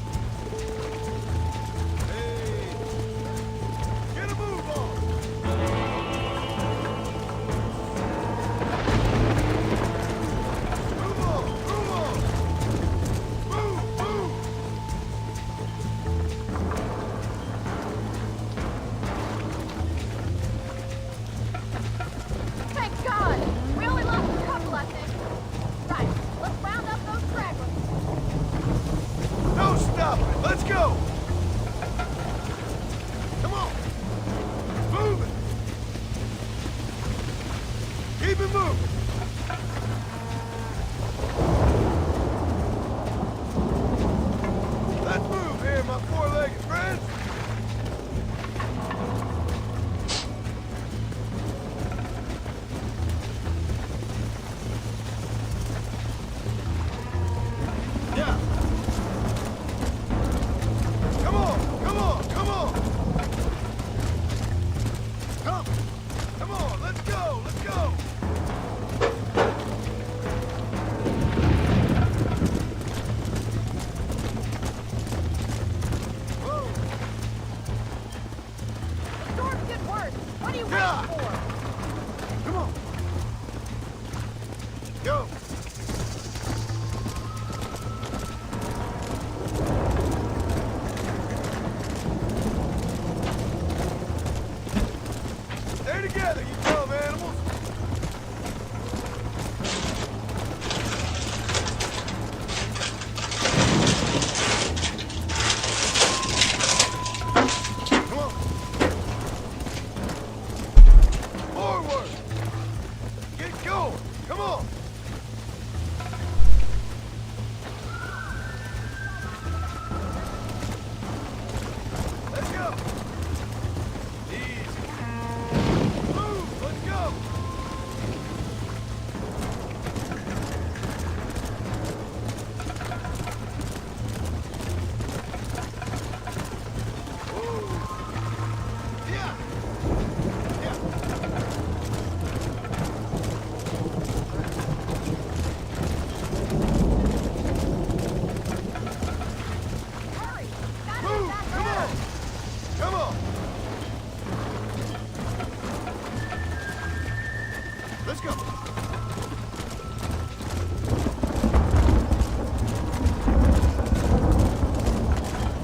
Speaker 14: Let's go. animals? Come on. Forward. Get going. Come on. Let's go. Easy. Move. Let's go. Yeah. Yeah. Move. Come on. Come on. Let's go.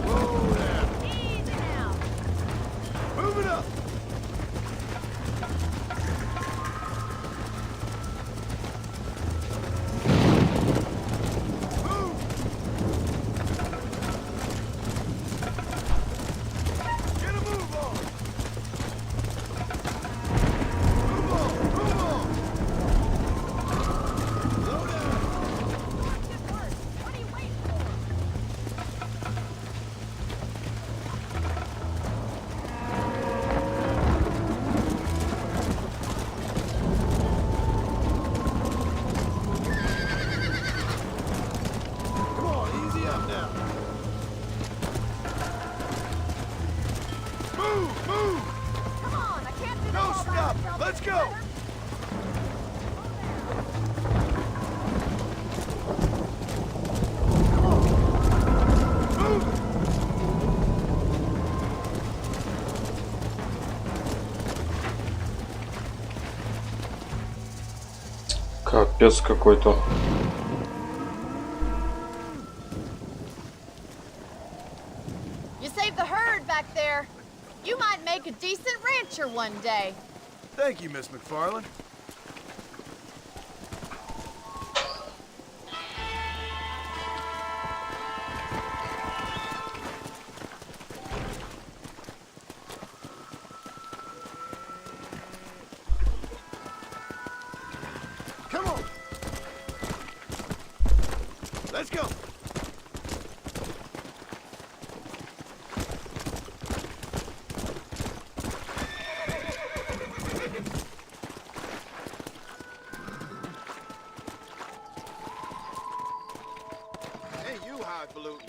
Speaker 14: Whoa there.
Speaker 10: Easy now.
Speaker 14: Move it up. Move. Get a move on. Move on. Move on. Slow down.
Speaker 10: Good work. What are you waiting for?
Speaker 14: Come on, easy up now. Move, move.
Speaker 10: Come on, I can't do this
Speaker 14: No
Speaker 10: all by
Speaker 14: stop.
Speaker 10: myself.
Speaker 14: Let's go. Come on. Move it.
Speaker 1: Капец какой-то.
Speaker 10: You saved the herd back there. You might make a decent rancher one day.
Speaker 14: Thank you, Miss McFarland. Come on. Let's go. Hey, you highfalutin.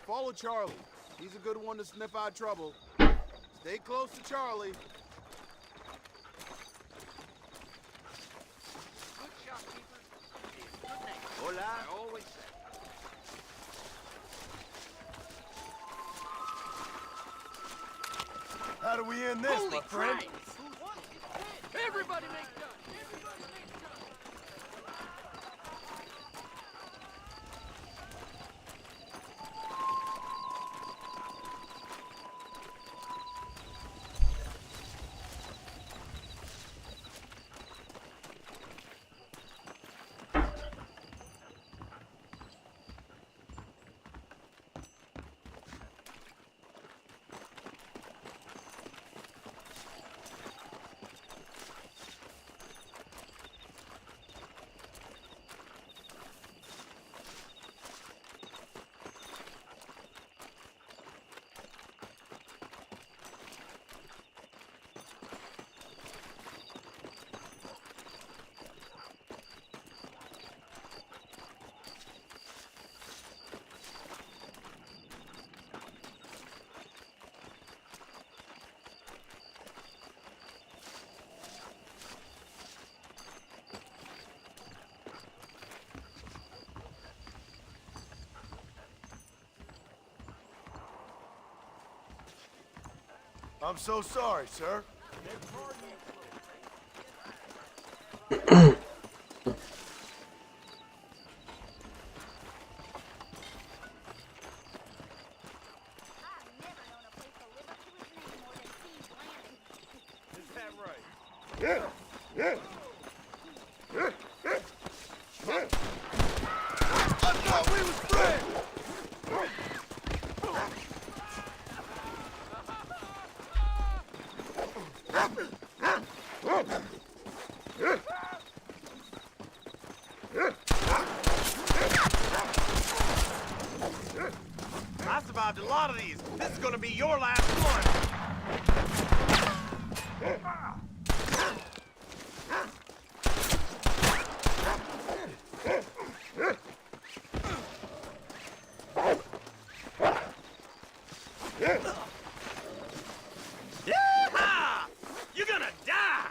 Speaker 14: Follow Charlie. He's a good one to sniff out trouble. Stay close to Charlie.
Speaker 15: Good shopkeeper. Good name.
Speaker 14: Hola.
Speaker 15: I always say.
Speaker 14: How do we end this,
Speaker 15: Holy
Speaker 14: my friend?
Speaker 15: Christ! Everybody make done. Everybody make done.
Speaker 14: I'm so sorry, sir.
Speaker 15: I survived a lot of these. This is gonna be your last one. Yeah! You're gonna die!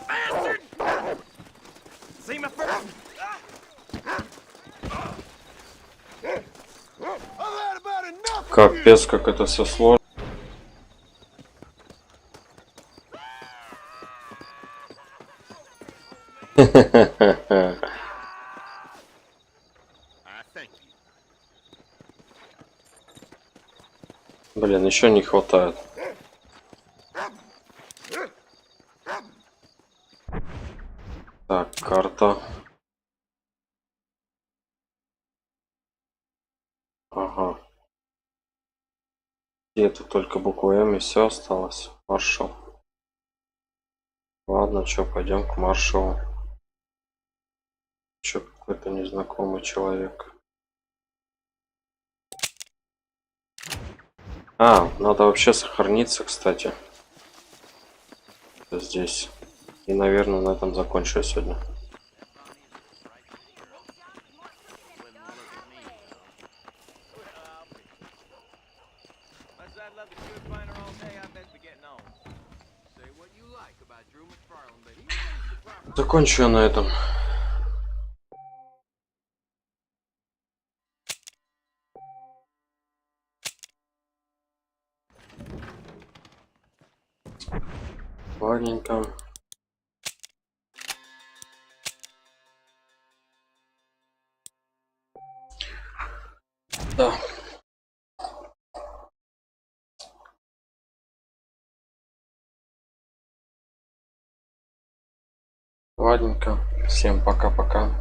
Speaker 15: Bastard! See my first.
Speaker 1: Капец, как это все сложно. Блин, еще не хватает. Так, карта. Ага. И это только буква М и все осталось. Маршал. Ладно, что, пойдем к маршалу. Че, какой-то незнакомый человек. А, надо вообще сохраниться, кстати. Здесь. И, наверное, на этом закончу я сегодня. Закончу я на этом. Ладненько. Да. Ладненько. Всем пока-пока.